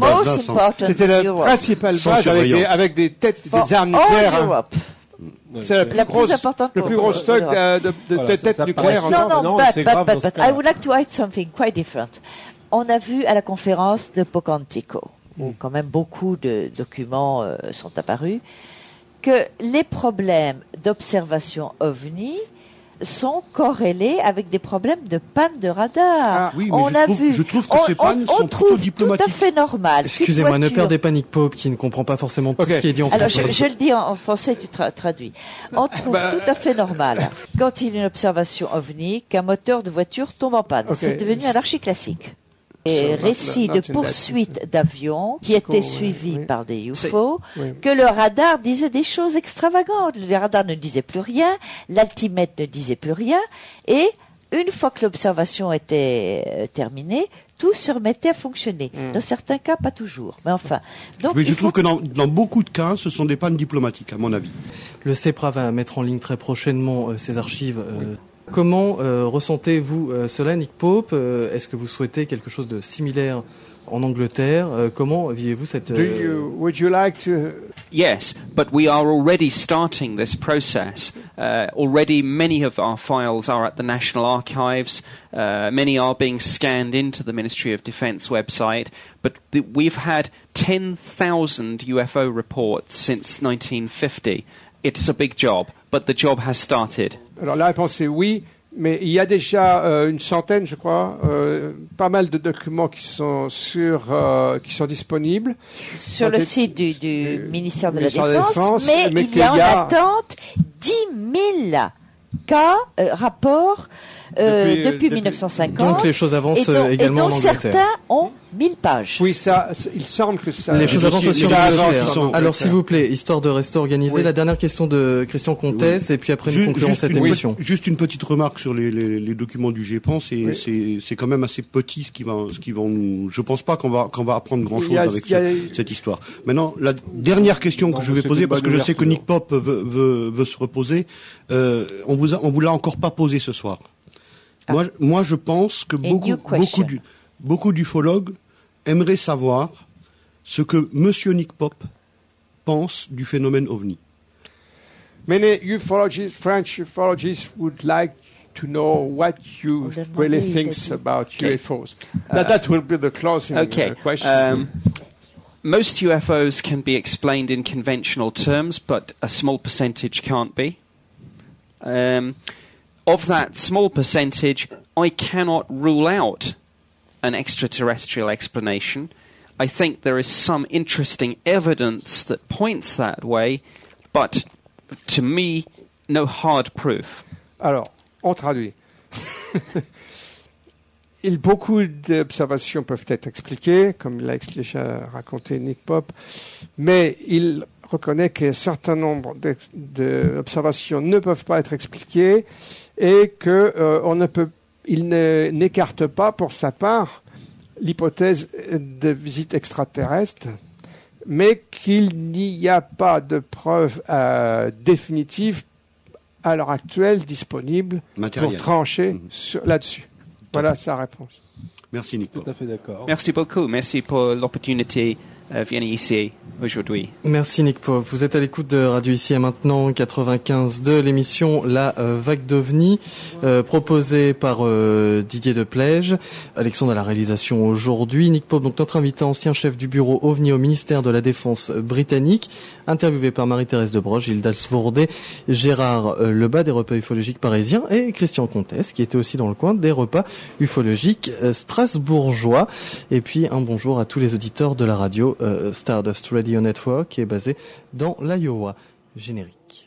Speaker 4: base avec des armes nucléaires. C'est le plus gros stock de têtes nucléaires.
Speaker 2: Non, but I would like to add something quite different. On a vu à la conférence de Pocantico, où quand même beaucoup de documents sont apparus, que les problèmes d'observation OVNI sont corrélés avec des problèmes de panne de radar.
Speaker 7: Oui, mais je trouve que ces pannes sont plutôt diplomatiques.
Speaker 2: Tout à fait normal.
Speaker 6: Excusez-moi, ne perdez pas Nick Pope qui ne comprend pas forcément tout ce qui est dit en français.
Speaker 2: Alors, je le dis en français, tu traduis. On trouve tout à fait normal, quand il y a une observation OVNI, qu'un moteur de voiture tombe en panne. C'est devenu un archi-classique. Et récits de poursuite d'avions qui étaient suivis par des UFO, que le radar disait des choses extravagantes. Le radar ne disait plus rien, l'altimètre ne disait plus rien, et une fois que l'observation était terminée, tout se remettait à fonctionner. Dans certains cas, pas toujours. Mais enfin. Donc,
Speaker 7: mais je trouve que dans beaucoup de cas, ce sont des pannes diplomatiques, à mon avis.
Speaker 6: Le CEPRA va mettre en ligne très prochainement ses archives. Comment ressentez-vous cela, Nick Pope? Est-ce que vous souhaitez quelque chose de similaire en Angleterre? Comment vivez-vous cette...
Speaker 4: Would you like to...
Speaker 3: Yes, but we are already starting this process. Already many of our files are at the National Archives. Many are being scanned into the Ministry of Defence website. But we've had 10,000 UFO reports since 1950. It's a big job, but the job has started.
Speaker 4: Alors la réponse est oui, mais il y a déjà une centaine, je crois, pas mal de documents qui sont disponibles
Speaker 2: sur le site du ministère de la Défense, mais il y a en attente 10 000 cas, rapports depuis 1950.
Speaker 6: Donc les choses avancent également en Angleterre.
Speaker 2: Certains ont 1000 pages.
Speaker 4: Oui, il semble que ça...
Speaker 6: Les choses avancent aussi en Angleterre. Alors s'il vous plaît, histoire de rester organisé, la dernière question de Christian Comtesse, et puis après nous conclurons cette émission.
Speaker 7: Juste une petite remarque sur les documents du GEPAN, c'est quand même assez petit ce qui va nous... Je pense pas qu'on va apprendre grand-chose avec cette histoire. Maintenant, la dernière question que je vais poser, parce que je sais que Nick Pope veut se reposer, on vous l'a encore pas posé ce soir. Moi, je pense que beaucoup d'ufologues aimeraient savoir ce que Monsieur Nick Pope pense du phénomène OVNI.
Speaker 4: Many French ufologists would like to know what you really think about UFOs. That will be the closing question.
Speaker 3: Most UFOs can be explained in conventional terms, but a small percentage can't be. Of that small percentage, I cannot rule out an extraterrestrial explanation. I think there is some interesting evidence that points that way, but to me, no hard proof.
Speaker 4: Alors, on traduit. Beaucoup d'observations peuvent être expliquées, comme l'a déjà raconté Nick Pope, mais il reconnaît qu'un certain nombre d'observations ne peuvent pas être expliquées et il n'écarte pas pour sa part l'hypothèse de visite extraterrestre, mais qu'il n'y a pas de preuves définitives à l'heure actuelle disponibles pour trancher là-dessus. Voilà sa réponse.
Speaker 7: Merci Nick.
Speaker 5: Tout à fait d'accord.
Speaker 3: Merci beaucoup. Merci pour l'opportunité de venir ici aujourd'hui.
Speaker 6: Merci Nick Pope. Vous êtes à l'écoute de Radio Ici et Maintenant 95 de l'émission La Vague d'OVNI, proposée par Didier Deplège. Alexandre à la réalisation aujourd'hui. Nick Pope, donc notre invité, ancien chef du bureau OVNI au ministère de la Défense britannique, interviewé par Marie-Thérèse Debroche, Gilles Dalsbourdet, Gérard Lebas des repas ufologiques parisiens et Christian Comtesse qui était aussi dans le coin des repas ufologiques strasbourgeois. Et puis un bonjour à tous les auditeurs de la radio Stardust Radio Network qui est basée dans l'Iowa. Générique.